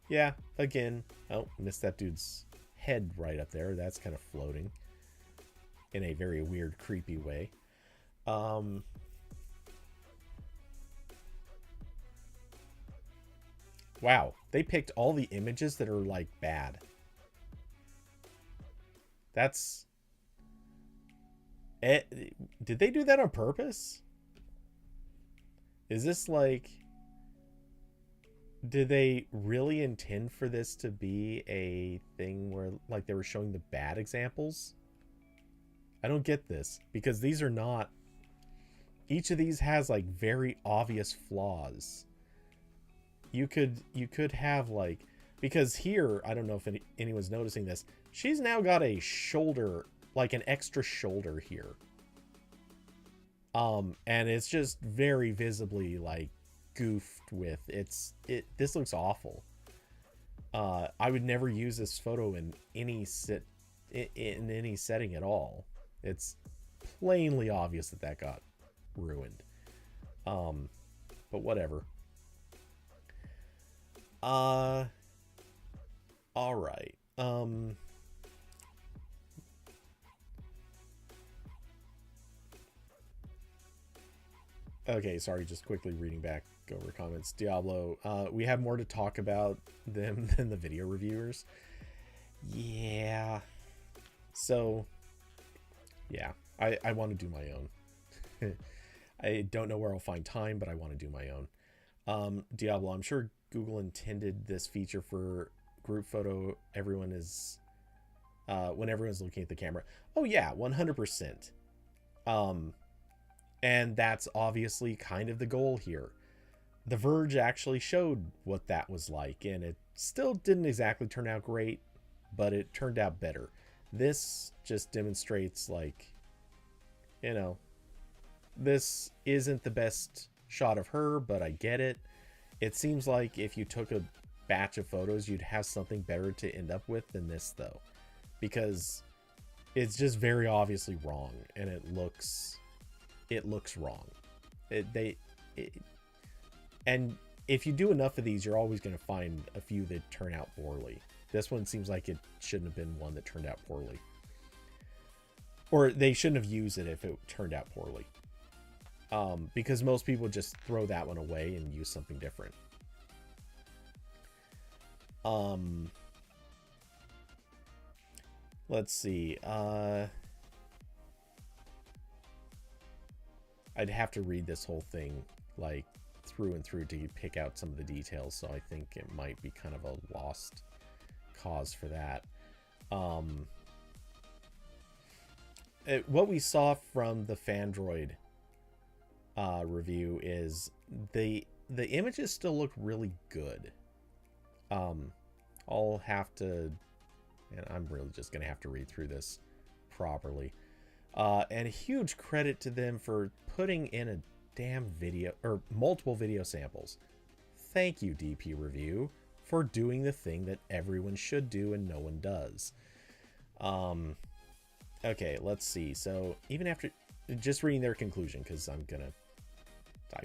Yeah, again, oh, missed that dude's head right up there. That's kind of floating in a very weird, creepy way. Wow, they picked all the images that are, like, bad. That's... Did they do that on purpose? Is this, like... Did they really intend for this to be a thing where, like, they were showing the bad examples? I don't get this, because these are not... Each of these has, like, very obvious flaws. You could have, like... Because here, I don't know if anyone's noticing this, she's now got a shoulder, like an extra shoulder here. And it's just very visibly, like, goofed with. This looks awful. I would never use this photo in any setting at all. It's plainly obvious that got ruined. but whatever. All right. Okay, sorry, just quickly reading back over comments. Diablo, we have more to talk about them than the video reviewers. Yeah. So, yeah, I want to do my own. I don't know where I'll find time, but I want to do my own. Diablo, I'm sure Google intended this feature for group photo. Everyone is, when everyone's looking at the camera. Oh yeah, 100%. And that's obviously kind of the goal here. The Verge actually showed what that was like, and it still didn't exactly turn out great, but it turned out better. This just demonstrates, like, you know, this isn't the best shot of her, but I get it. It seems like if you took a batch of photos, you'd have something better to end up with than this, though, because it's just very obviously wrong, and it looks wrong. And if you do enough of these, you're always going to find a few that turn out poorly. This one seems like it shouldn't have been one that turned out poorly, or they shouldn't have used it if it turned out poorly, because most people just throw that one away and use something different. Let's see. I'd have to read this whole thing like through and through to pick out some of the details, so I think it might be kind of a lost cause for that. What we saw from the Fandroid review is the images still look really good. I'll have to, and I'm really just gonna have to read through this properly. And a huge credit to them for putting in a damn video, or multiple video samples. Thank you, DP Review, for doing the thing that everyone should do and no one does. Okay, let's see. So even after just reading their conclusion, because I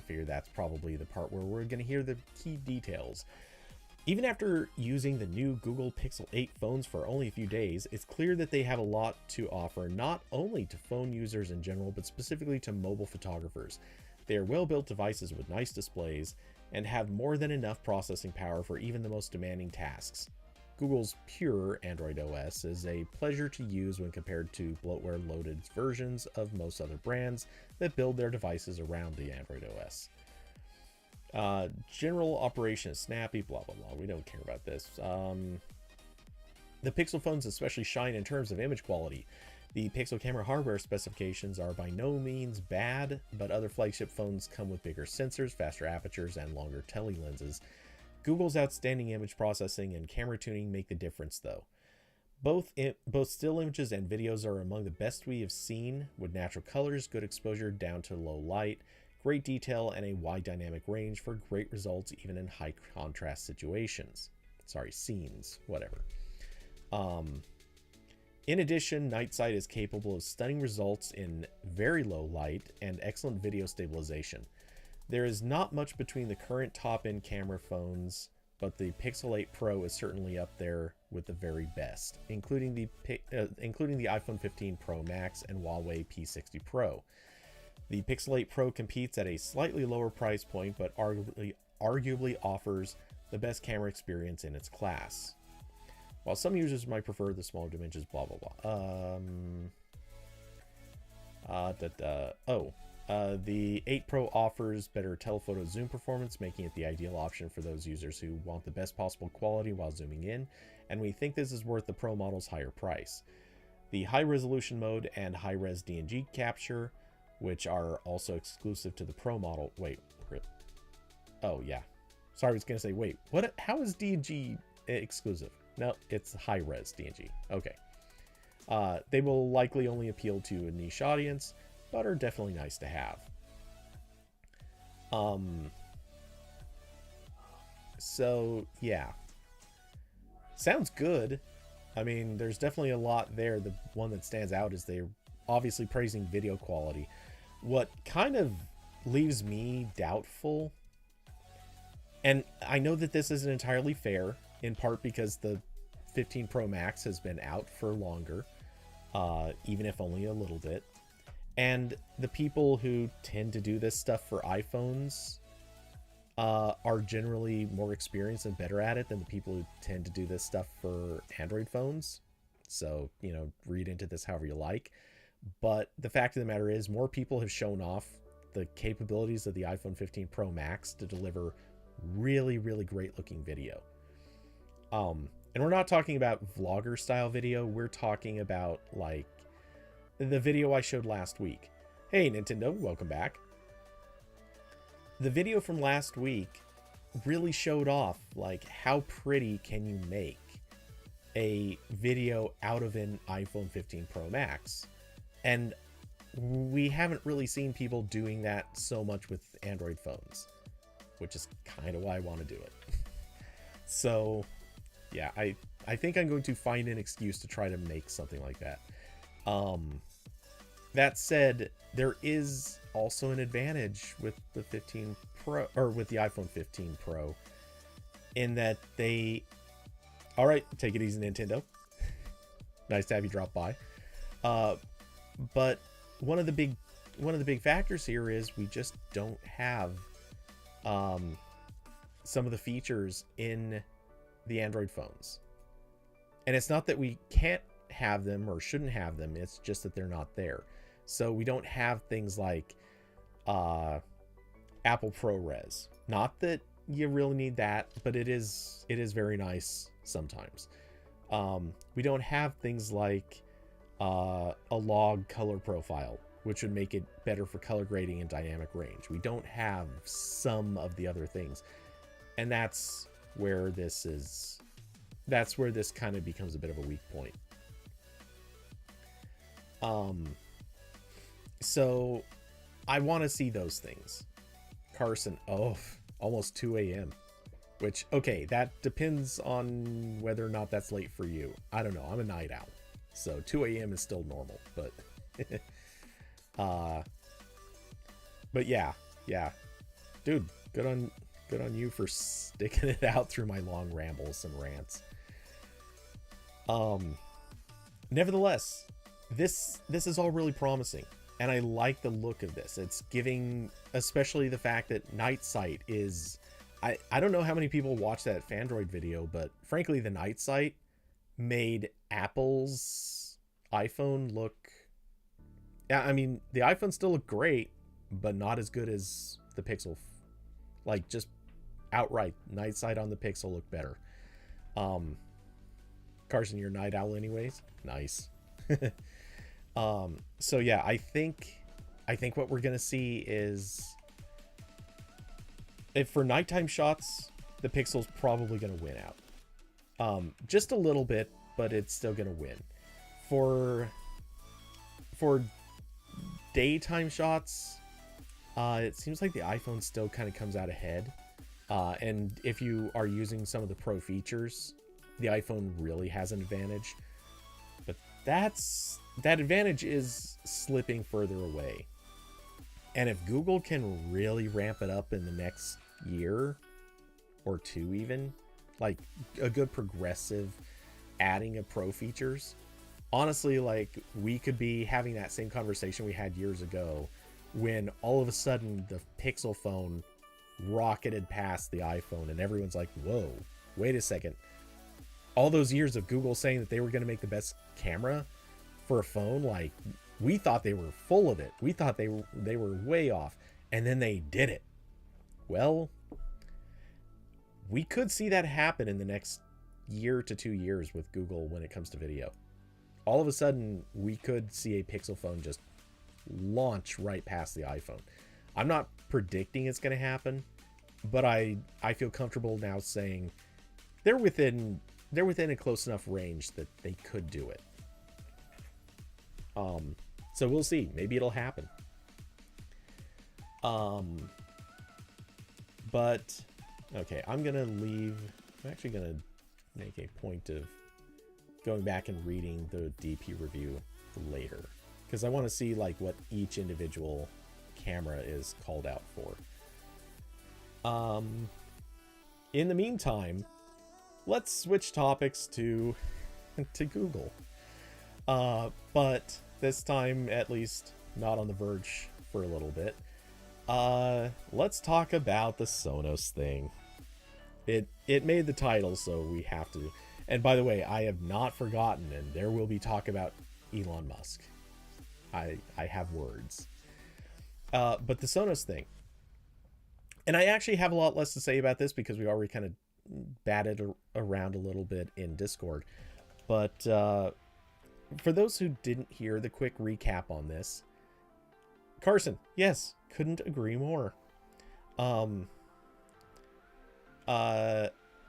figure that's probably the part where we're gonna hear the key details. Even after using the new Google Pixel 8 phones for only a few days, it's clear that they have a lot to offer, not only to phone users in general, but specifically to mobile photographers. They are well-built devices with nice displays and have more than enough processing power for even the most demanding tasks. Google's pure Android OS is a pleasure to use when compared to bloatware-loaded versions of most other brands that build their devices around the Android OS. General operation is snappy, blah blah blah. We don't care about this. The Pixel phones especially shine in terms of image quality. The Pixel camera hardware specifications are by no means bad, but other flagship phones come with bigger sensors, faster apertures, and longer tele lenses. Google's outstanding image processing and camera tuning make the difference, though. Both still images and videos are among the best we have seen, with natural colors, good exposure down to low light, great detail, and a wide dynamic range for great results even in high contrast situations. Sorry, scenes, whatever. In addition, Night Sight is capable of stunning results in very low light and excellent video stabilization. There is not much between the current top-end camera phones, but the Pixel 8 Pro is certainly up there with the very best, including the iPhone 15 Pro Max and Huawei P60 Pro. The Pixel 8 Pro competes at a slightly lower price point, but arguably offers the best camera experience in its class. While some users might prefer the smaller dimensions, blah blah blah. The 8 Pro offers better telephoto zoom performance, making it the ideal option for those users who want the best possible quality while zooming in, and we think this is worth the Pro model's higher price. The high resolution mode and high res DNG capture, which are also exclusive to the Pro model. Wait, oh yeah. Sorry, I was gonna say, wait, what? How is DNG exclusive? No, it's high res DNG. Okay. They will likely only appeal to a niche audience, but are definitely nice to have. So yeah, sounds good. I mean, there's definitely a lot there. The one that stands out is they're obviously praising video quality. What kind of leaves me doubtful And I know that this isn't entirely fair, in part because the 15 Pro Max has been out for longer, even if only a little bit. And the people who tend to do this stuff for iPhones are generally more experienced and better at it than the people who tend to do this stuff for Android phones. So, you know, read into this however you like. But the fact of the matter is, more people have shown off the capabilities of the iPhone 15 Pro Max to deliver really, really great looking video. And we're not talking about vlogger style video. We're talking about like the video I showed last week. Hey, Nintendo, welcome back. The video from last week really showed off like how pretty can you make a video out of an iPhone 15 Pro Max. And we haven't really seen people doing that so much with Android phones, which is kind of why I want to do it. So yeah, I think I'm going to find an excuse to try to make something like that. That said, there is also an advantage with the 15 Pro, or with the iPhone 15 Pro, in that they... All right, take it easy, Nintendo. Nice to have you drop by. But one of the big factors here is we just don't have some of the features in the Android phones. And it's not that we can't have them or shouldn't have them, it's just that they're not there. So we don't have things like Apple ProRes. Not that you really need that, but it is very nice sometimes. We don't have things like a log color profile, which would make it better for color grading and dynamic range. We don't have some of the other things. And that's where this kind of becomes a bit of a weak point. So I want to see those things. Carson, almost 2 a.m. Which, okay, that depends on whether or not that's late for you. I don't know. I'm a night owl. So 2 a.m. is still normal, but but yeah. Dude, good on you for sticking it out through my long rambles and rants. Nevertheless, this is all really promising, and I like the look of this. It's giving, especially the fact that Night Sight is, I don't know how many people watched that Fandroid video, but frankly, the Night Sight made Apple's iPhone look, yeah, I mean, the iPhone still looked great, but not as good as the Pixel. Like, just outright, Night Sight on the Pixel looked better. Carson, you're a night owl anyways? Nice. So yeah, I think what we're gonna see is, if for nighttime shots, the Pixel's probably gonna win out. Just a little bit, but it's still gonna win. For daytime shots, it seems like the iPhone still kind of comes out ahead. And if you are using some of the pro features, the iPhone really has an advantage. But that advantage is slipping further away. And if Google can really ramp it up in the next year or two, even like a good progressive adding of pro features, honestly, like, we could be having that same conversation we had years ago when all of a sudden the Pixel phone rocketed past the iPhone and everyone's like, whoa, wait a second. All those years of Google saying that they were going to make the best camera for a phone, like, we thought they were full of it. We thought they were way off, and then they did it. Well, we could see that happen in the next year to 2 years with Google when it comes to video. All of a sudden, we could see a Pixel phone just launch right past the iPhone. I'm not predicting it's going to happen, but I feel comfortable now saying they're within a close enough range that they could do it. So we'll see. Maybe it'll happen. But okay, I'm actually gonna make a point of going back and reading the DP review later, because I want to see like what each individual camera is called out for. in the meantime, let's switch topics to Google. But this time, at least, not on the verge for a little bit. Let's talk about the Sonos thing. It made the title, so we have to. And by the way, I have not forgotten, and there will be talk about Elon Musk. I have words. But the Sonos thing. And I actually have a lot less to say about this because we already kind of batted around a little bit in Discord. But for those who didn't hear the quick recap on this, Carson, yes, couldn't agree more.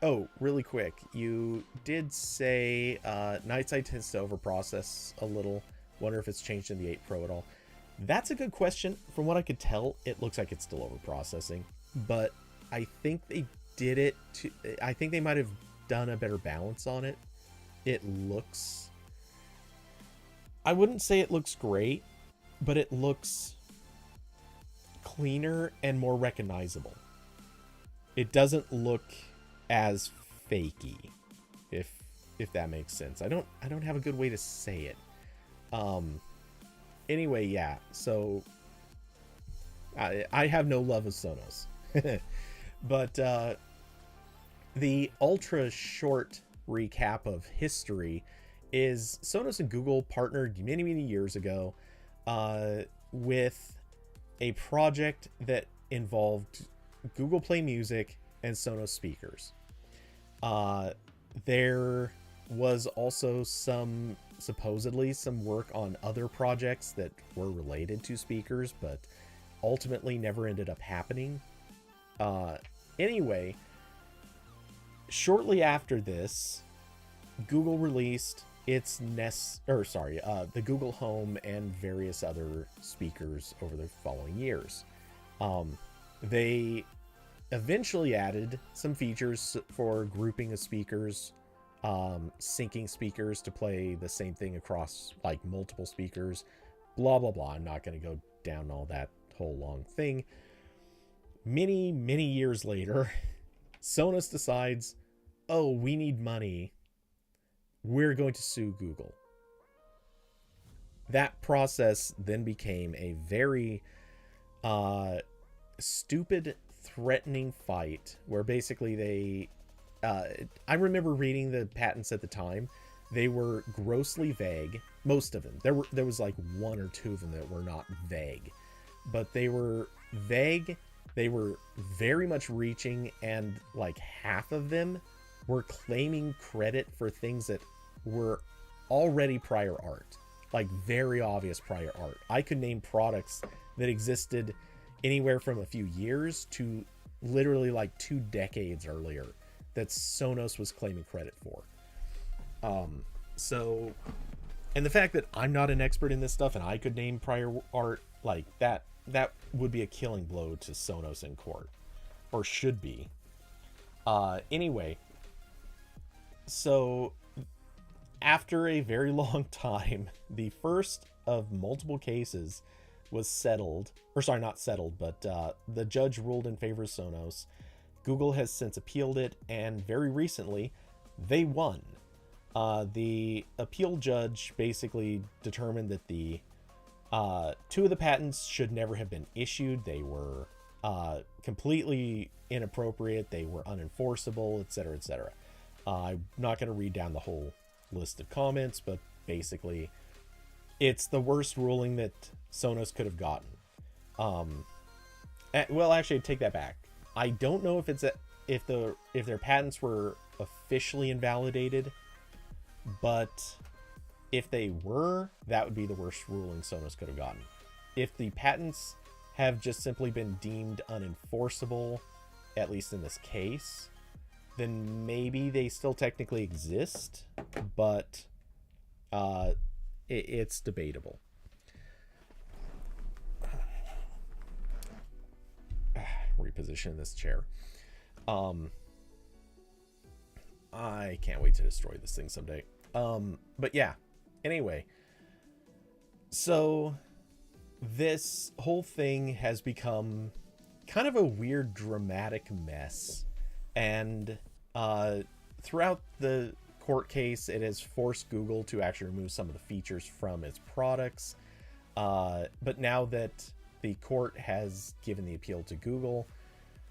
Oh, really quick, you did say Nightside tends to overprocess a little. Wonder if it's changed in the 8 Pro at all. That's a good question. From what I could tell, it looks like it's still overprocessing, but I think they did it to, I think they might have done a better balance on it. It looks, I wouldn't say it looks great, but it looks cleaner and more recognizable. It doesn't look as fakey, if that makes sense. I don't have a good way to say it. Anyway, yeah, so I have no love of Sonos. But the ultra short recap of history is Sonos and Google partnered many years ago with a project that involved Google Play Music and Sonos speakers. There was also supposedly some work on other projects that were related to speakers, but ultimately never ended up happening. Anyway, shortly after this, Google released its the Google Home and various other speakers over the following years. They eventually added some features for grouping of speakers, syncing speakers to play the same thing across like multiple speakers, blah blah blah. I'm not going to go down all that whole long thing. Many years later, Sonos decides, oh, we need money, we're going to sue Google. That process then became a very stupid, threatening fight where basically they I remember reading the patents at the time. They were grossly vague, most of them. There was like 1 or 2 of them that were not vague, but they were vague. They were very much reaching, and like half of them were claiming credit for things that were already prior art, like very obvious prior art. I could name products that existed anywhere from a few years to literally like 2 decades earlier that Sonos was claiming credit for. So, and the fact that I'm not an expert in this stuff and I could name prior art like that would be a killing blow to Sonos in court, or should be. Anyway, so after a very long time, the first of multiple cases was settled, or sorry, not settled, but the judge ruled in favor of Sonos. Google has since appealed it, and very recently, they won. The appeal judge basically determined that the 2 of the patents should never have been issued. They were completely inappropriate. They were unenforceable, etc., etc. I'm not going to read down the whole list of comments, but basically, it's the worst ruling that Sonos could have gotten. Well, actually, take that back. I don't know if if their patents were officially invalidated, but if they were, that would be the worst ruling Sonos could have gotten. If the patents have just simply been deemed unenforceable, at least in this case, then maybe they still technically exist, but it's debatable. Reposition this chair. I can't wait to destroy this thing someday. But yeah, anyway, so this whole thing has become kind of a weird dramatic mess And throughout the court case, it has forced Google to actually remove some of the features from its products. But now that the court has given the appeal to Google,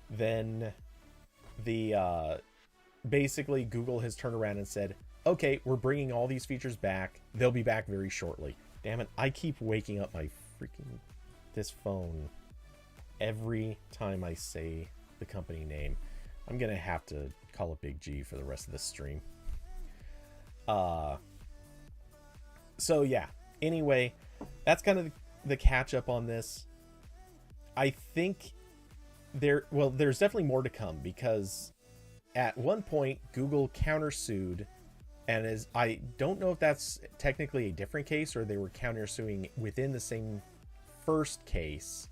then the basically Google has turned around and said, okay, we're bringing all these features back. They'll be back very shortly. Damn it, I keep waking up my freaking this phone every time I say the company name. I'm gonna have to call it Big G for the rest of this stream. So yeah, anyway, that's kind of the catch up on this. I think there's definitely more to come, because at one point Google countersued, and I don't know if that's technically a different case or they were countersuing within the same first case,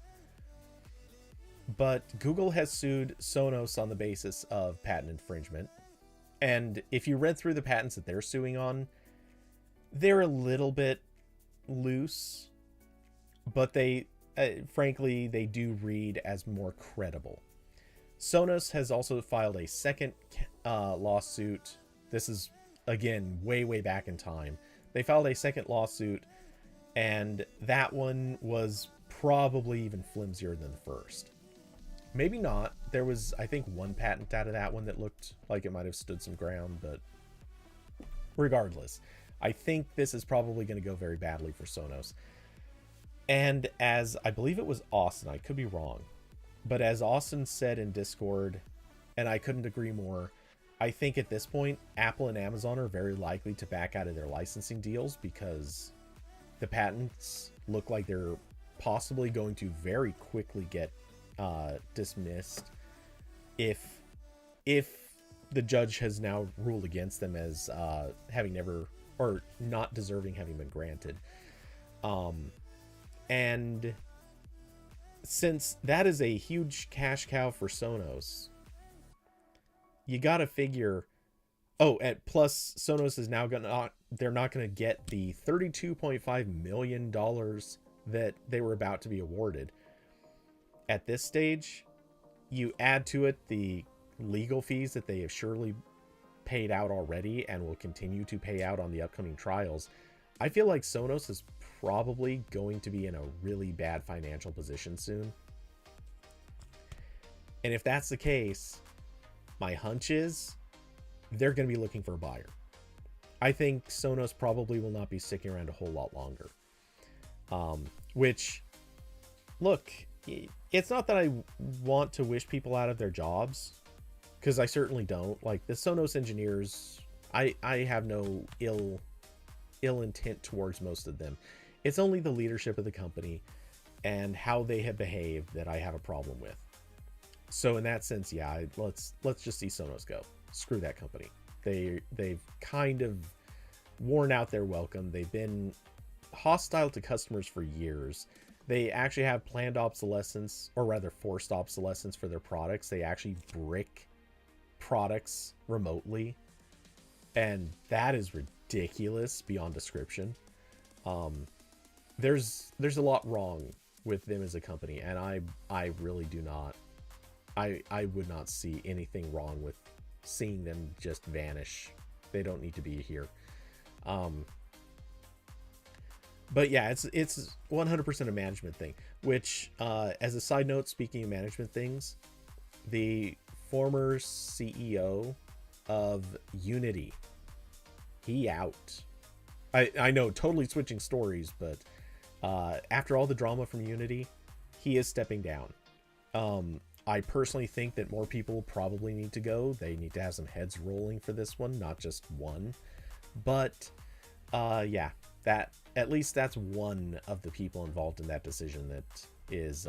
but Google has sued Sonos on the basis of patent infringement. And if you read through the patents that they're suing on, they're a little bit loose, but they frankly, they do read as more credible. Sonos has also filed a second lawsuit. This is, again, way back in time. They filed a second lawsuit, and that one was probably even flimsier than the first. Maybe not. There was, I think, one patent out of that one that looked like it might have stood some ground, but regardless, I think this is probably going to go very badly for Sonos. And as I believe it was Austin, I could be wrong, but as Austin said in Discord, and I couldn't agree more, I think at this point, Apple and Amazon are very likely to back out of their licensing deals, because the patents look like they're possibly going to very quickly get dismissed if the judge has now ruled against them as having never, or not deserving having been granted. And since that is a huge cash cow for Sonos, you gotta figure, and plus Sonos is now they're not gonna get the $32.5 million that they were about to be awarded. At this stage, you add to it the legal fees that they have surely paid out already and will continue to pay out on the upcoming trials. I feel like Sonos is probably going to be in a really bad financial position soon. And if that's the case, my hunch is they're going to be looking for a buyer. I think Sonos probably will not be sticking around a whole lot longer. Which, look, it's not that I want to wish people out of their jobs, because I certainly don't. Like, the Sonos engineers, I have no ill intent towards most of them. It's only the leadership of the company and how they have behaved that I have a problem with. So in that sense, yeah, let's just see Sonos go. Screw that company. They've kind of worn out their welcome. They've been hostile to customers for years. They actually have planned obsolescence, or rather forced obsolescence, for their products. They actually brick products remotely, and that is ridiculous beyond description. There's a lot wrong with them as a company, and I really do not. I would not see anything wrong with seeing them just vanish. They don't need to be here. But yeah, it's 100% a management thing, which, as a side note, speaking of management things, the former CEO of Unity, he out. I know, totally switching stories, but after all the drama from Unity, he is stepping down. I personally think that more people probably need to go. They need to have some heads rolling for this one, not just one. But yeah, that, at least that's one of the people involved in that decision that is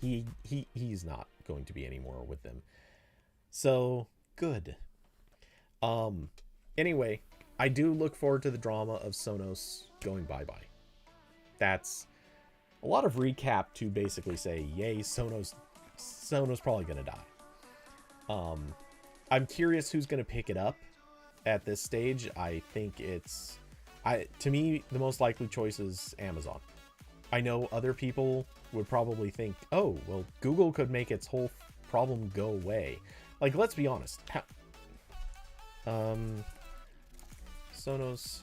he's not going to be anymore with them. So good. Anyway, I do look forward to the drama of Sonos going bye-bye. That's a lot of recap to basically say, yay, Sonos probably gonna die. I'm curious who's gonna pick it up at this stage. I think to me, the most likely choice is Amazon. I know other people would probably think, oh, well, Google could make its whole problem go away. Like, let's be honest. Sonos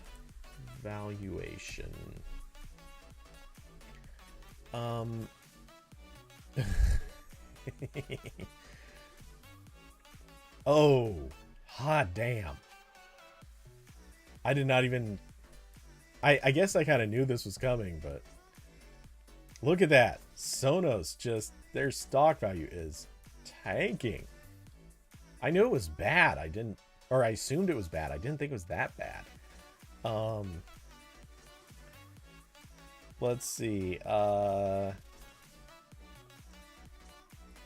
valuation. Oh, hot damn. I did not even... I guess I kind of knew this was coming, but... Look at that. Sonos just... Their stock value is tanking. I knew it was bad. I didn't... Or I assumed it was bad. I didn't think it was that bad. Let's see.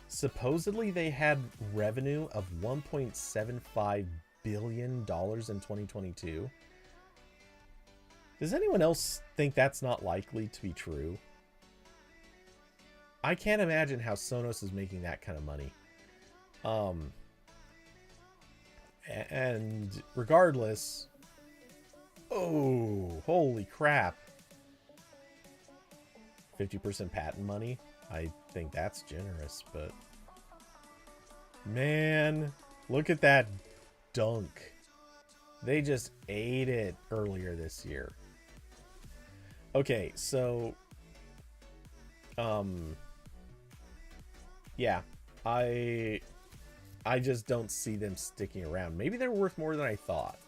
Supposedly they had revenue of $1.75 billion in 2022. Does anyone else think that's not likely to be true? I can't imagine how Sonos is making that kind of money. And regardless... Oh, holy crap. 50% patent money? I think that's generous, but... Man, look at that dunk. They just ate it earlier this year. Okay, so... Yeah, I just don't see them sticking around. Maybe they're worth more than I thought.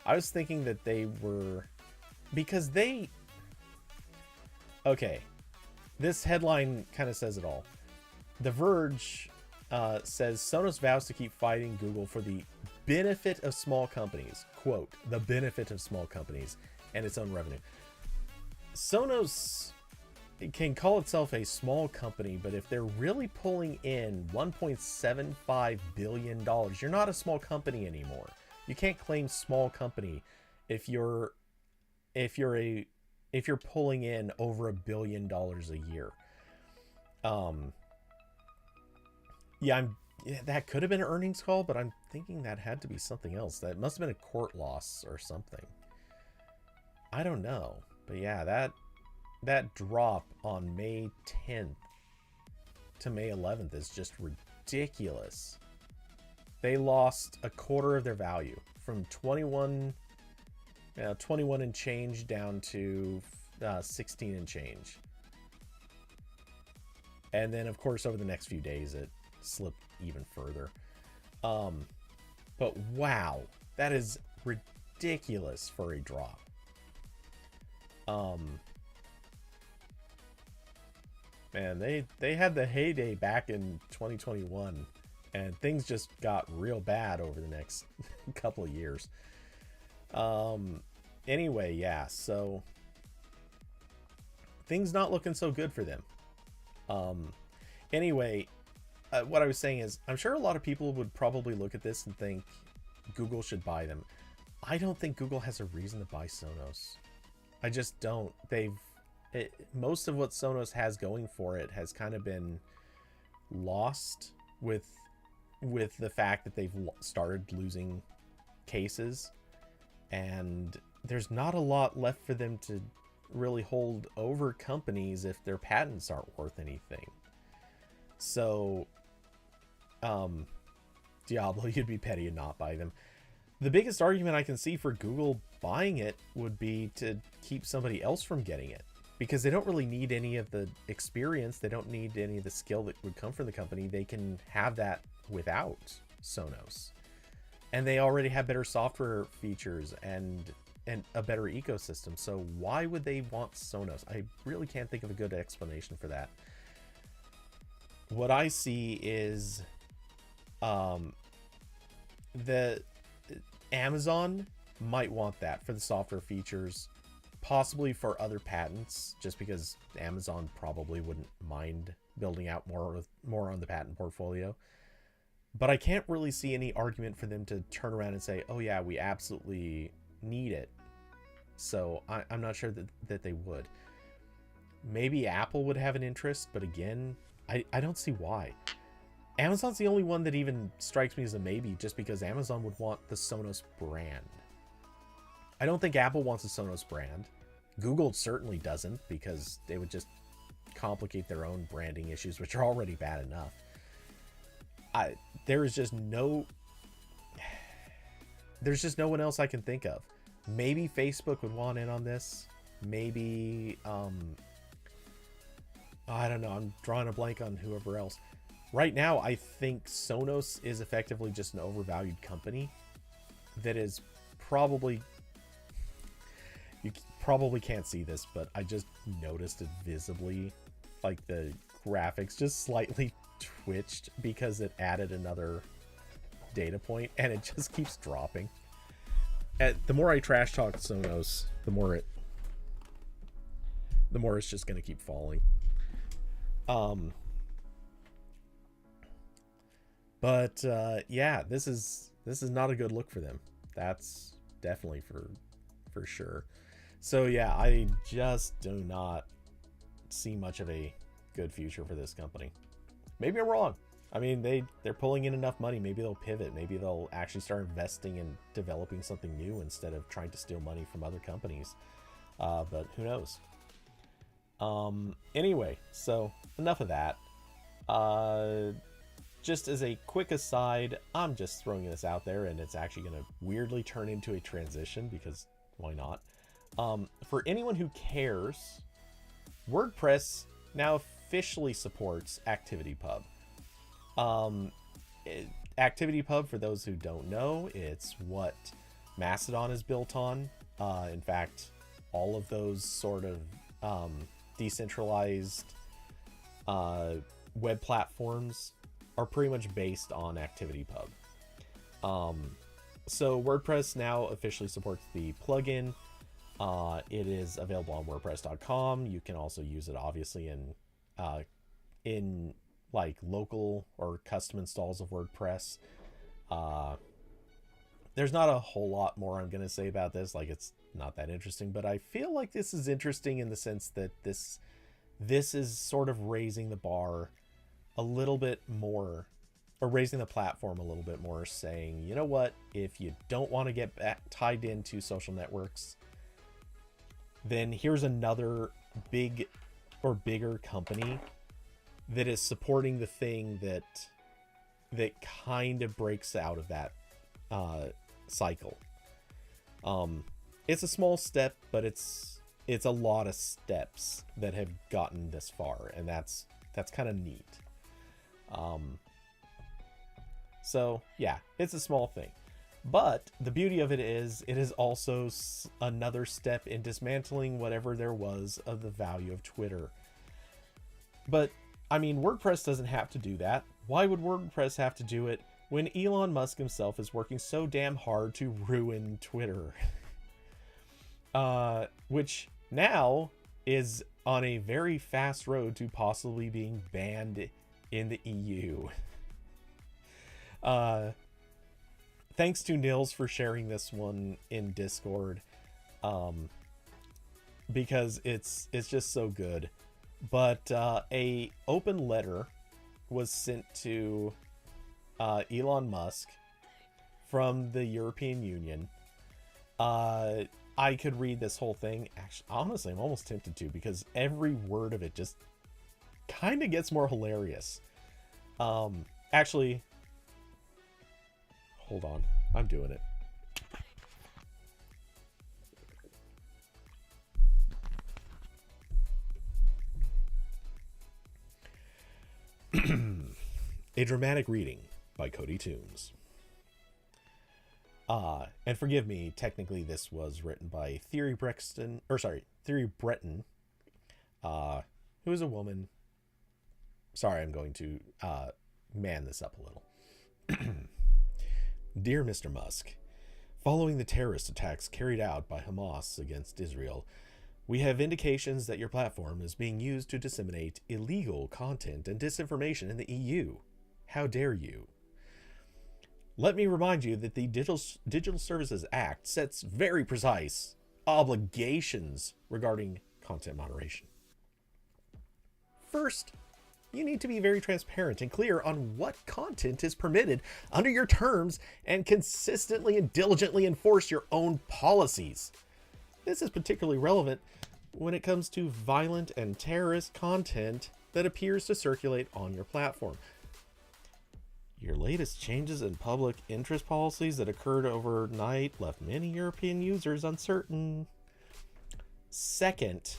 I was thinking that they were... Because they... Okay. This headline kind of says it all. The Verge says Sonos vows to keep fighting Google for the benefit of small companies. Quote, the benefit of small companies and its own revenue. Sonos can call itself a small company, but if they're really pulling in $1.75 billion, you're not a small company anymore. You can't claim small company if you're pulling in over $1 billion a year. Yeah, that could have been an earnings call, but I'm thinking that had to be something else. That must have been a court loss or something. I don't know, but yeah, that drop on May 10th to May 11th is just ridiculous. They lost a quarter of their value from 21 and change down to 16 and change. And then, of course, over the next few days, it slipped even further. But wow, that is ridiculous for a drop. Man, they had the heyday back in 2021, and things just got real bad over the next couple of years. Anyway, yeah, so things not looking so good for them. Anyway, what I was saying is, I'm sure a lot of people would probably look at this and think Google should buy them. I don't think Google has a reason to buy Sonos. I just don't. Most of what Sonos has going for it has kind of been lost with the fact that they've started losing cases, and there's not a lot left for them to really hold over companies if their patents aren't worth anything. So, Diablo, you'd be petty and not buy them. The biggest argument I can see for Google buying it would be to keep somebody else from getting it, because they don't really need any of the experience. They don't need any of the skill that would come from the company. They can have that without Sonos, and they already have better software features and a better ecosystem. So why would they want Sonos? I really can't think of a good explanation for that. What I see is the Amazon might want that for the software features, possibly for other patents, just because Amazon probably wouldn't mind building out more on the patent portfolio. But I can't really see any argument for them to turn around and say, oh yeah, we absolutely need it. So I'm not sure that they would. Maybe Apple would have an interest, but again, I don't see why. Amazon's the only one that even strikes me as a maybe, just because Amazon would want the Sonos brand. I don't think Apple wants a Sonos brand. Google certainly doesn't, because they would just complicate their own branding issues, which are already bad enough. there is just no, there's just no one else I can think of. Maybe Facebook would want in on this. Maybe, I don't know. I'm drawing a blank on whoever else. Right now, I think Sonos is effectively just an overvalued company that is probably, you probably can't see this, but I just noticed it visibly. Like the graphics just slightly twitched because it added another data point, and it just keeps dropping. The more I trash talk Sonos, the more it's just going to keep falling. But yeah, this is not a good look for them. That's definitely for sure. So yeah, I just do not see much of a good future for this company. Maybe I'm wrong. I mean, they're pulling in enough money. Maybe they'll pivot. Maybe they'll actually start investing in developing something new instead of trying to steal money from other companies. But who knows? Anyway, so enough of that. Just as a quick aside, I'm just throwing this out there, and it's actually going to weirdly turn into a transition because why not? For anyone who cares, WordPress now officially supports ActivityPub. ActivityPub, for those who don't know, it's what Mastodon is built on. In fact, all of those sort of decentralized web platforms are pretty much based on ActivityPub. So WordPress now officially supports the plugin. It is available on WordPress.com. You can also use it obviously in like local or custom installs of WordPress. There's not a whole lot more I'm going to say about this. Like, it's not that interesting, but I feel like this is interesting in the sense that this is sort of raising the bar a little bit more, or raising the platform a little bit more, saying, you know what, if you don't want to get tied into social networks, then here's another big or bigger company that is supporting the thing that kind of breaks out of that cycle. It's a small step, but it's a lot of steps that have gotten this far, and that's kind of neat. So yeah, it's a small thing, but the beauty of it is also another step in dismantling whatever there was of the value of Twitter. But I mean, WordPress doesn't have to do that. Why would WordPress have to do it when Elon Musk himself is working so damn hard to ruin Twitter? Which now is on a very fast road to possibly being banned in the EU. Thanks to Nils for sharing this one in Discord, because it's just so good. But a open letter was sent to Elon Musk from the European Union. I could read this whole thing. Actually, honestly, I'm almost tempted to, because every word of it just kind of gets more hilarious. Actually, hold on. I'm doing it. A dramatic reading by Cody Toombs. And forgive me, technically this was written by Thierry Breton, who is a woman. Sorry, I'm going to man this up a little. Dear Mr. Musk, following the terrorist attacks carried out by Hamas against Israel, we have indications that your platform is being used to disseminate illegal content and disinformation in the EU. How dare you? Let me remind you that the Digital Services Act sets very precise obligations regarding content moderation. First, you need to be very transparent and clear on what content is permitted under your terms and consistently and diligently enforce your own policies. This is particularly relevant when it comes to violent and terrorist content that appears to circulate on your platform. Your latest changes in public interest policies that occurred overnight left many European users uncertain. Second,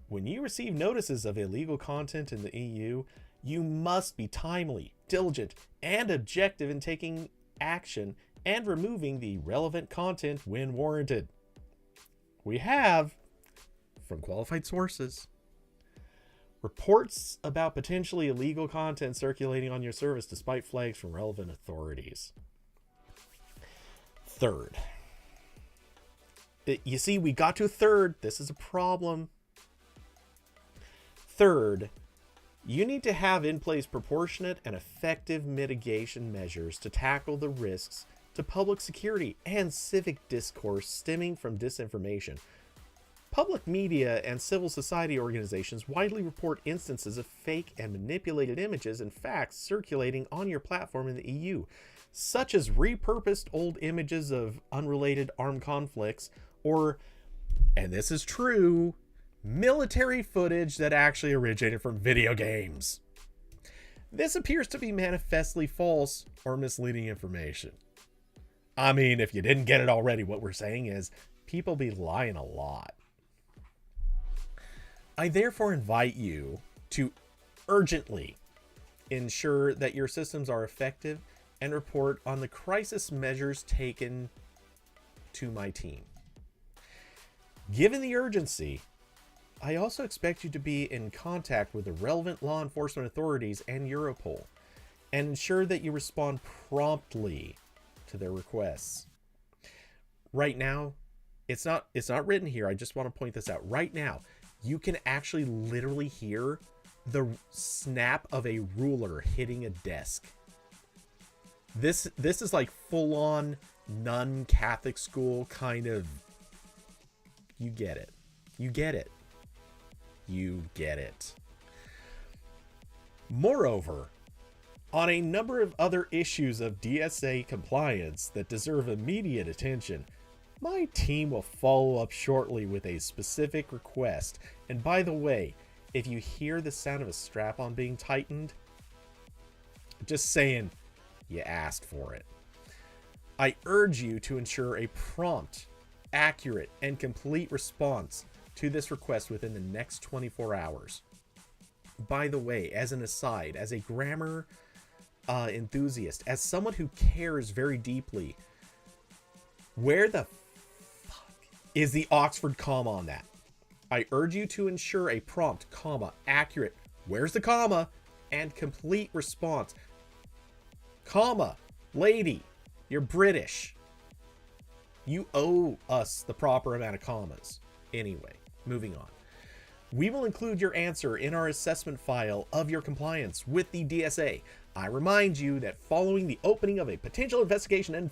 when you receive notices of illegal content in the EU, you must be timely, diligent, and objective in taking action and removing the relevant content when warranted. We have, from qualified sources, reports about potentially illegal content circulating on your service despite flags from relevant authorities. Third, you see, we got to third. This is a problem. Third, you need to have in place proportionate and effective mitigation measures to tackle the risks to public security and civic discourse stemming from disinformation. Public media and civil society organizations widely report instances of fake and manipulated images and facts circulating on your platform in the EU, such as repurposed old images of unrelated armed conflicts or, and this is true, military footage that actually originated from video games. This appears to be manifestly false or misleading information. I mean, if you didn't get it already, what we're saying is people be lying a lot. I therefore invite you to urgently ensure that your systems are effective and report on the crisis measures taken to my team. Given the urgency, I also expect you to be in contact with the relevant law enforcement authorities and Europol and ensure that you respond promptly to their requests. Right now, it's not written here. I just want to point this out. Right now, you can actually literally hear the snap of a ruler hitting a desk. This is like full-on nun Catholic school kind of. You get it. You get it. You get it. Moreover, on a number of other issues of DSA compliance that deserve immediate attention, my team will follow up shortly with a specific request. And by the way, if you hear the sound of a strap-on being tightened, just saying, you asked for it. I urge you to ensure a prompt, accurate, and complete response to this request within the next 24 hours. By the way, as an aside, as a grammar enthusiast, as someone who cares very deeply, where the fuck is the Oxford comma on that? I urge you to ensure a prompt, comma, accurate, where's the comma, and complete response. Comma, lady, you're British. You owe us the proper amount of commas. Anyway, moving on. We will include your answer in our assessment file of your compliance with the DSA. I remind you that following the opening of a potential investigation and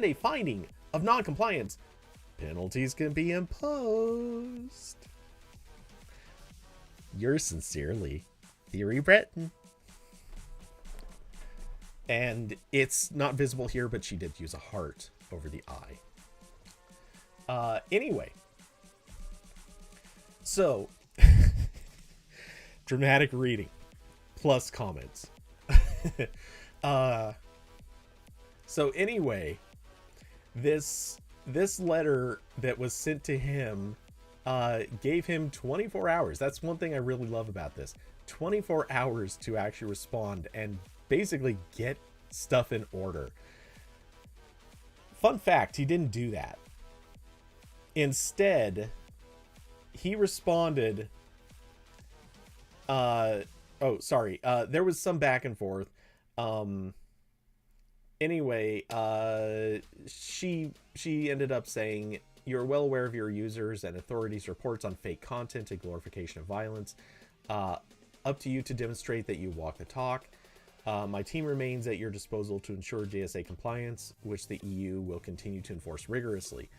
a finding of non-compliance, penalties can be imposed. Yours sincerely, Theory Breton. And it's not visible here, but she did use a heart over the I. Anyway. So, dramatic reading plus comments. So anyway, this letter that was sent to him gave him 24 hours. That's one thing I really love about this. 24 hours to actually respond and basically get stuff in order. Fun fact, he didn't do that. Instead, he responded, there was some back and forth. Anyway, she ended up saying, you're well aware of your users and authorities' reports on fake content and glorification of violence. Up to you to demonstrate that you walk the talk. My team remains at your disposal to ensure DSA compliance, which the EU will continue to enforce rigorously.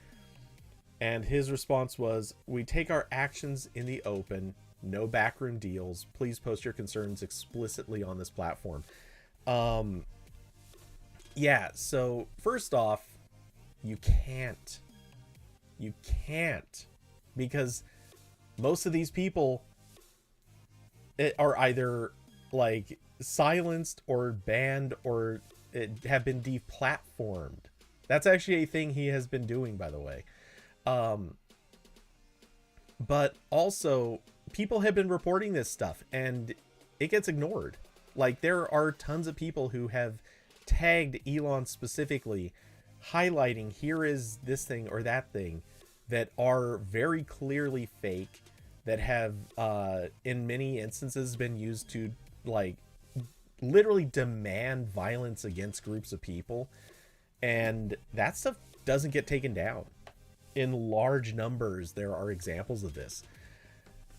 And his response was, we take our actions in the open, no backroom deals. Please post your concerns explicitly on this platform. Yeah, so first off, you can't. You can't. Because most of these people are either like silenced or banned or have been deplatformed. That's actually a thing he has been doing, by the way. But also, people have been reporting this stuff, and it gets ignored. Like, there are tons of people who have tagged Elon specifically, highlighting here is this thing or that thing that are very clearly fake, that have, in many instances, been used to, like, literally demand violence against groups of people. And that stuff doesn't get taken down. In large numbers, there are examples of this.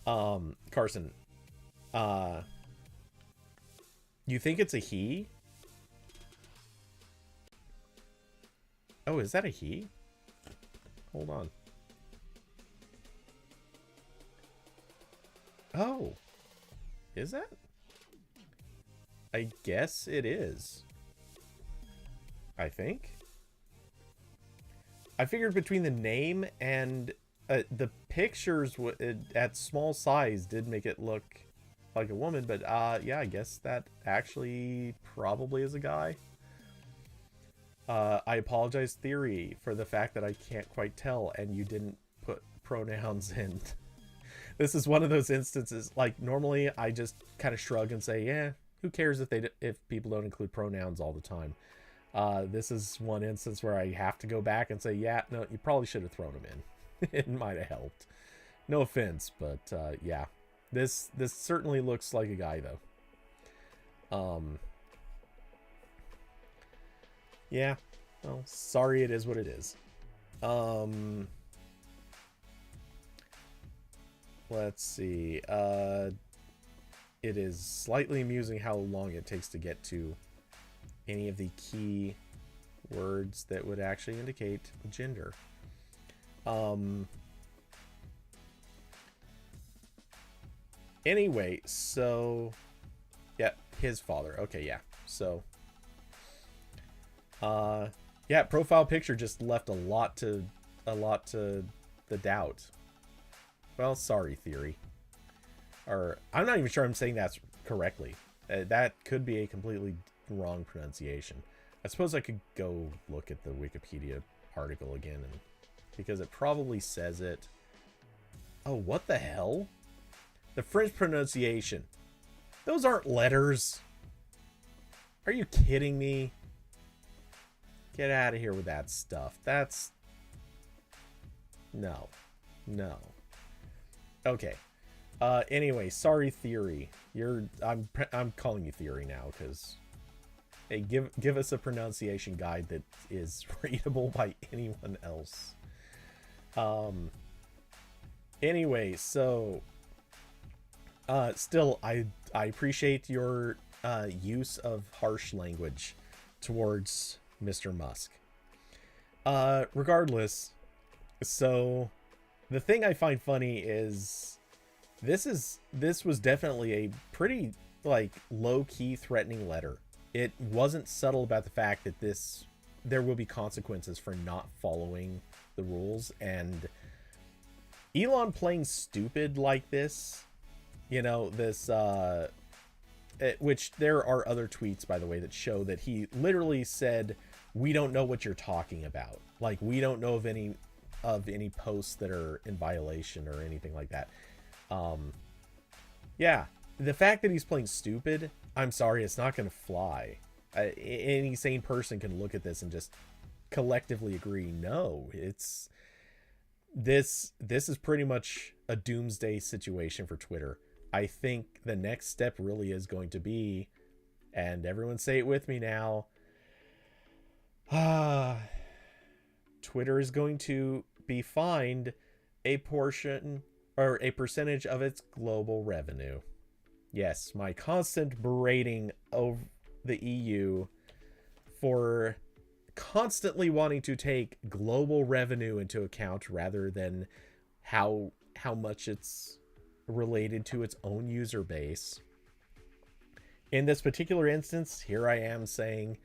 Carson, you think it's a he? Oh, is that a he? Hold on. Oh, is that? I guess it is. I think. I figured between the name and the pictures at small size did make it look like a woman, but yeah, I guess that actually probably is a guy. I apologize, Theory, for the fact that I can't quite tell and you didn't put pronouns in. This is one of those instances, like, normally I just kind of shrug and say, yeah, who cares if people don't include pronouns all the time. This is one instance where I have to go back and say, yeah, no, you probably should have thrown them in. It might have helped. No offense, but yeah, this certainly looks like a guy, though. Yeah, well, sorry, it is what it is. Let's see. It is slightly amusing how long it takes to get to any of the key words that would actually indicate gender. Anyway, so yeah, his father. Okay, yeah. So yeah, profile picture just left a lot to the doubt. Well, sorry, Theory. Or I'm not even sure I'm saying that correctly. That could be a completely wrong pronunciation. I suppose I could go look at the Wikipedia article again, and because it probably says it. Oh, what the hell? The French pronunciation. Those aren't letters. Are you kidding me? Get out of here with that stuff. That's... No. No. Okay. Anyway, sorry, Theory. I'm calling you Theory now, because... Hey, give us a pronunciation guide that is readable by anyone else. Anyway, so... still, I appreciate your use of harsh language towards Mr. Musk. Regardless, so the thing I find funny is this was definitely a pretty, like, low-key threatening letter. It wasn't subtle about the fact that there will be consequences for not following the rules, and Elon playing stupid like this, you know, this which there are other tweets, by the way, that show that he literally said, we don't know what you're talking about. Like, we don't know of any posts that are in violation or anything like that. Yeah, the fact that he's playing stupid, I'm sorry, it's not going to fly. Any sane person can look at this and just collectively agree, no, this is pretty much a doomsday situation for Twitter. I think the next step really is going to be, and everyone say it with me now, Twitter is going to be fined a portion or a percentage of its global revenue. Yes, my constant berating of the EU for constantly wanting to take global revenue into account rather than how much it's related to its own user base. In this particular instance, here I am saying,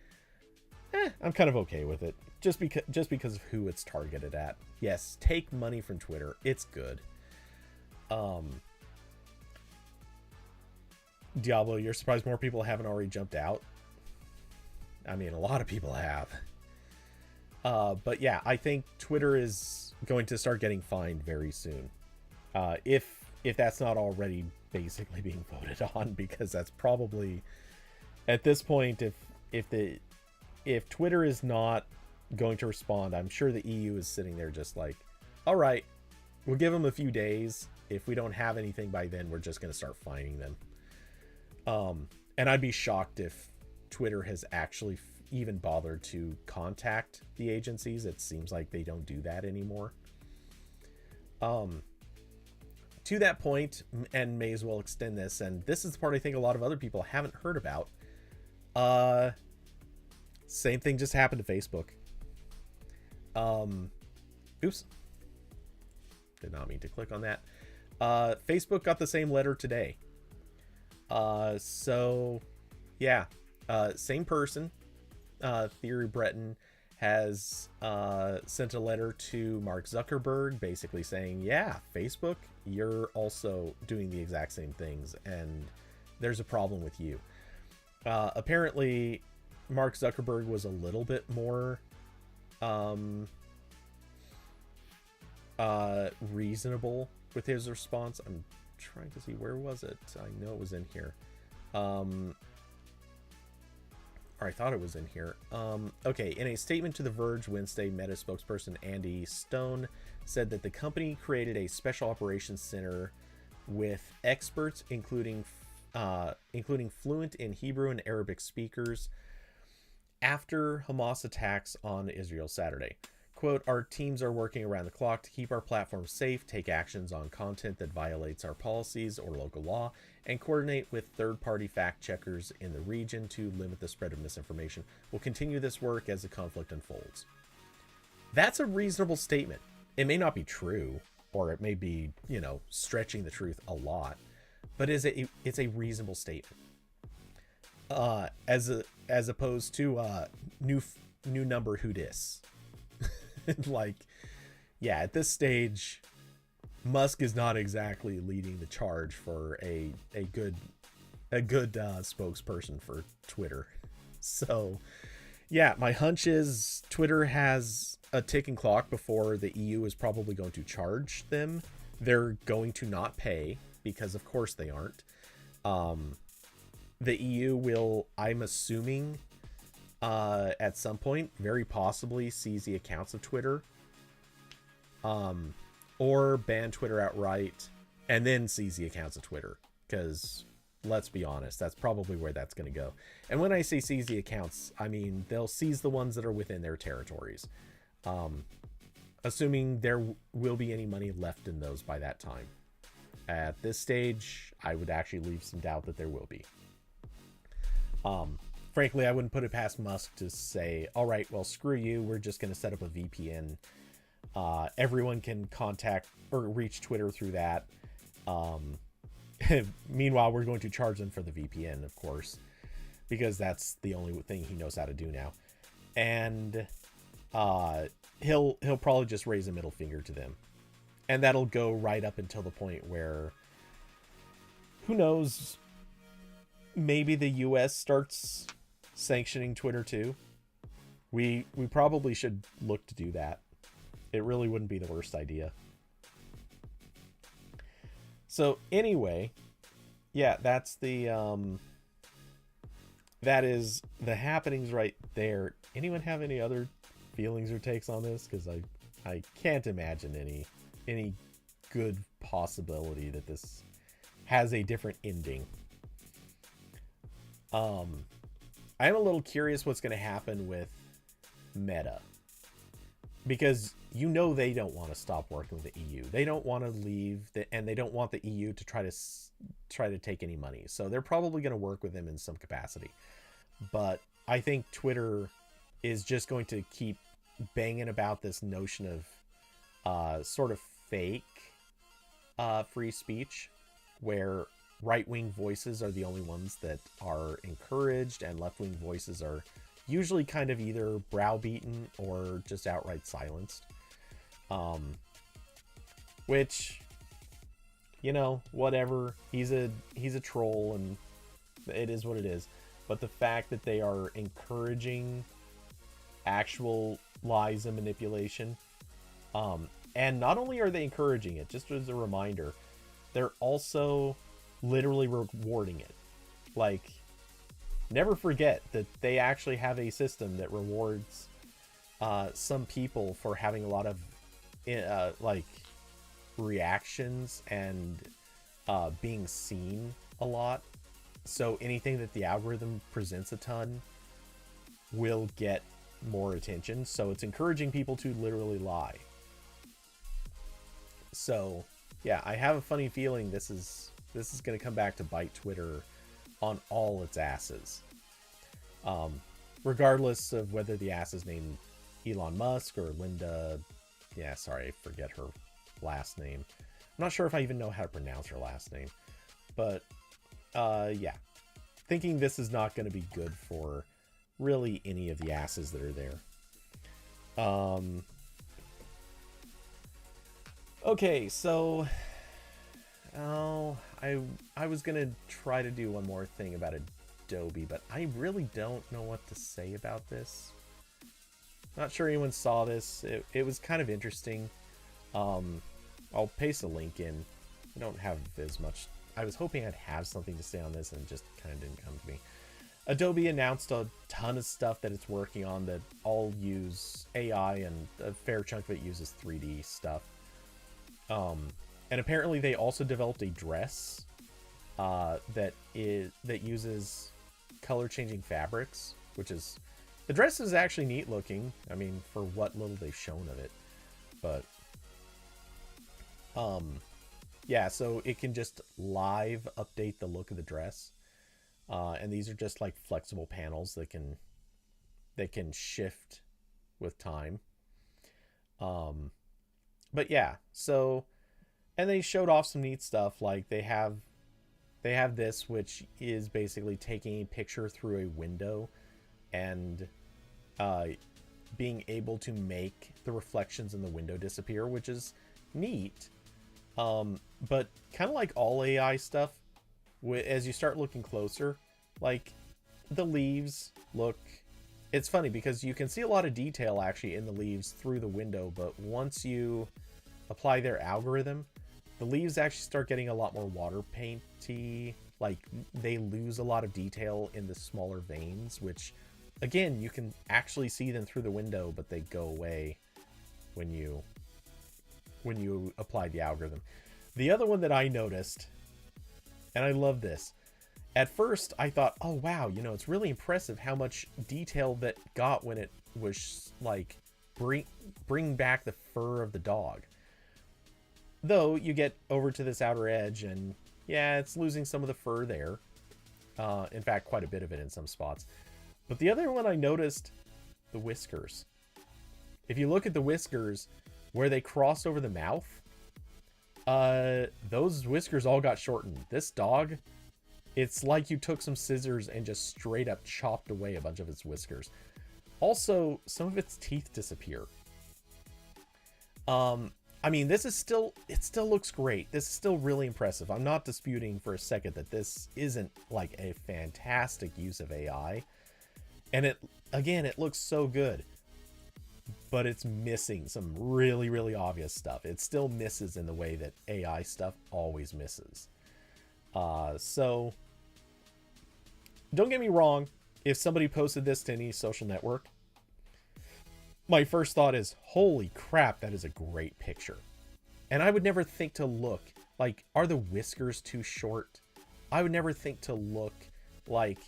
I'm kind of okay with it, just because of who it's targeted at. Yes, take money from Twitter. It's good. Diablo, you're surprised more people haven't already jumped out? I mean, a lot of people have. But yeah, I think Twitter is going to start getting fined very soon. If that's not already basically being voted on, because that's probably at this point, if Twitter is not going to respond, I'm sure the EU is sitting there just like, all right, we'll give them a few days. If we don't have anything by then, we're just going to start fining them. And I'd be shocked if Twitter has actually even bothered to contact the agencies. It seems like they don't do that anymore. To that point, and may as well extend this, and this is the part I think a lot of other people haven't heard about. Same thing just happened to Facebook. Oops. Did not mean to click on that. Facebook got the same letter today. So yeah, same person, Thierry Breton, has sent a letter to Mark Zuckerberg basically saying, yeah, Facebook, you're also doing the exact same things and there's a problem with you. Apparently Mark Zuckerberg was a little bit more reasonable with his response. I'm trying to see, where was it? I know it was in here. Or I thought it was in here. Okay, in a statement to The Verge Wednesday, Meta spokesperson Andy Stone said that the company created a special operations center with experts, including fluent in Hebrew and Arabic speakers, after Hamas attacks on Israel Saturday. Quote, our teams are working around the clock to keep our platform safe, take actions on content that violates our policies or local law, and coordinate with third-party fact-checkers in the region to limit the spread of misinformation. We'll continue this work as the conflict unfolds. That's a reasonable statement. It may not be true, or it may be, stretching the truth a lot, but it's a reasonable statement. As opposed to new number who dis. Like, yeah, at this stage, Musk is not exactly leading the charge for a good spokesperson for Twitter. So, yeah, my hunch is Twitter has a ticking clock before the EU is probably going to charge them. They're going to not pay because, of course, they aren't. The EU will, I'm assuming, at some point, very possibly seize the accounts of Twitter, or ban Twitter outright, and then seize the accounts of Twitter. Because, let's be honest, that's probably where that's going to go. And when I say seize the accounts, I mean they'll seize the ones that are within their territories, assuming there will be any money left in those by that time. At this stage, I would actually leave some doubt that there will be. Frankly, I wouldn't put it past Musk to say, all right, well, screw you. We're just going to set up a VPN. Everyone can contact or reach Twitter through that. Meanwhile, we're going to charge them for the VPN, of course, because that's the only thing he knows how to do now. And he'll probably just raise a middle finger to them. And that'll go right up until the point where, who knows, maybe the US starts sanctioning Twitter too. We probably should look to do that. It really wouldn't be the worst idea. So anyway, yeah, that's the that is the happenings right there. Anyone have any other feelings or takes on this? Because I can't imagine any good possibility that this has a different ending. I'm a little curious what's going to happen with Meta, because they don't want to stop working with the EU. They don't want to leave, and they don't want the EU to try to take any money. So they're probably going to work with them in some capacity. But I think Twitter is just going to keep banging about this notion of sort of fake free speech, where right-wing voices are the only ones that are encouraged, and left-wing voices are usually kind of either browbeaten or just outright silenced. Which, whatever. He's a troll, and It is what it is. But the fact that they are encouraging actual lies and manipulation, and not only are they encouraging it, just as a reminder, they're also literally rewarding it. Like, never forget that they actually have a system that rewards some people for having a lot of like reactions and being seen a lot. So anything that the algorithm presents a ton will get more attention. So it's encouraging people to literally lie. So yeah, I have a funny feeling this is going to come back to bite Twitter on all its asses. Regardless of whether the ass is named Elon Musk or Linda. Yeah, sorry, I forget her last name. I'm not sure if I even know how to pronounce her last name. But yeah, thinking this is not going to be good for really any of the asses that are there. Okay, so I was gonna try to do one more thing about Adobe, but I really don't know what to say about this. Not sure anyone saw this. It was kind of interesting. I'll paste a link in. I don't have as much. I was hoping I'd have something to say on this, and it just kind of didn't come to me. Adobe announced a ton of stuff that it's working on that all use AI, and a fair chunk of it uses 3D stuff. And apparently they also developed a dress that uses color changing fabrics, which is, the dress is actually neat looking. I mean, for what little they've shown of it, but yeah, so it can just live update the look of the dress. And these are just like flexible panels that can shift with time. But yeah, so, and they showed off some neat stuff. Like they have this, which is basically taking a picture through a window and being able to make the reflections in the window disappear, which is neat. But kind of like all AI stuff, as you start looking closer, like the leaves look, it's funny because you can see a lot of detail actually in the leaves through the window, but once you apply their algorithm, the leaves actually start getting a lot more water painty. Like they lose a lot of detail in the smaller veins, which again, you can actually see them through the window, but they go away when you apply the algorithm. The other one that I noticed, and I love this, at first I thought, oh wow, it's really impressive how much detail that got when it was like bring back the fur of the dog. Though you get over to this outer edge and yeah, it's losing some of the fur there. In fact, quite a bit of it in some spots. But the other one I noticed, the whiskers. If you look at the whiskers where they cross over the mouth, those whiskers all got shortened. This dog, it's like you took some scissors and just straight up chopped away a bunch of its whiskers. Also, some of its teeth disappear. I mean, it still looks great. This is still really impressive. I'm not disputing for a second that this isn't like a fantastic use of AI. And it looks so good. But it's missing some really, really obvious stuff. It still misses in the way that AI stuff always misses. So, don't get me wrong. If somebody posted this to any social network, my first thought is, holy crap, that is a great picture. And I would never think to look, like, are the whiskers too short? I would never think to look like,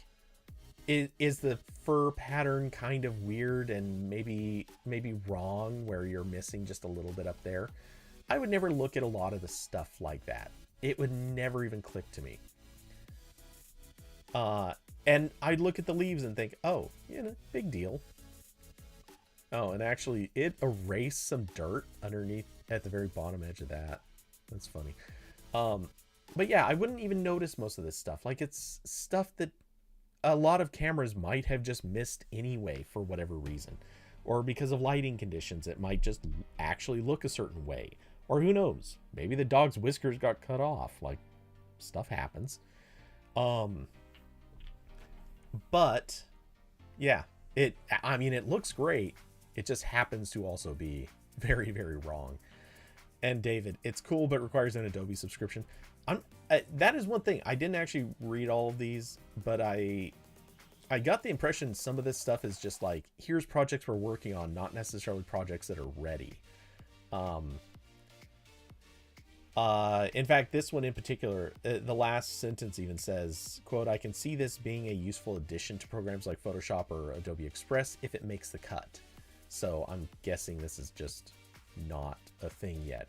is the fur pattern kind of weird and maybe wrong where you're missing just a little bit up there? I would never look at a lot of the stuff like that. It would never even click to me. And I'd look at the leaves and think, oh, big deal. Oh, and actually it erased some dirt underneath at the very bottom edge of that. That's funny. But yeah, I wouldn't even notice most of this stuff. Like, it's stuff that a lot of cameras might have just missed anyway for whatever reason. Or because of lighting conditions, it might just actually look a certain way. Or who knows? Maybe the dog's whiskers got cut off. Like, stuff happens. But yeah, I mean, it looks great. It just happens to also be very, very wrong. And David, it's cool, but requires an Adobe subscription. That is one thing. I didn't actually read all of these, but I got the impression some of this stuff is just like, here's projects we're working on, not necessarily projects that are ready. In fact, this one in particular, the last sentence even says, quote, "I can see this being a useful addition to programs like Photoshop or Adobe Express if it makes the cut." So I'm guessing this is just not a thing yet.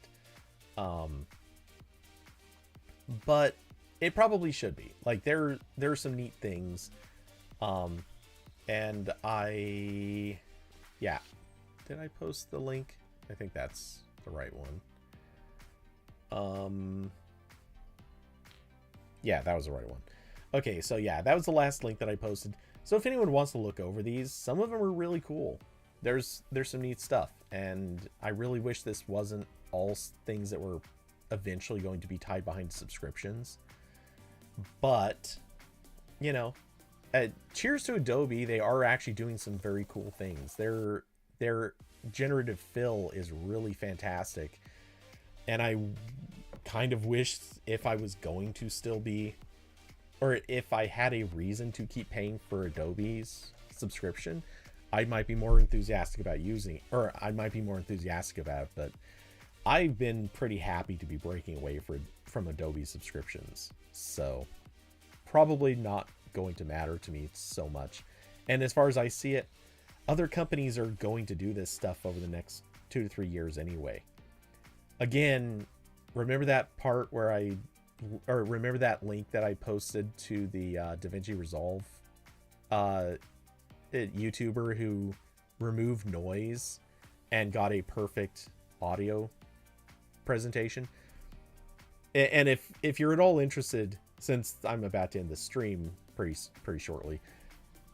But it probably should be. Like, there are some neat things. And yeah. Did I post the link? I think that's the right one. Yeah, that was the right one. Okay, so yeah, that was the last link that I posted. So if anyone wants to look over these, some of them are really cool. There's some neat stuff, and I really wish this wasn't all things that were eventually going to be tied behind subscriptions. But, you know, cheers to Adobe. They are actually doing some very cool things. Their generative fill is really fantastic. And I kind of wish if I was going to still be, or if I had a reason to keep paying for Adobe's subscription, I might be more enthusiastic about using, or I might be more enthusiastic about, but I've been pretty happy to be breaking away from Adobe subscriptions. So probably not going to matter to me so much. And as far as I see it, other companies are going to do this stuff over the next 2 to 3 years anyway. Again, remember that part where remember that link that I posted to the DaVinci Resolve YouTuber who removed noise and got a perfect audio presentation? And if you're at all interested, since I'm about to end the stream pretty shortly,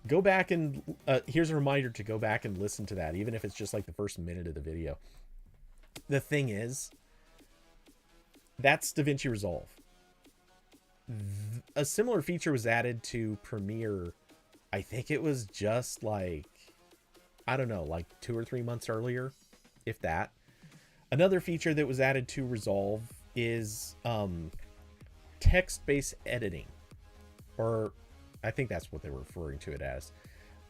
go back and here's a reminder to go back and listen to that, even if it's just like the first minute of the video. The thing is, that's DaVinci Resolve. A similar feature was added to Premiere. I think it was just like, I don't know, like 2 or 3 months earlier, if that. Another feature that was added to Resolve is text-based editing, or I think that's what they were referring to it as,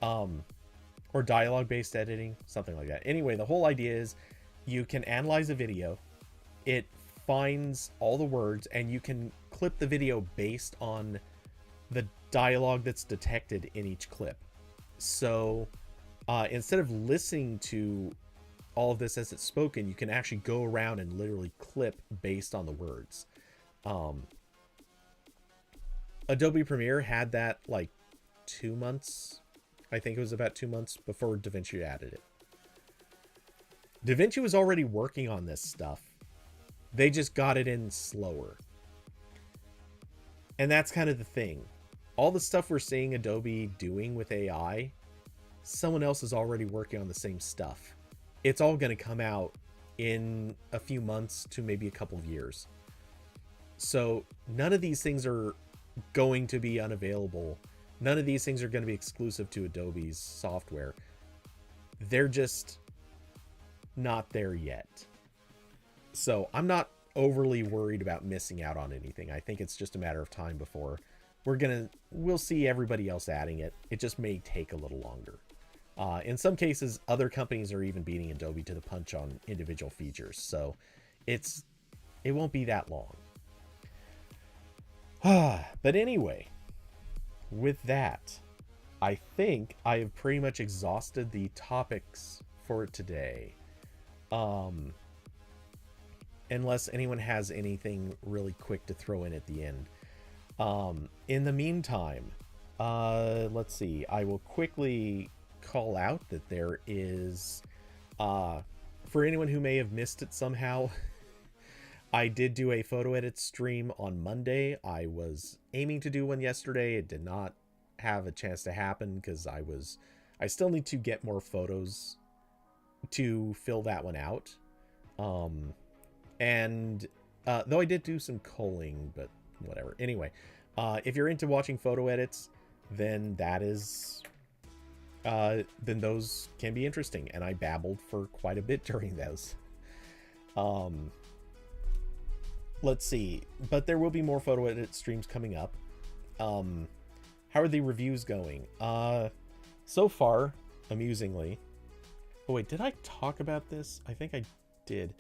or dialogue-based editing, something like that. Anyway, the whole idea is you can analyze a video, it finds all the words, and you can clip the video based on the dialogue that's detected in each clip. So instead of listening to all of this as it's spoken, you can actually go around and literally clip based on the words. Adobe Premiere had that like 2 months. I think it was about 2 months before DaVinci added it. DaVinci was already working on this stuff. They just got it in slower. And that's kind of the thing. All the stuff we're seeing Adobe doing with AI, someone else is already working on the same stuff. It's all going to come out in a few months to maybe a couple of years. So none of these things are going to be unavailable. None of these things are going to be exclusive to Adobe's software. They're just not there yet. So I'm not overly worried about missing out on anything. I think it's just a matter of time before we'll see everybody else adding it. It just may take a little longer. In some cases, other companies are even beating Adobe to the punch on individual features. So it won't be that long. But anyway, with that, I think I have pretty much exhausted the topics for today. Unless anyone has anything really quick to throw in at the end. In the meantime, let's see. I will quickly call out that there is, for anyone who may have missed it somehow, I did do a photo edit stream on Monday. I was aiming to do one yesterday. It did not have a chance to happen because I still need to get more photos to fill that one out. And though I did do some culling, but whatever. Anyway, if you're into watching photo edits, then that is then those can be interesting, and I babbled for quite a bit during those. Let's see, but there will be more photo edit streams coming up. How are the reviews going? So far, amusingly. Oh wait, did I talk about this? I think I did.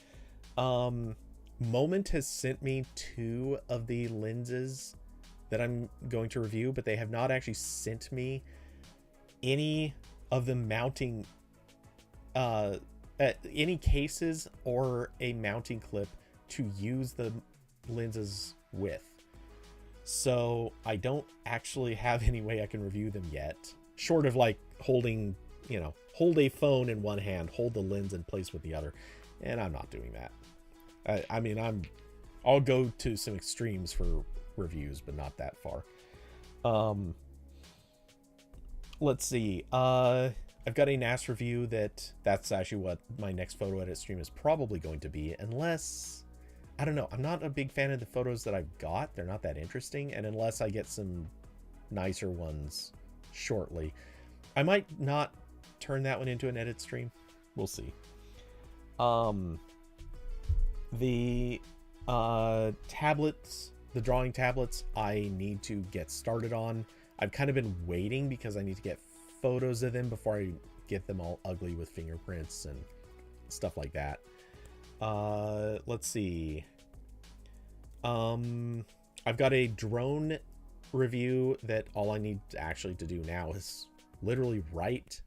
Moment has sent me 2 of the lenses that I'm going to review, but they have not actually sent me any of the mounting, any cases or a mounting clip to use the lenses with. So I don't actually have any way I can review them yet, short of like holding, you know, hold a phone in one hand, hold the lens in place with the other, and I'm not doing that. I mean, I'll go to some extremes for reviews, but not that far. Let's see. I've got a NAS review that's actually what my next photo edit stream is probably going to be, unless, I don't know, I'm not a big fan of the photos that I've got. They're not that interesting, and unless I get some nicer ones shortly, I might not turn that one into an edit stream. We'll see. The tablets, the drawing tablets, I need to get started on. I've kind of been waiting because I need to get photos of them before I get them all ugly with fingerprints and stuff like that. Let's see. I've got a drone review that all I need actually to do now is literally write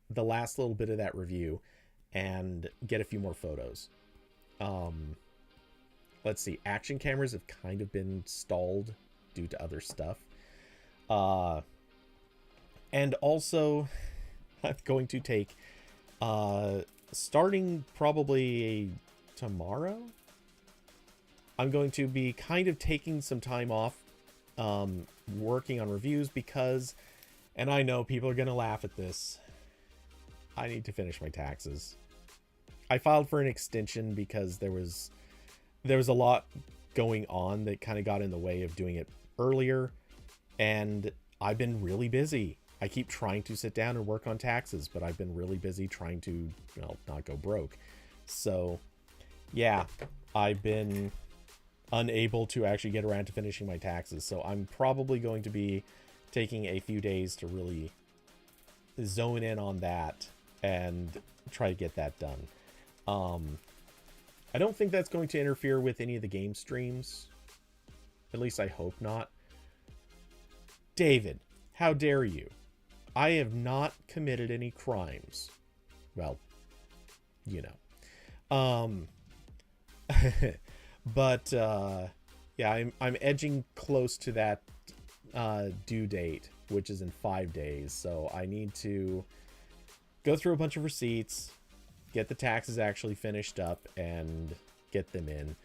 the last little bit of that review and get a few more photos. Let's see. Action cameras have kind of been stalled due to other stuff. And also I'm going to take, starting probably tomorrow, I'm going to be kind of taking some time off, working on reviews because, and I know people are going to laugh at this, I need to finish my taxes. I filed for an extension because there was a lot going on that kind of got in the way of doing it earlier, and I've been really busy. I keep trying to sit down and work on taxes, but I've been really busy trying to, well, not go broke. So yeah, I've been unable to actually get around to finishing my taxes. So I'm probably going to be taking a few days to really zone in on that and try to get that done. I don't think that's going to interfere with any of the game streams. At least I hope not. David, how dare you? I have not committed any crimes. Well, you know. But yeah, I'm edging close to that due date, which is in 5 days. So I need to go through a bunch of receipts, get the taxes actually finished up, and get them in.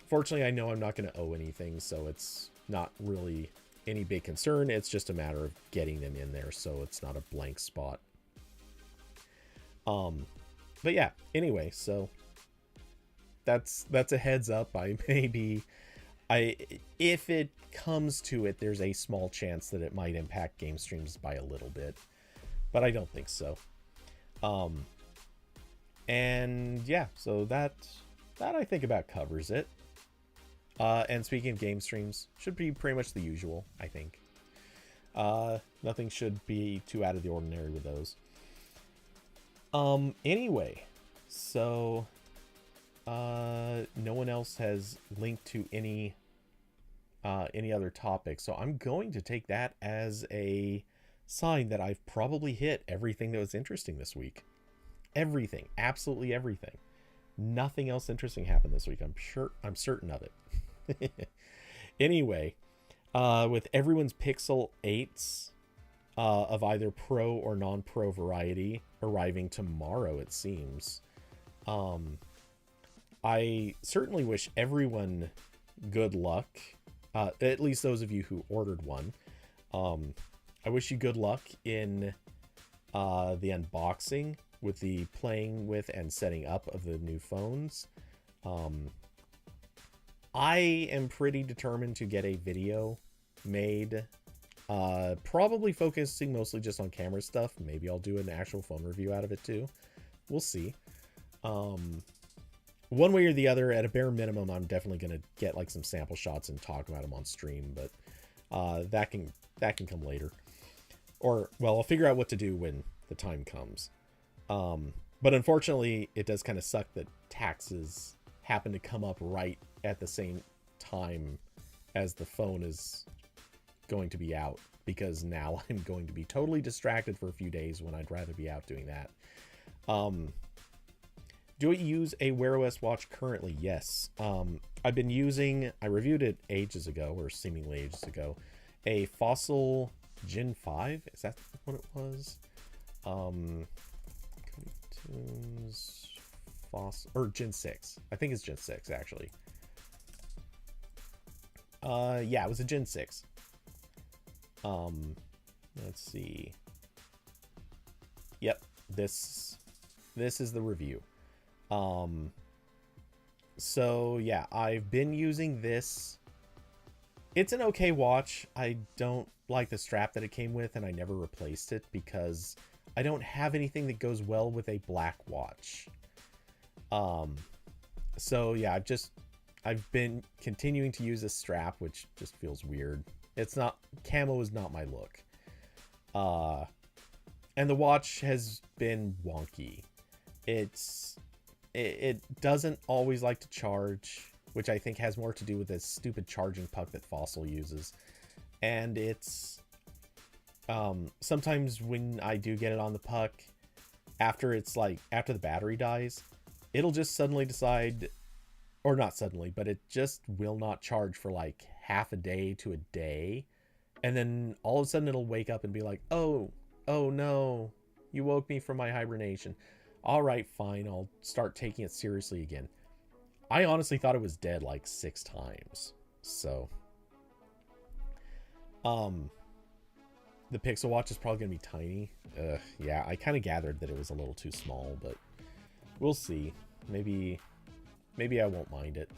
Fortunately, I know I'm not going to owe anything, so it's not really any big concern. It's just a matter of getting them in there, so it's not a blank spot. But yeah, anyway, so that's a heads up. If it comes to it, there's a small chance that it might impact game streams by a little bit, but I don't think so. And yeah, so that I think about covers it. And speaking of game streams, should be pretty much the usual, I think. Nothing should be too out of the ordinary with those. Anyway, so no one else has linked to any other topic, so I'm going to take that as a sign that I've probably hit everything that was interesting this week. Everything, absolutely everything. Nothing else interesting happened this week. I'm certain of it. Anyway, with everyone's Pixel 8s of either pro or non-pro variety arriving tomorrow, it seems, I certainly wish everyone good luck, at least those of you who ordered one. I wish you good luck in the unboxing with the playing with and setting up of the new phones. I am pretty determined to get a video made Probably focusing mostly just on camera stuff. Maybe I'll do an actual phone review out of it too. We'll see. One way or the other, at a bare minimum, I'm definitely gonna get like some sample shots and talk about them on stream, but that can come later. Or, well, I'll figure out what to do when the time comes. But unfortunately, it does kind of suck that taxes happen to come up right at the same time as the phone is going to be out, because now I'm going to be totally distracted for a few days when I'd rather be out doing that. Do I use a Wear OS watch currently? Yes. I've been using, I reviewed it ages ago, or seemingly ages ago, a Fossil Gen 5. Is that what it was? Fossil, or Gen 6. I think it's Gen 6, actually. Yeah, it was a Gen 6. Let's see. Yep, this is the review. So yeah, I've been using this. It's an okay watch. I don't like the strap that it came with, and I never replaced it because I don't have anything that goes well with a black watch. So yeah, I've been continuing to use this strap, which just feels weird. It's not, camo is not my look. And the watch has been wonky. It doesn't always like to charge, which I think has more to do with this stupid charging puck that Fossil uses. And it's sometimes when I do get it on the puck, after the battery dies, it'll just suddenly decide, or not suddenly, but it just will not charge for like half a day to a day. And then all of a sudden it'll wake up and be like, oh no, you woke me from my hibernation. All right, fine, I'll start taking it seriously again. I honestly thought it was dead like 6 times. So, the Pixel Watch is probably going to be tiny. Yeah, I kind of gathered that it was a little too small, but we'll see. Maybe I won't mind it.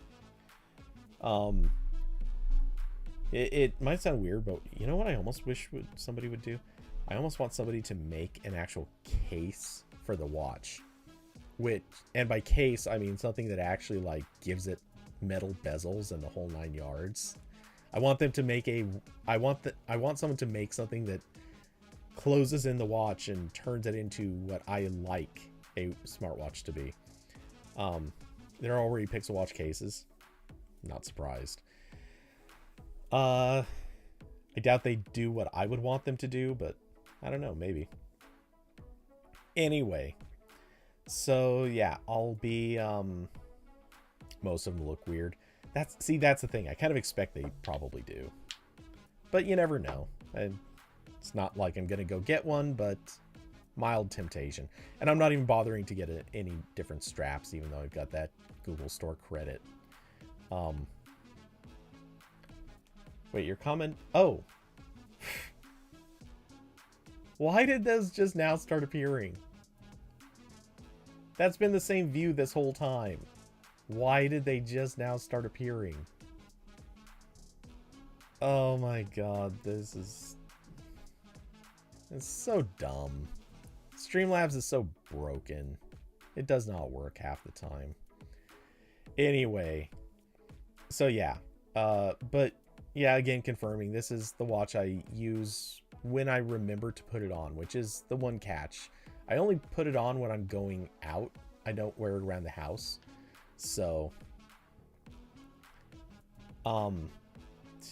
It might sound weird, but you know what I almost wish somebody would do? I almost want somebody to make an actual case for the watch. And by case, I mean something that actually like gives it metal bezels and the whole 9 yards. I want them to make I want someone to make something that closes in the watch and turns it into what I like a smartwatch to be. There are already Pixel Watch cases. Not surprised. I doubt they do what I would want them to do, but I don't know, maybe. Anyway, so yeah, I'll be most of them look weird. That's the thing. I kind of expect they probably do, but you never know. It's not like I'm gonna go get one, but mild temptation. And I'm not even bothering to get any different straps, even though I've got that Google Store credit. Wait, your comment? Oh. Why did those just now start appearing? That's been the same view this whole time. Why did they just now start appearing? Oh my god, it's so dumb. Streamlabs is so broken. It does not work half the time. Anyway, so yeah. But yeah, again, confirming this is the watch I use when I remember to put it on, which is the one catch. I only put it on when I'm going out. I don't wear it around the house. So,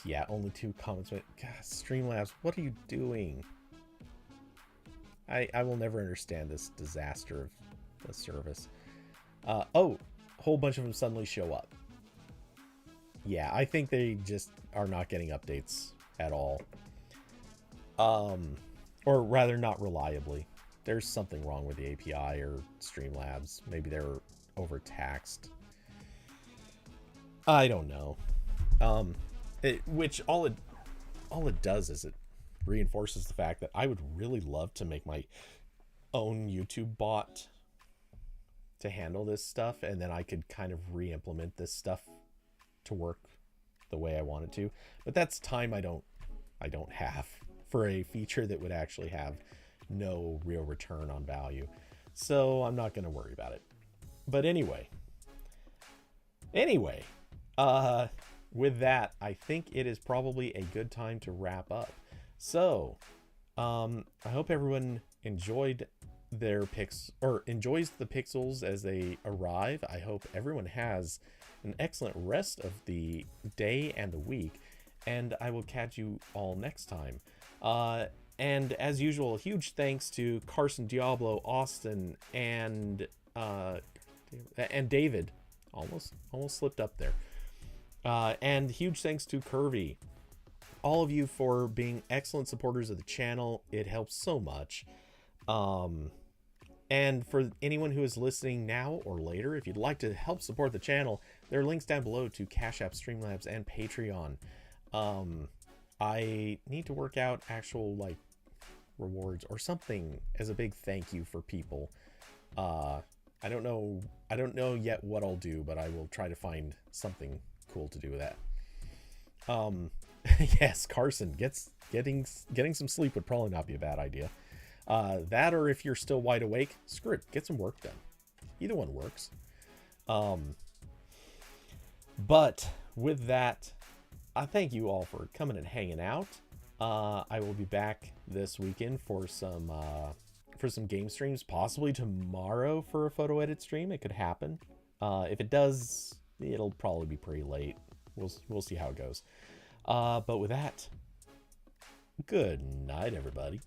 yeah, only 2 comments. But God, Streamlabs, what are you doing? I will never understand this disaster of the service. Oh, a whole bunch of them suddenly show up. Yeah, I think they just are not getting updates at all. Or rather, not reliably. There's something wrong with the API or Streamlabs. Maybe they're overtaxed. I don't know. Which all it does is it reinforces the fact that I would really love to make my own YouTube bot to handle this stuff, and then I could kind of re-implement this stuff to work the way I want it to. But that's time I don't have. for a feature that would actually have no real return on value. So I'm not going to worry about it. But anyway, with that, I think it is probably a good time to wrap up. So, I hope everyone enjoys the pixels as they arrive. I hope everyone has an excellent rest of the day and the week, and I will catch you all next time. And as usual, huge thanks to Carson, Diablo, Austin, and David. Almost slipped up there. And huge thanks to Curvy. All of you for being excellent supporters of the channel. It helps so much. And for anyone who is listening now or later, if you'd like to help support the channel, there are links down below to Cash App, Streamlabs, and Patreon. I need to work out actual like rewards or something as a big thank you for people. I don't know yet what I'll do, but I will try to find something cool to do with that. Yes, Carson, getting some sleep would probably not be a bad idea. That, or if you're still wide awake, screw it, get some work done. Either one works. But with that, I thank you all for coming and hanging out. I will be back this weekend for some game streams, possibly tomorrow for a photo edit stream. It could happen. If it does, it'll probably be pretty late. We'll see how it goes. But with that, good night, everybody.